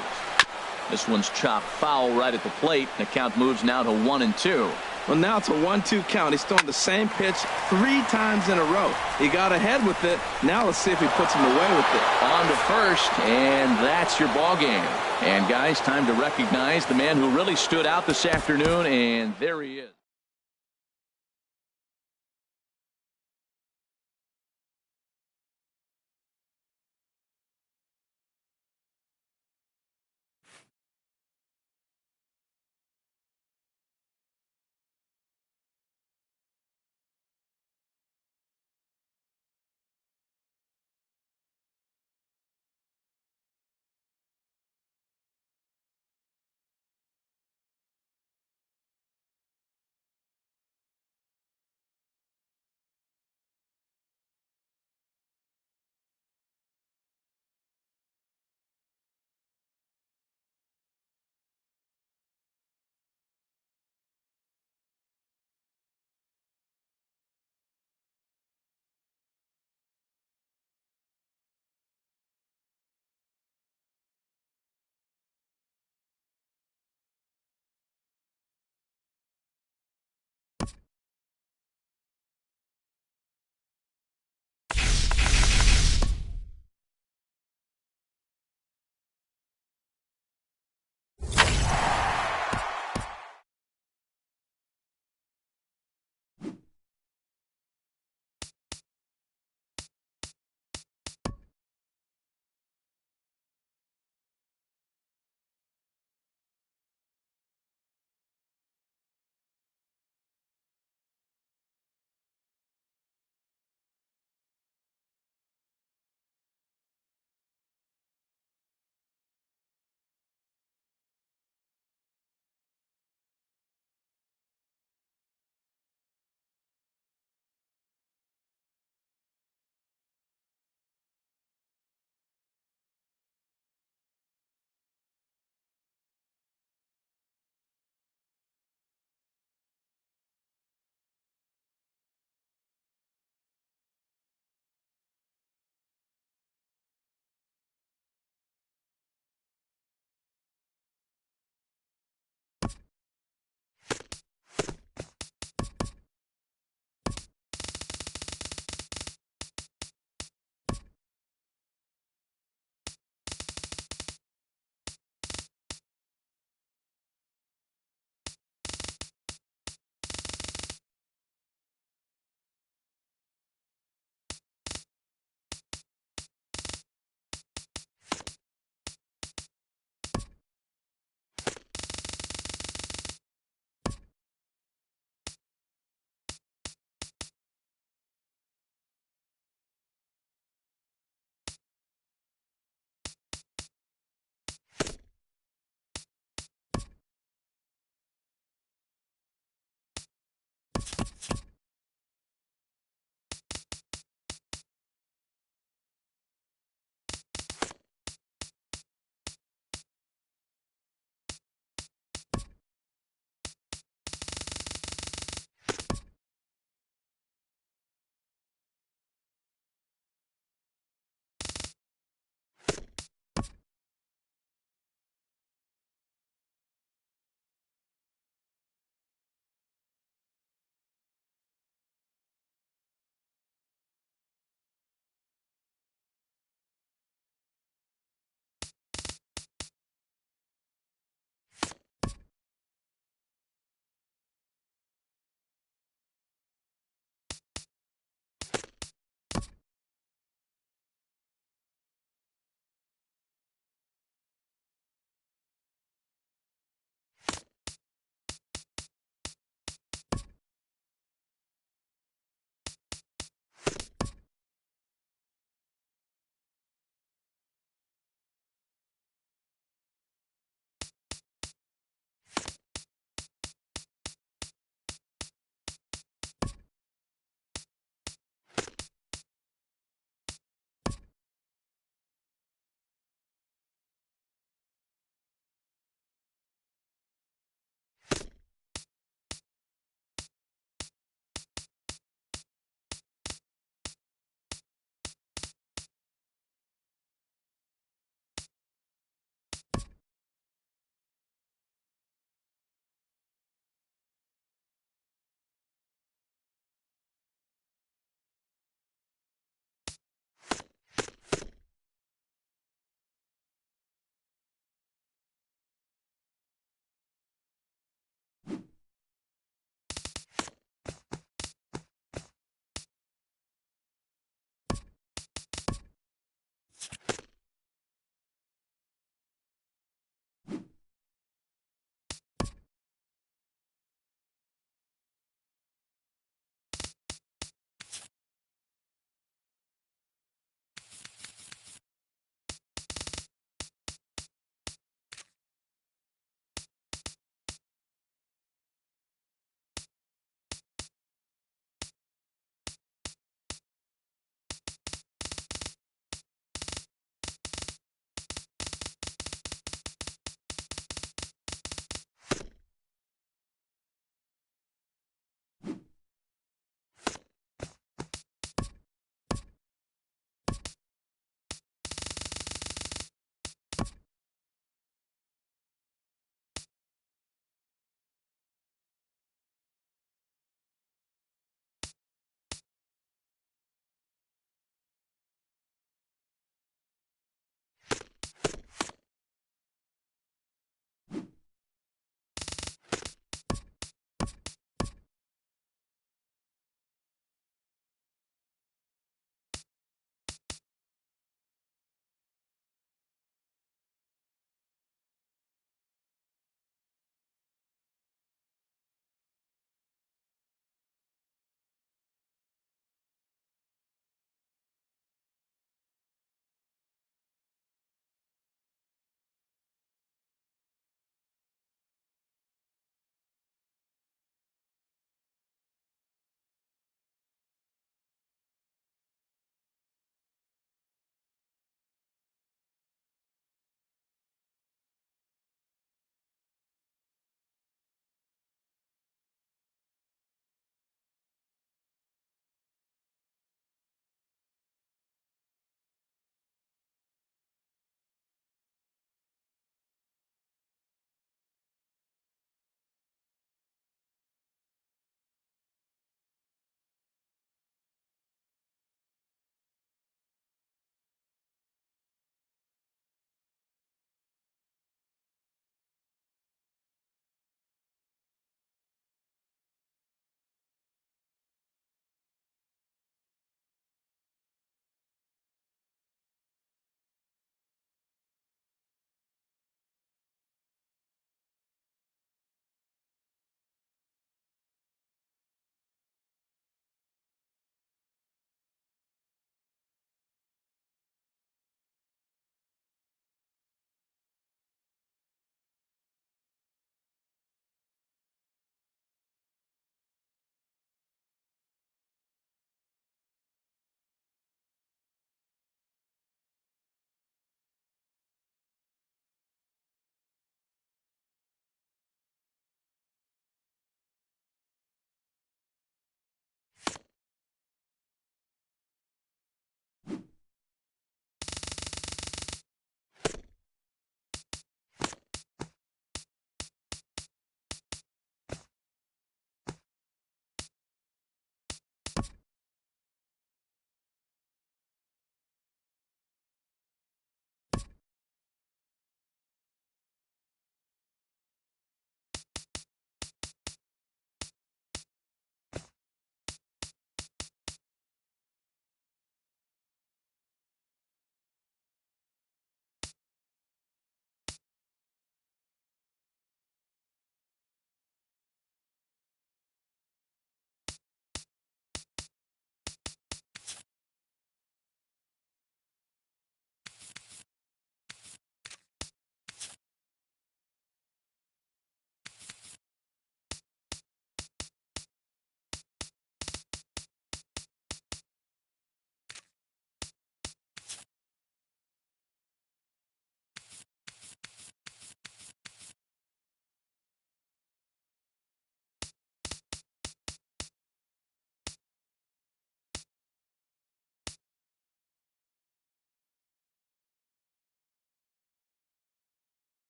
This one's chopped foul right at the plate. The count moves now to 1-2. Well, now it's a 1-2 count. He's throwing the same pitch 3 times in a row. He got ahead with it. Now let's see if he puts him away with it. On to first, and that's your ball game. And guys, time to recognize the man who really stood out this afternoon, and there he is.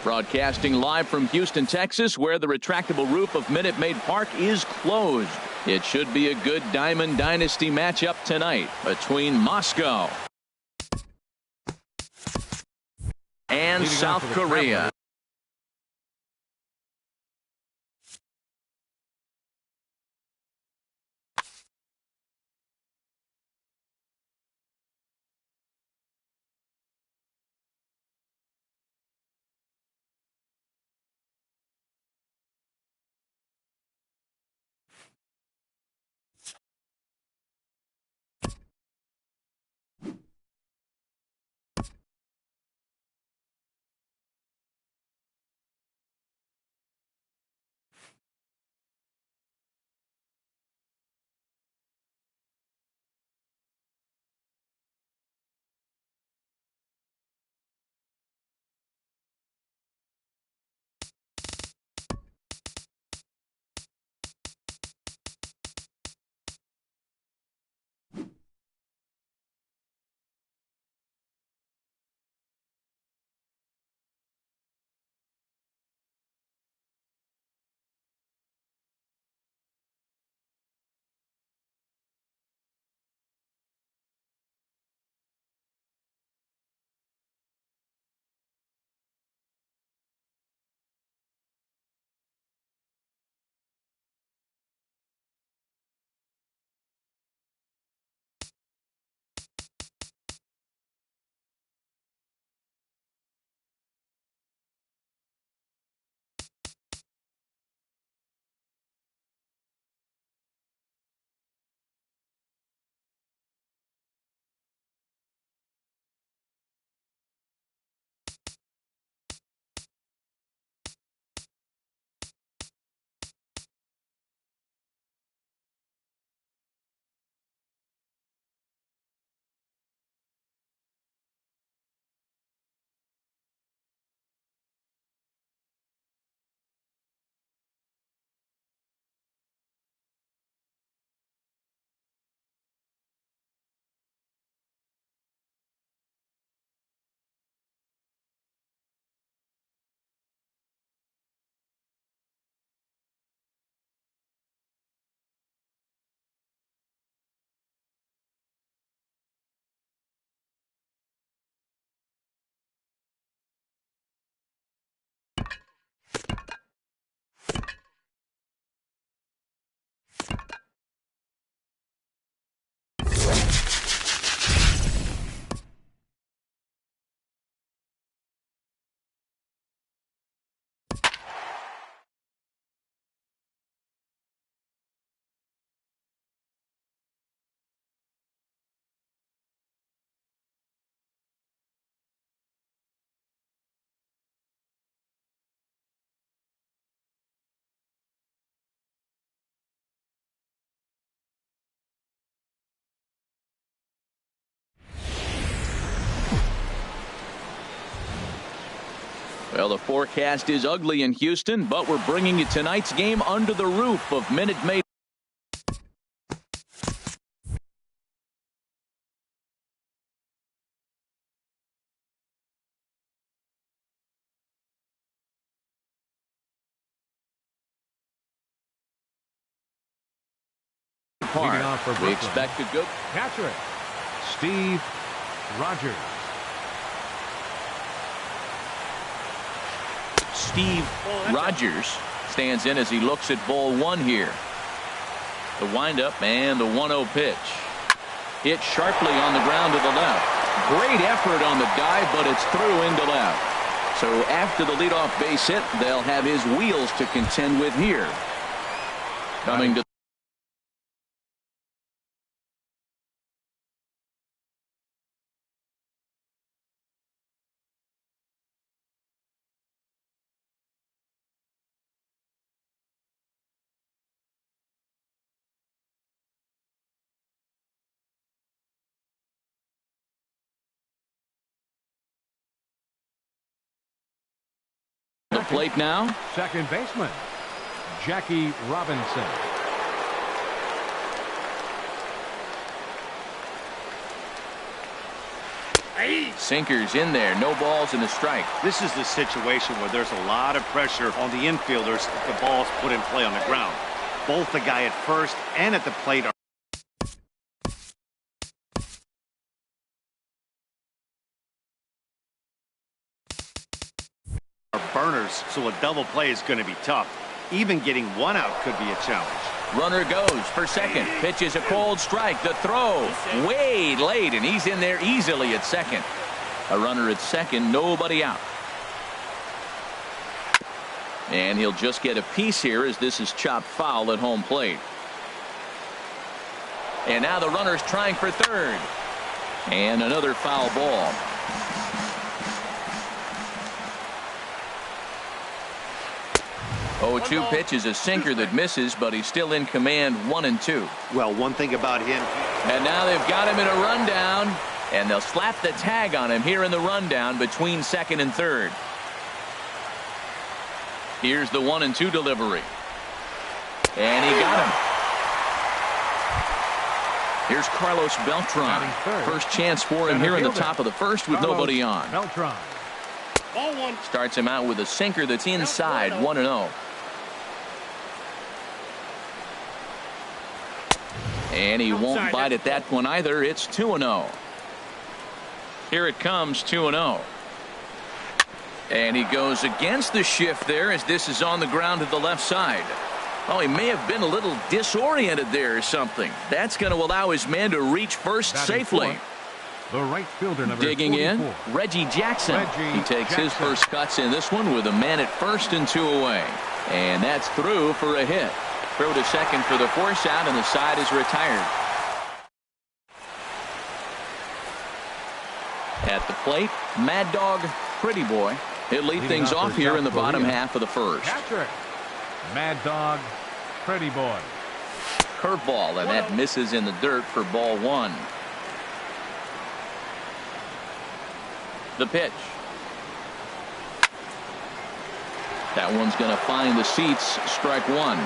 Broadcasting live from Houston, Texas, where the retractable roof of Minute Maid Park is closed. It should be a good Diamond Dynasty matchup tonight between Moscow and South Korea. Well, the forecast is ugly in Houston, but we're bringing you tonight's game under the roof of Minute Maid. We expect a good catcher, Steve Rogers. Steve Rogers stands in as he looks at ball one here. The windup and the 1-0 pitch. Hit sharply on the ground to the left. Great effort on the dive, but it's through into left. So after the leadoff base hit, they'll have his wheels to contend with here. Coming to the plate now. Second baseman, Jackie Robinson. Sinkers in there, no balls and a strike. This is the situation where there's a lot of pressure on the infielders if the ball's put in play on the ground. Both the guy at first and at the plate are burners, so a double play is going to be tough. Even getting one out could be a challenge. Runner goes for second. Pitches a cold strike. The throw way late, and he's in there easily at second. A runner at second, nobody out. And he'll just get a piece here as this is chopped foul at home plate. And now the runner's trying for third. And another foul ball. 0-2 pitch is a sinker that misses, but he's still in command 1-2. Well, one thing about him. And now they've got him in a rundown, and they'll slap the tag on him here in the rundown between second and third. Here's the 1-2 delivery. And he got him. Here's Carlos Beltran. First chance for him here in the top of the first with nobody on. Beltran. Starts him out with a sinker that's inside 1-0. And he won't bite at that one either. It's 2-0. Here it comes, 2-0. And he goes against the shift there as this is on the ground to the left side. Oh, he may have been a little disoriented there or something. That's going to allow his man to reach first safely. The right fielder, number digging 44. in, Reggie Jackson. He takes his first cuts in this one with a man at first and 2 away. And that's through for a hit. Throw to second for the force out, and the side is retired. At the plate, Mad Dog Pretty Boy. He'll lead things off here in the bottom half of the first. Catcher, Mad Dog Pretty Boy. Curveball, and that misses in the dirt for ball one. The pitch. That one's going to find the seats. Strike one.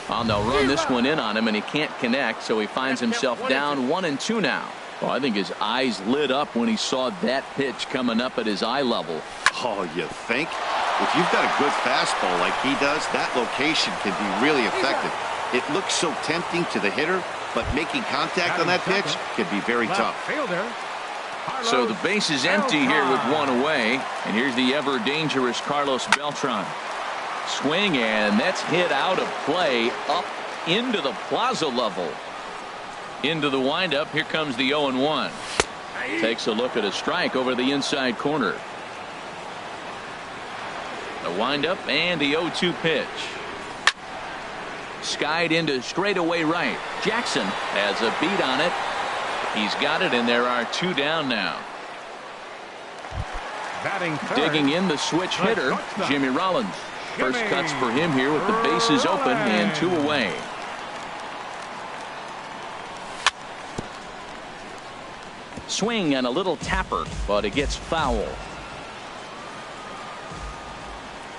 And they'll run this one in on him, and he can't connect, so he finds himself down 1-2 now. Well, I think his eyes lit up when he saw that pitch coming up at his eye level. Oh, you think? If you've got a good fastball like he does, that location can be really effective. It looks so tempting to the hitter, but making contact on that pitch could be very tough. So the base is empty here with one away, and here's the ever dangerous Carlos Beltran. Swing, and that's hit out of play up into the plaza level. Into the windup. Here comes the 0-1. Takes a look at a strike over the inside corner. The windup and the 0-2 pitch. Skied into straightaway right. Jackson has a beat on it. He's got it, and there are two down now. Digging in the switch hitter, Jimmy Rollins. First cuts for him here with the bases open and two away. Swing and a little tapper, but it gets foul.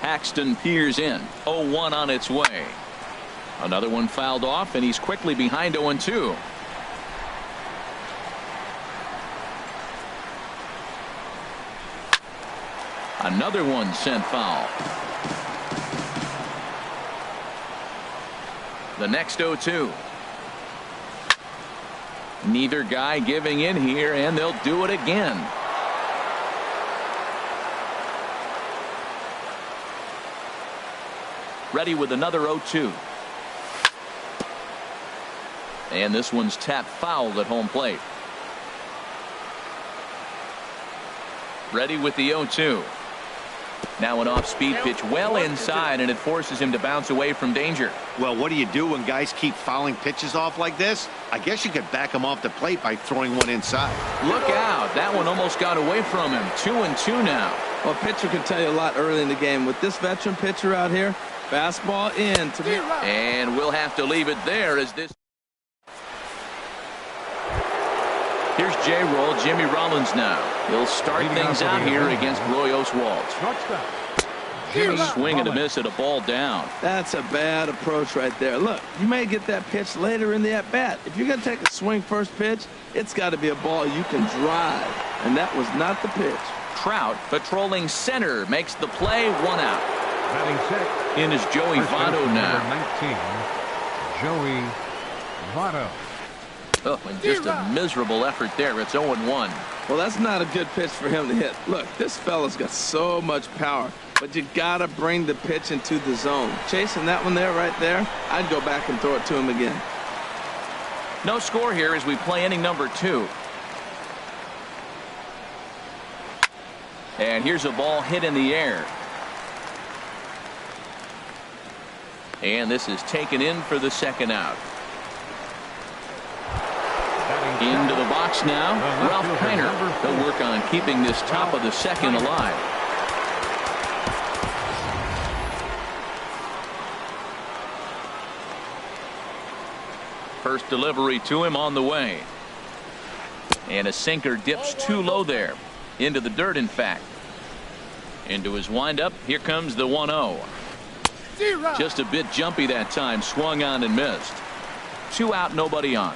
Paxton peers in. 0-1 on its way. Another one fouled off, and he's quickly behind 0-2. Another one sent foul. The next 0-2. Neither guy giving in here, and they'll do it again. Ready with another 0-2. And this one's tapped foul at home plate. Ready with the 0-2. Now an off-speed pitch well inside, and it forces him to bounce away from danger. Well, what do you do when guys keep fouling pitches off like this? I guess you could back him off the plate by throwing one inside. Look out. That one almost got away from him. 2-2 now. Well, a pitcher can tell you a lot early in the game. With this veteran pitcher out here, fastball in. And we'll have to leave it there as this. Here's J-Roll, Jimmy Rollins now. He'll start things out here against Roy Oswalt. Swing and a miss at a ball down. That's a bad approach right there. Look, you may get that pitch later in the at-bat. If you're going to take a swing first pitch, it's got to be a ball you can drive. And that was not the pitch. Trout patrolling center makes the play, 1 out. Batting sixth. In is Joey Votto now. Number 19, Joey Votto. Oh, and just a miserable effort there. It's 0-1. Well, that's not a good pitch for him to hit. Look, this fella's got so much power, but you got to bring the pitch into the zone. Chasing that one there, right there, I'd go back and throw it to him again. No score here as we play inning number 2. And here's a ball hit in the air. And this is taken in for the 2nd out. Into the box now, Ralph Kiner. He'll work on keeping this top of the 2nd alive. First delivery to him on the way. And a sinker dips too low there. Into the dirt, in fact. Into his windup. Here comes the 1-0. Just a bit jumpy that time. Swung on and missed. 2 out, nobody on.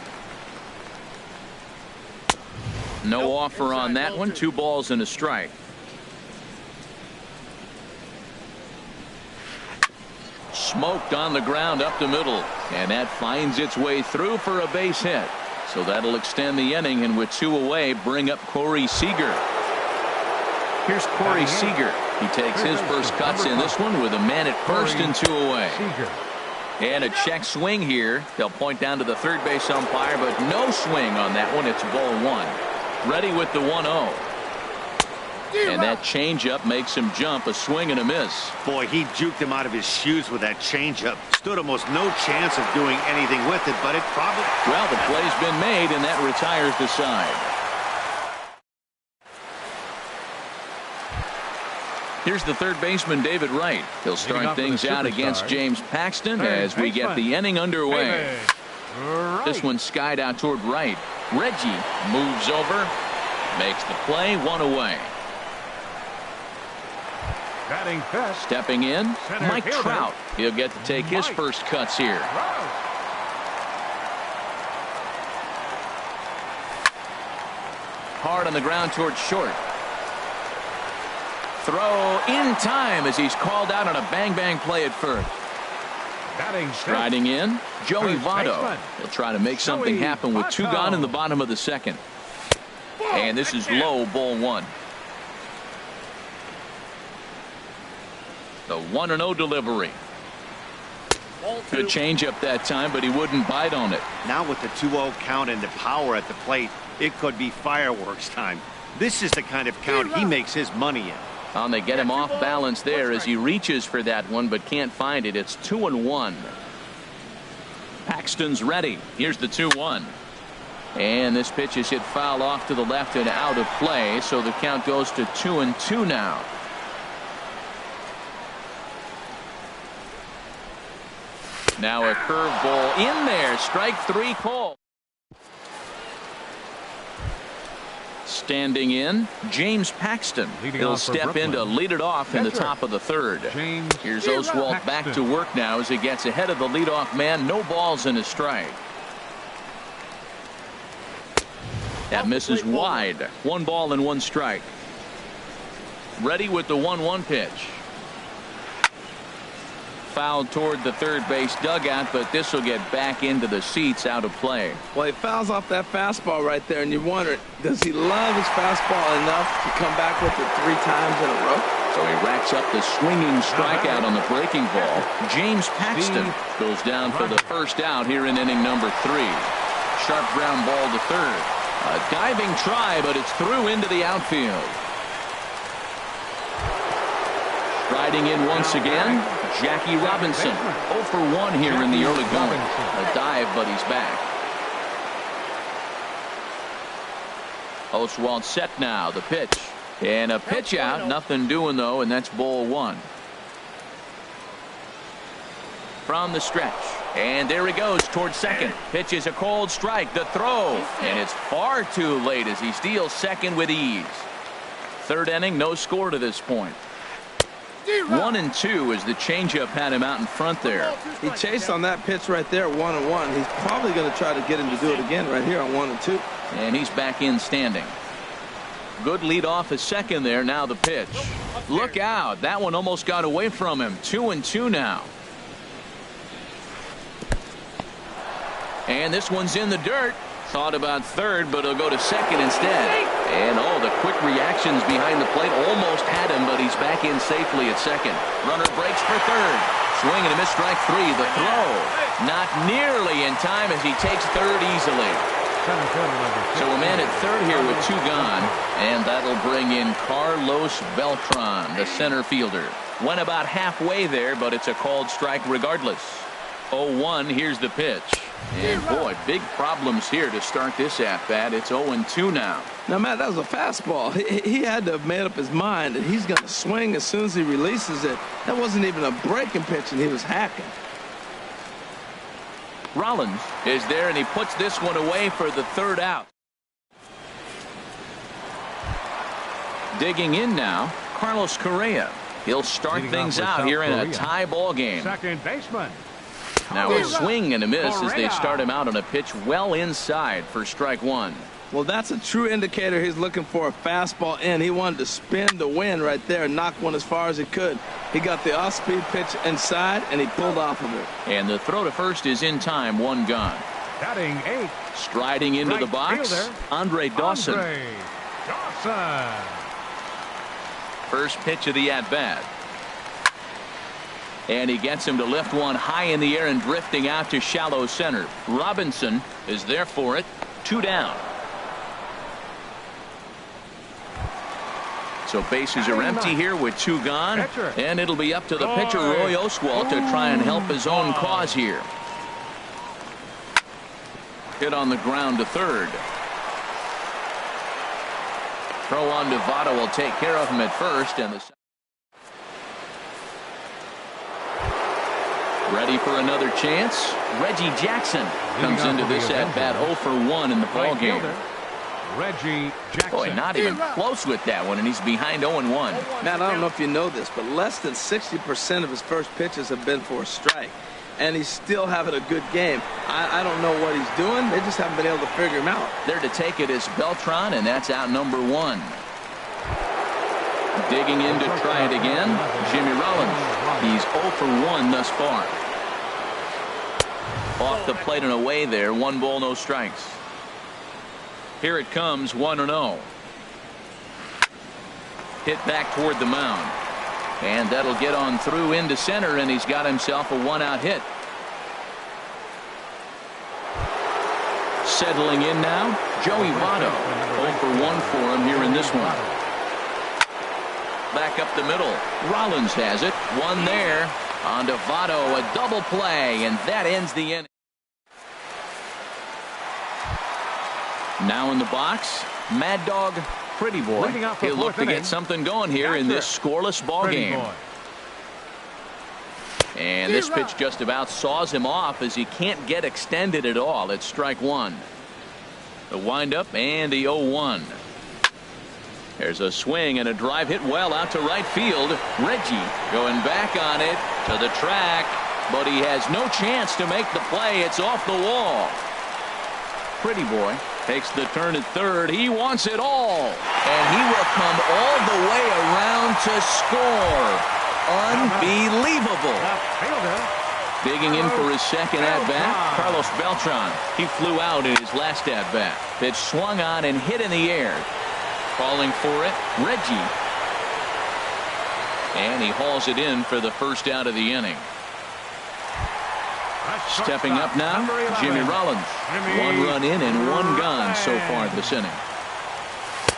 No offer on that one. 2 balls and a strike. Smoked on the ground up the middle. And that finds its way through for a base hit. So that'll extend the inning, and with 2 away, bring up Corey Seager. Here's Corey Seager. He takes his first cuts in this one with a man at first and 2 away. And a check swing here. They'll point down to the third base umpire, but no swing on that one. It's ball 1. Ready with the 1-0. And that changeup makes him jump. A swing and a miss. Boy, he juked him out of his shoes with that changeup. Stood almost no chance of doing anything with it, but it probably... Well, the play's been made, and that retires the side. Here's the third baseman, David Wright. He'll start things out against James Paxton as we get the inning underway. This one skied out toward right. Reggie moves over, makes the play, 1 away. Stepping in, Mike Trout. He'll get to take his first cuts here. Hard on the ground towards short. Throw in time as he's called out on a bang-bang play at first. Striding in, Joey Votto. He'll try to make something happen with 2 gone in the bottom of the 2nd. And this is low, ball 1. The 1-0 delivery. Good changeup that time, but he wouldn't bite on it. Now with the 2-0 count and the power at the plate, it could be fireworks time. This is the kind of count he makes his money in. And they get him off balance there as he reaches for that one, but can't find it. It's 2-1. Paxton's ready. Here's the 2-1. And this pitch is hit foul off to the left and out of play, so the count goes to 2-2 now. Now a curveball in there. Strike 3 call. Standing in, James Paxton. He'll step in to lead it off in the top of the 3rd. Here's Oswalt back to work now as he gets ahead of the leadoff man. No balls and a strike. That misses wide. 1 ball and 1 strike. Ready with the 1-1 pitch. Fouled toward the third base dugout, but this will get back into the seats, out of play. Well, he fouls off that fastball right there, and you wonder, does he love his fastball enough to come back with it 3 times in a row? So he racks up the swinging strikeout on the breaking ball. James Paxton goes down for the first out here in inning number 3. Sharp ground ball to third. A diving try, but it's through into the outfield. Riding in once again, Jackie Robinson. 0 for 1 here in the early going. A dive, but he's back. Oswalt set now. The pitch. And a pitch out. Nothing doing, though, and that's ball 1. From the stretch. And there he goes towards second. Pitch is a cold strike. The throw. And it's far too late as he steals second with ease. 3rd inning, no score to this point. 1-2 as the changeup had him out in front there. He chased on that pitch right there, 1-1. He's probably going to try to get him to do it again right here on 1-2. And he's back in standing. Good lead off his second there. Now the pitch. Look out. That one almost got away from him. 2-2 now. And this one's in the dirt. Thought about third, but he'll go to second instead. And the quick reactions behind the plate almost had him, but he's back in safely at second. Runner breaks for third. Swing and a miss, strike three. The throw not nearly in time as he takes third easily. So a man at third here with two gone, and that'll bring in Carlos Beltran, the center fielder. Went about halfway there, but it's a called strike regardless. 0-1, here's the pitch. And boy, big problems here to start this at-bat. It's 0-2 now. Now, Matt, that was a fastball. He had to have made up his mind that he's going to swing as soon as he releases it. That wasn't even a breaking pitch, and he was hacking. Rollins is there, and he puts this one away for the third out. Digging in now, Carlos Correa. He'll start things out here in a tie ball game. Second baseman. Now a swing and a miss as they start him out on a pitch well inside for strike one. Well, that's a true indicator he's looking for a fastball in. He wanted to spin the wind right there and knock one as far as he could. He got the off-speed pitch inside, and he pulled off of it. And the throw to first is in time, one gone. Batting eighth. Striding into the box, Andre Dawson. First pitch of the at-bat. And he gets him to lift one high in the air and drifting out to shallow center. Robinson is there for it. Two down. So bases are empty here with two gone. And it'll be up to the pitcher, Roy Oswalt, to try and help his own cause here. Hit on the ground to third. Throw on to Votto will take care of him at first. And the ready for another chance. Reggie Jackson comes into this at-bat 0 for 1 in the ball game. Reggie Jackson. Boy, not even close with that one, and he's behind 0-1. Matt, I don't know if you know this, but less than 60% of his first pitches have been for a strike. And he's still having a good game. I don't know what he's doing. They just haven't been able to figure him out. There to take it is Beltran, and that's out number 1. Digging in to try it again, Jimmy Rollins. He's 0 for 1 thus far. Off the plate and away there. 1 ball, no strikes. Here it comes, 1-0. Hit back toward the mound. And that'll get on through into center, and he's got himself a 1-out hit. Settling in now, Joey Votto. 0 for 1 for him here in this one. Back up the middle. Rollins has it. One there. On to Votto, a double play, and that ends the inning. Now in the box, Mad Dog Pretty Boy. He'll look to get something going here in this scoreless ball game. And this pitch just about saws him off as he can't get extended at all. It's strike one. The windup and the 0-1. There's a swing and a drive hit well out to right field. Reggie going back on it to the track, but he has no chance to make the play. It's off the wall. Pretty Boy takes the turn at third. He wants it all, and he will come all the way around to score. Unbelievable. Digging in for his second at-bat, Carlos Beltran. He flew out in his last at-bat. Pitch swung on and hit in the air. Calling for it, Reggie. And he hauls it in for the first out of the inning. Stepping up now, Jimmy Rollins. 1 run in and 1 gone so far this inning.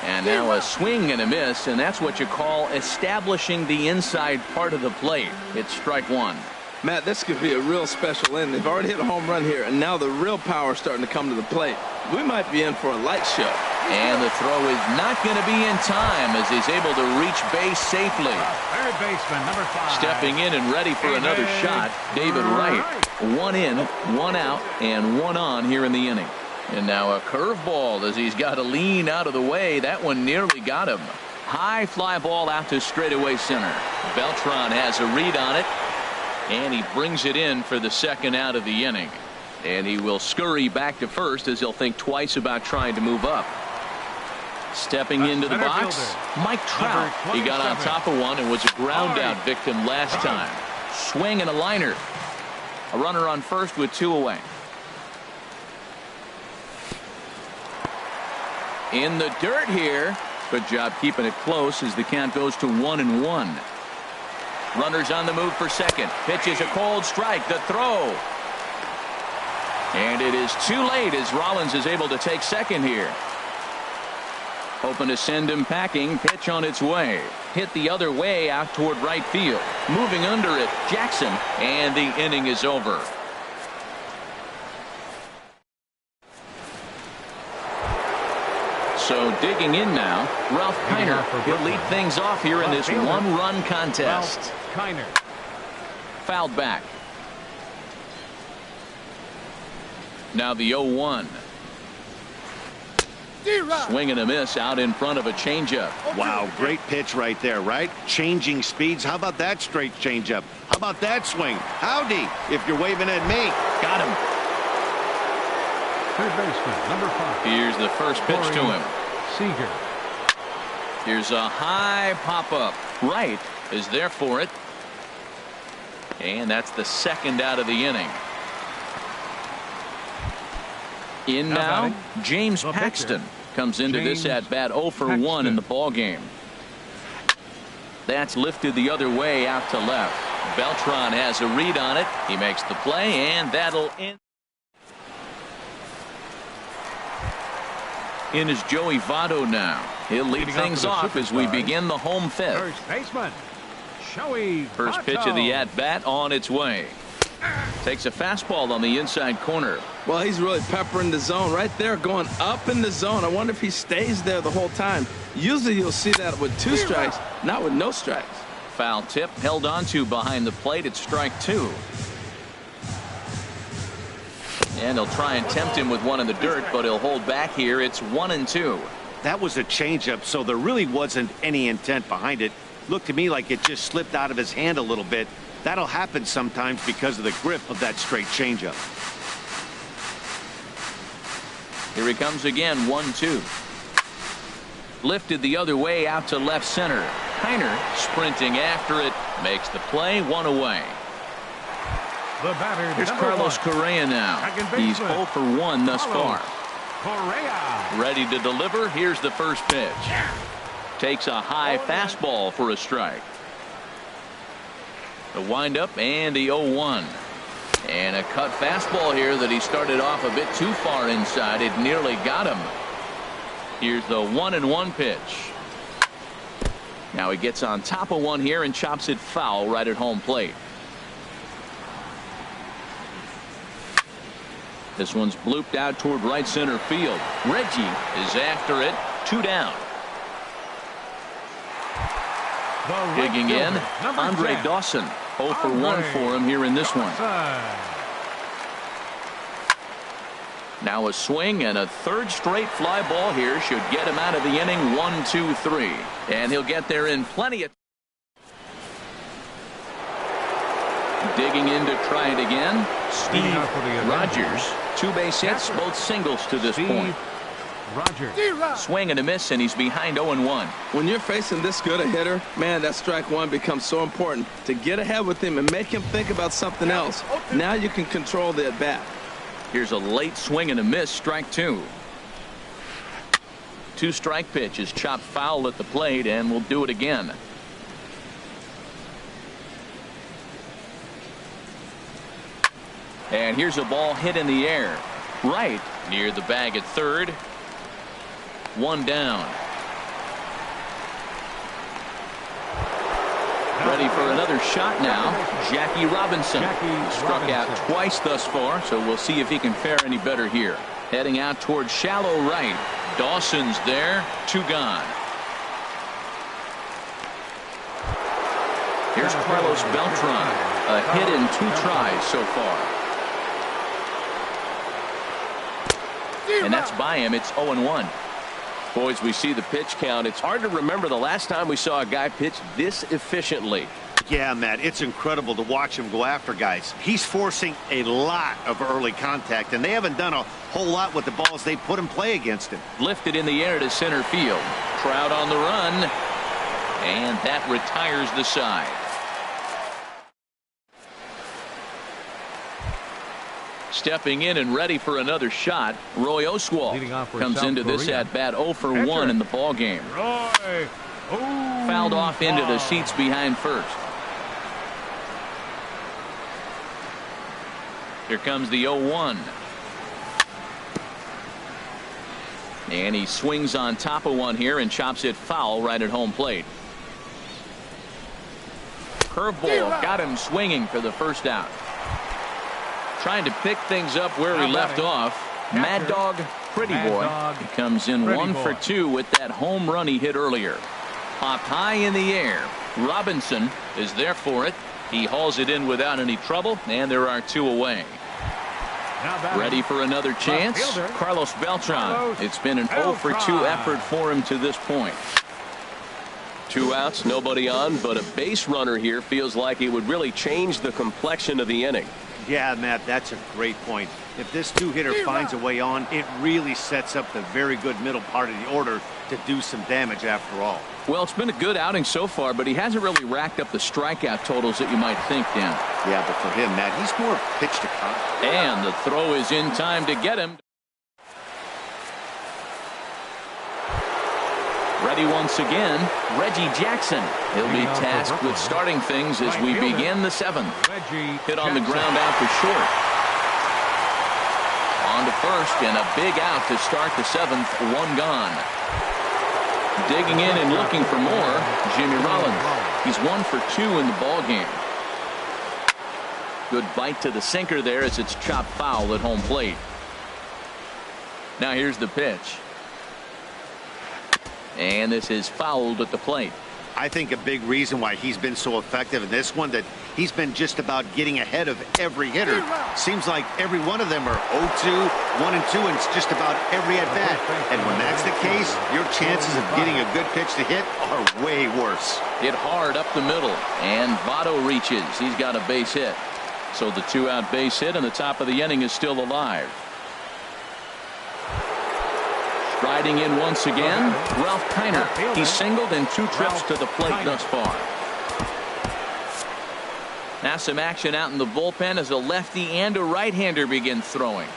And now a swing and a miss, and that's what you call establishing the inside part of the plate. It's strike one. Matt, this could be a real special inning. They've already hit a home run here, and now the real power is starting to come to the plate. We might be in for a light show. And the throw is not going to be in time as he's able to reach base safely. Third baseman, number 5. Stepping in and ready for another shot, David Wright. 1 in, 1 out, and 1 on here in the inning. And now a curveball as he's got to lean out of the way. That one nearly got him. High fly ball out to straightaway center. Beltran has a read on it, and he brings it in for the second out of the inning. And he will scurry back to first as he'll think twice about trying to move up. Stepping into the box, Mike Trout. He got on top of one and was a ground out victim last time. Swing and a liner. A runner on first with 2 away. In the dirt here. Good job keeping it close as the count goes to 1-1. Runners on the move for second. Pitch is a cold strike. The throw. And it is too late as Rollins is able to take second here. Hoping to send him packing. Pitch on its way. Hit the other way out toward right field. Moving under it, Jackson. And the inning is over. So digging in now, Ralph Kiner. He'll lead things off here in this one-run contest. Kiner. Fouled back. Now the 0-1. Swing and a miss out in front of a changeup. Wow, great pitch right there, right? Changing speeds. How about that straight changeup? How about that swing? Howdy, if you're waving at me. Got him. Third baseman, number 5. Here's the first pitch to him. Seager. Here's a high pop-up. Right is there for it. And that's the second out of the inning. In now, James Paxton comes into this at-bat 0 for 1 in the ballgame. That's lifted the other way out to left. Beltran has a read on it. He makes the play, and that'll end. In is Joey Votto now. He'll lead things off as we begin the home fifth. First baseman, Joey Votto. First pitch of the at-bat on its way. Takes a fastball on the inside corner. Well, he's really peppering the zone right there, going up in the zone. I wonder if he stays there the whole time. Usually you'll see that with 2 strikes, not with no strikes. Foul tip held onto behind the plate at strike 2. And he'll try and tempt him with one in the dirt, but he'll hold back here. It's 1-2. That was a changeup, so there really wasn't any intent behind it. Looked to me like it just slipped out of his hand a little bit. That'll happen sometimes because of the grip of that straight changeup. Here he comes again, 1-2. Lifted the other way out to left center. Kiner sprinting after it. Makes the play, 1 away. The batter, Here's Carlos Correa now. He's 0 for 1 thus far. Correa. Ready to deliver. Here's the first pitch. Takes a high fastball for a strike. The windup and the 0-1. And a cut fastball here that he started off a bit too far inside. It nearly got him. Here's the 1-1 pitch. Now he gets on top of one here and chops it foul right at home plate. This one's blooped out toward right center field. Reggie is after it. 2 down. Digging in, Andre Dawson. 0 for 1 for him here in this one. Now a swing and a third straight fly ball here should get him out of the inning. 1-2-3. And he'll get there in plenty of. Digging in to try it again. Steve Rogers. 2 base hits, both singles to this point. Rogers. Swing and a miss, and he's behind 0-1. When you're facing this good a hitter, man, that strike 1 becomes so important to get ahead with him and make him think about something else. Now you can control the at bat. Here's a late swing and a miss, strike 2. 2 strike pitch is chopped foul at the plate, and we'll do it again. And here's a ball hit in the air. Right near the bag at third. 1 down. Ready for another shot now. Jackie Robinson. Struck out twice thus far, so we'll see if he can fare any better here. Heading out towards shallow right. Dawson's there. 2 gone. Here's Carlos Beltran. A hit in 2 tries so far. And that's by him. It's 0-1. Boys, we see the pitch count. It's hard to remember the last time we saw a guy pitch this efficiently. Yeah, Matt, it's incredible to watch him go after guys. He's forcing a lot of early contact, and they haven't done a whole lot with the balls they put in play against him. Lifted in the air to center field. Trout on the run, and that retires the side. Stepping in and ready for another shot, Roy Oswalt comes into this at-bat 0 for 1 in the ball game. Fouled off into the seats behind first. Here comes the 0-1. And he swings on top of one here and chops it foul right at home plate. Curveball got him swinging for the first out. Trying to pick things up where he left off. Mad Dog Pretty Boy. He comes in 1 for 2 with that home run he hit earlier. Popped high in the air. Robinson is there for it. He hauls it in without any trouble, and there are 2 away. Ready for another chance. Carlos Beltran. It's been an 0 for 2 effort for him to this point. 2 outs, nobody on, but a base runner here feels like it would really change the complexion of the inning. Yeah, Matt, that's a great point. If this 2-hitter finds a way on, it really sets up the very good middle part of the order to do some damage after all. Well, it's been a good outing so far, but he hasn't really racked up the strikeout totals that you might think, Dan. Yeah, but for him, Matt, he's more pitch to contact. And the throw is in time to get him. Ready once again, Reggie Jackson. He'll be tasked with starting things as we begin the 7th. Hit on the ground out for short. On to first, and a big out to start the 7th. 1 gone. Digging in and looking for more, Jimmy Rollins. He's 1 for 2 in the ball game. Good bite to the sinker there as it's chopped foul at home plate. Now here's the pitch. And this is fouled at the plate. I think a big reason why he's been so effective in this one, that he's been just about getting ahead of every hitter. Seems like every one of them are 0-2, 1-2, and it's just about every at-bat. And when that's the case, your chances of getting a good pitch to hit are way worse. Hit hard up the middle, and Votto reaches. He's got a base hit. So the 2-out base hit, and the top of the inning is still alive. Riding in once again, Ralph Kiner. He's singled in 2 trips to the plate thus far. Now some action out in the bullpen as a lefty and a right-hander begin throwing.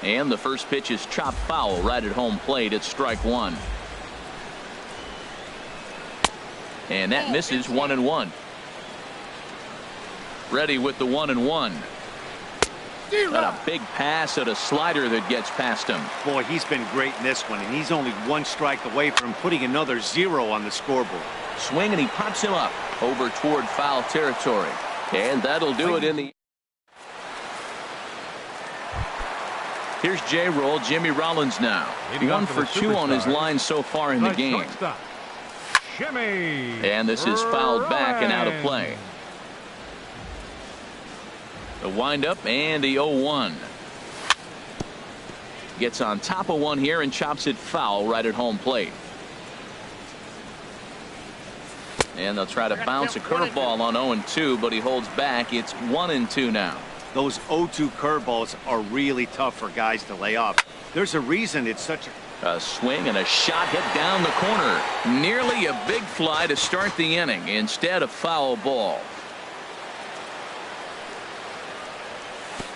And the first pitch is chopped foul right at home plate. It's strike 1. And that misses 1-1. Ready with the 1-1. Got a big pass at a slider that gets past him. Boy, he's been great in this one, and he's only 1 strike away from putting another 0 on the scoreboard. Swing, and he pops him up over toward foul territory. And that'll do it in the... Here's J-Roll, Jimmy Rollins now. 1 for 2 on his line so far in the game. And this is fouled back and out of play. The windup and the 0-1. Gets on top of one here and chops it foul right at home plate. And they'll try to bounce a curveball on 0-2, but he holds back. It's 1-2 now. Those 0-2 curveballs are really tough for guys to lay off. There's a reason it's such a swing and a shot hit down the corner. Nearly a big fly to start the inning. Instead, a foul ball.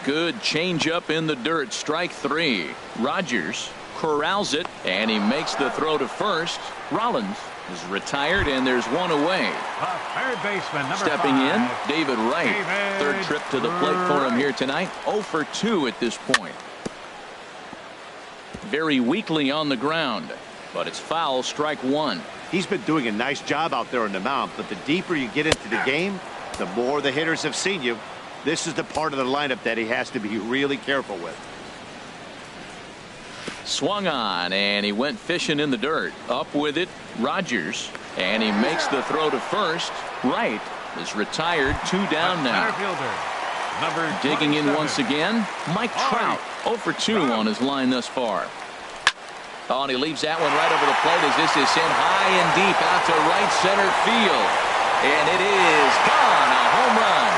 Good changeup in the dirt. Strike 3. Rogers corrals it, and he makes the throw to first. Rollins is retired, and there's 1 away. Third baseman, number Stepping 5. in, David Wright. Third trip to the plate for him here tonight. 0 for 2 at this point. Very weakly on the ground, but it's foul. Strike 1. He's been doing a nice job out there on the mound, but the deeper you get into the game, the more the hitters have seen you. This is the part of the lineup that he has to be really careful with. Swung on, and he went fishing in the dirt. Up with it, Rogers, and he makes the throw to first. Wright is retired. 2 down now. Digging in once again, Mike Trout, 0 for 2 on his line thus far. Oh, and he leaves that one right over the plate as this is sent high and deep out to right center field. And it is gone, a home run.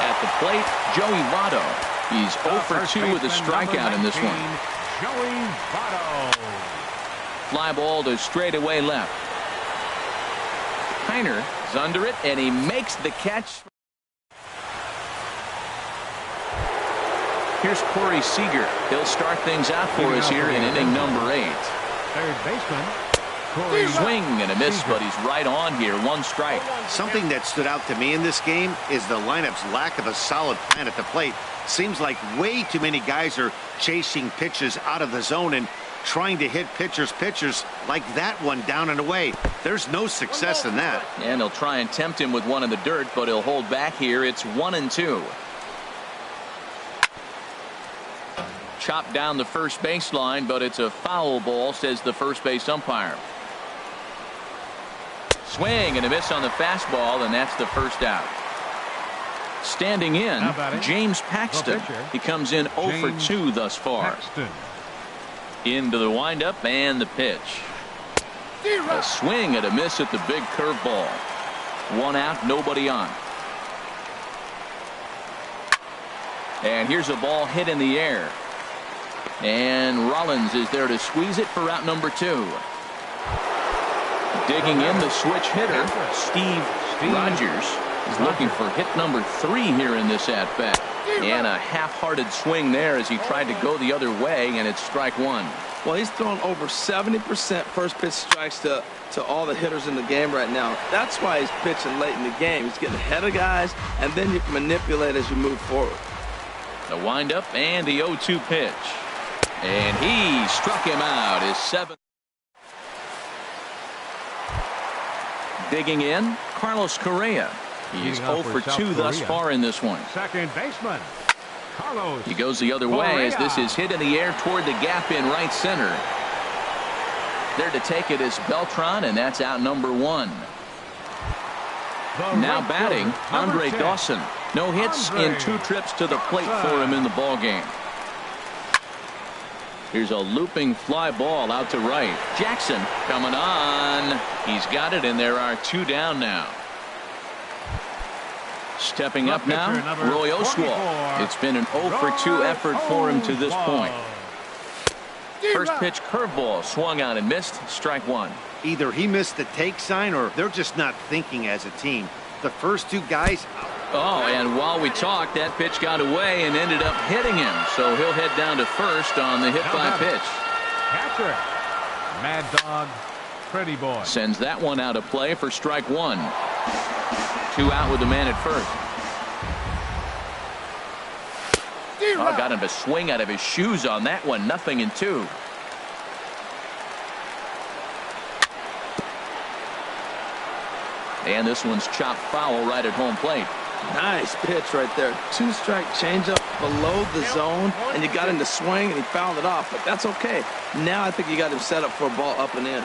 At the plate, Joey Votto. He's 0 for 2 with a strikeout in this one. Joey Votto. Fly ball to straightaway left. Kiner is under it, and he makes the catch. Here's Corey Seager. He'll start things out for us here in inning number 8. Third baseman. Swing and a miss, but he's right on here. 1 strike. Something that stood out to me in this game is the lineup's lack of a solid plan at the plate. Seems like way too many guys are chasing pitches out of the zone and trying to hit pitchers like that one down and away. There's no success in that. And they'll try and tempt him with one in the dirt, but he'll hold back here. It's 1-2. Chopped down the first baseline, but it's a foul ball, says the first base umpire. Swing and a miss on the fastball, and that's the first out. Standing in, James Paxton. He comes in 0 for 2 thus far. Paxton. Into the windup and the pitch. A swing and a miss at the big curveball. 1 out, nobody on. And here's a ball hit in the air. And Rollins is there to squeeze it for out number 2. Digging in the switch hitter, Steve Rogers is looking for hit number 3 here in this at-bat. And a half-hearted swing there as he tried to go the other way, and it's strike 1. Well, he's thrown over 70% first pitch strikes to all the hitters in the game right now. That's why he's pitching late in the game. He's getting ahead of guys, and then you can manipulate as you move forward. The windup and the 0-2 pitch. And he struck him out. His 7th. Digging in, Carlos Correa. He's 0 for 2 thus far in this one. Second baseman, Carlos. He goes the other way as this is hit in the air toward the gap in right center. There to take it is Beltran, and that's out number 1. Now batting, Andre Dawson. No hits in 2 trips to the plate for him in the ballgame. Here's a looping fly ball out to right. Jackson coming on. He's got it, and there are 2 down now. Stepping up now, Roy Oswalt. It's been an 0 for 2 effort for him to this point. First pitch curveball swung on and missed. Strike 1. Either he missed the take sign or they're just not thinking as a team. The first 2 guys. Oh, and while we talked, that pitch got away and ended up hitting him. So he'll head down to first on the hit by pitch. Catcher, Mad Dog, Pretty Boy. Sends that one out of play for strike 1. 2 out with the man at first. Oh, got him to swing out of his shoes on that one. 0-2. And this one's chopped foul right at home plate. Nice pitch right there. 2-strike changeup below the zone, and you got him to swing, and he fouled it off. But that's okay. Now I think you got him set up for a ball up and in.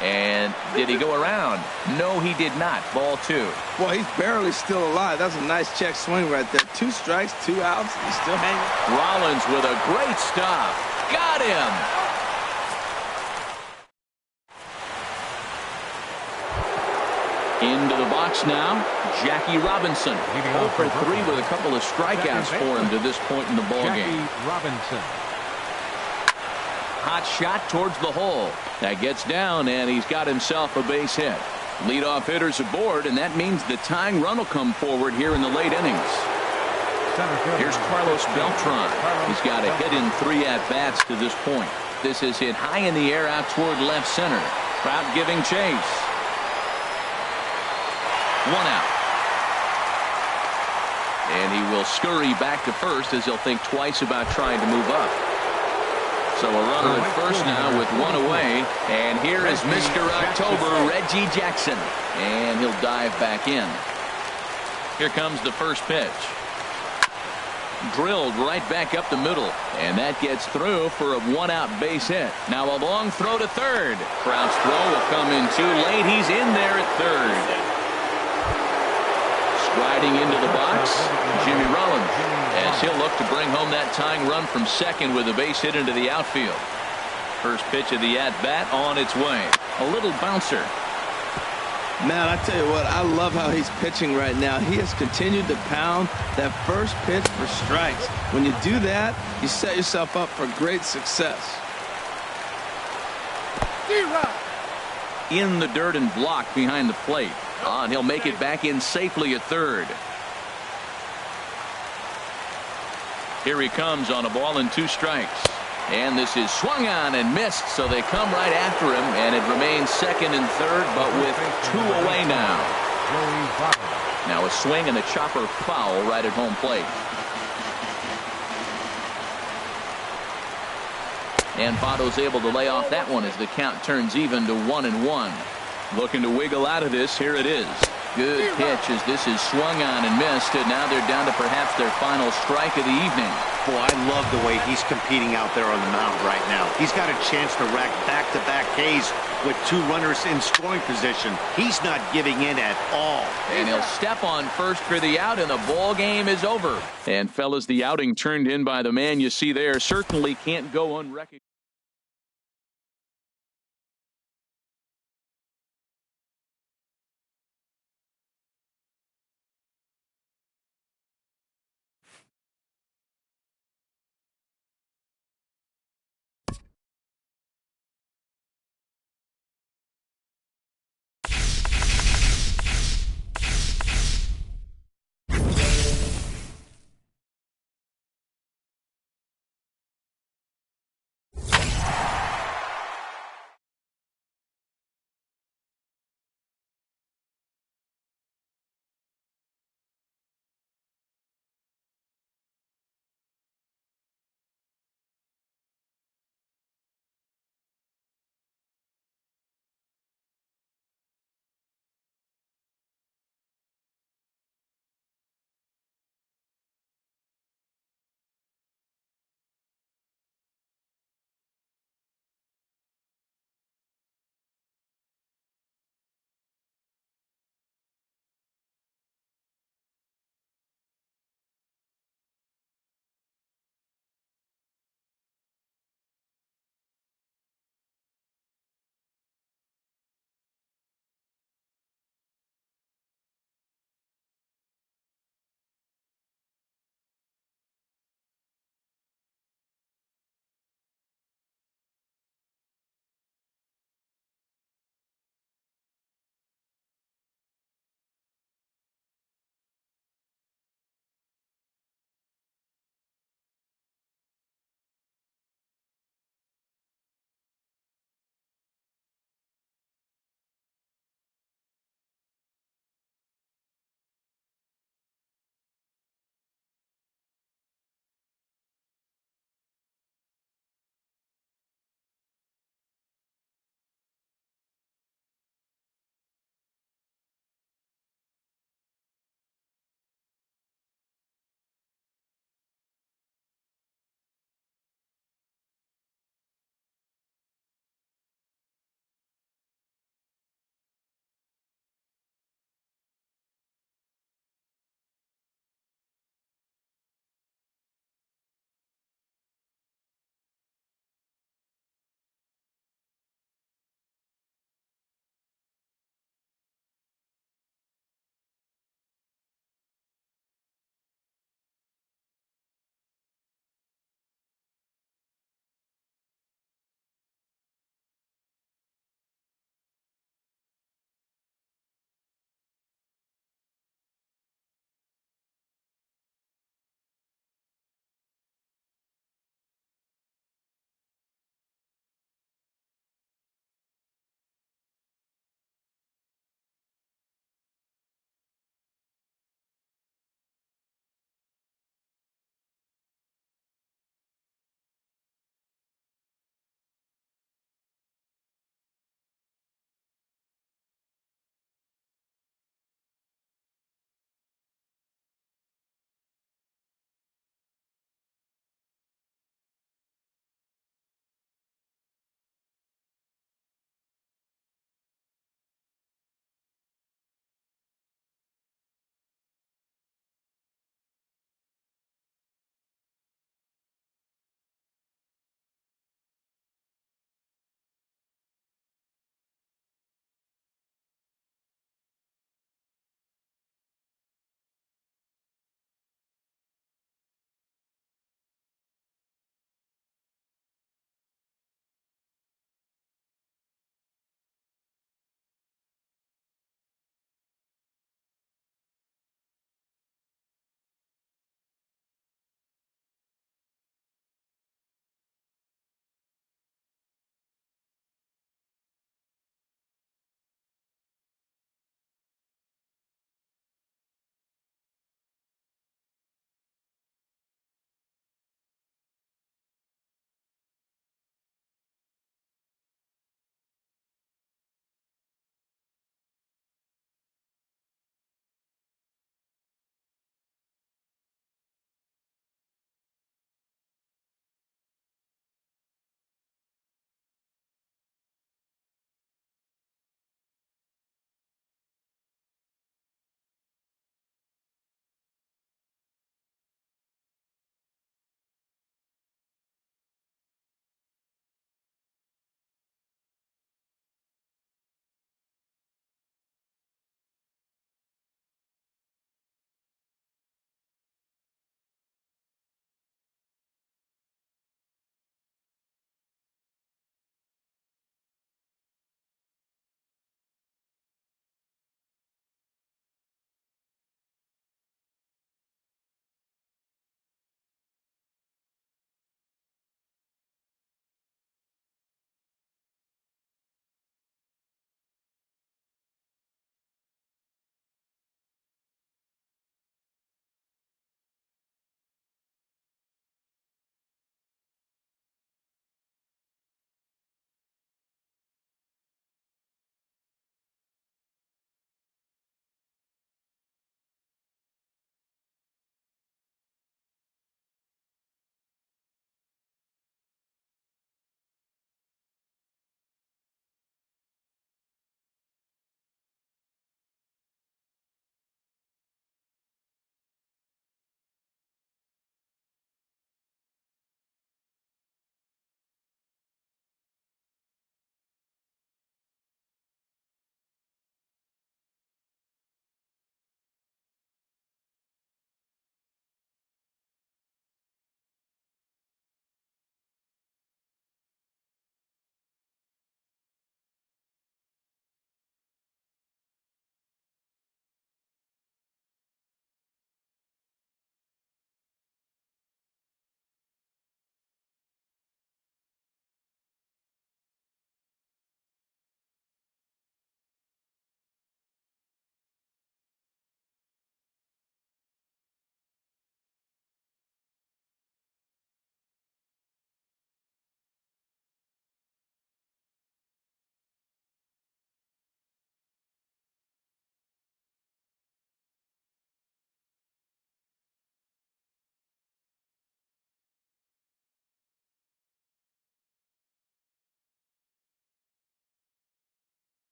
And did he go around? No, he did not. Ball 2. Well, he's barely still alive. That's a nice check swing right there. 2 strikes, 2 outs. He's still hanging. Rollins with a great stop. Got him. Into the box now, Jackie Robinson. 0 for 3 with a couple of strikeouts for him to this point in the ballgame. Jackie Robinson. Hot shot towards the hole. That gets down, and he's got himself a base hit. Leadoff hitters aboard, and that means the tying run will come forward here in the late innings. Here's Carlos Beltran. He's got a hit in 3 at-bats to this point. This is hit high in the air out toward left center. Trout giving chase. 1 out. And he will scurry back to first as he'll think twice about trying to move up. So a runner at first now with 1 away. And here is Mr. October, Reggie Jackson. And he'll dive back in. Here comes the first pitch. Drilled right back up the middle. And that gets through for a 1-out base hit. Now a long throw to third. Trout's throw will come in too late. He's in there at third. Striding into the box, Jimmy Rollins, as he'll look to bring home that tying run from second with a base hit into the outfield. First pitch of the at-bat on its way. A little bouncer. Man, I tell you what, I love how he's pitching right now. He has continued to pound that first pitch for strikes. When you do that, you set yourself up for great success. In the dirt and blocked behind the plate. And he'll make it back in safely at third. Here he comes on a ball and 2 strikes. And this is swung on and missed, so they come right after him, and it remains second and third, but with 2 away now. Now a swing and a chopper foul right at home plate. And Votto's able to lay off that one as the count turns even to 1-1. Looking to wiggle out of this. Here it is. Good pitch as this is swung on and missed, and now they're down to perhaps their final strike of the evening. Boy, I love the way he's competing out there on the mound right now. He's got a chance to rack back-to-back Ks with 2 runners in scoring position. He's not giving in at all. And he'll step on first for the out, and the ball game is over. And fellas, the outing turned in by the man you see there certainly can't go unrecognized.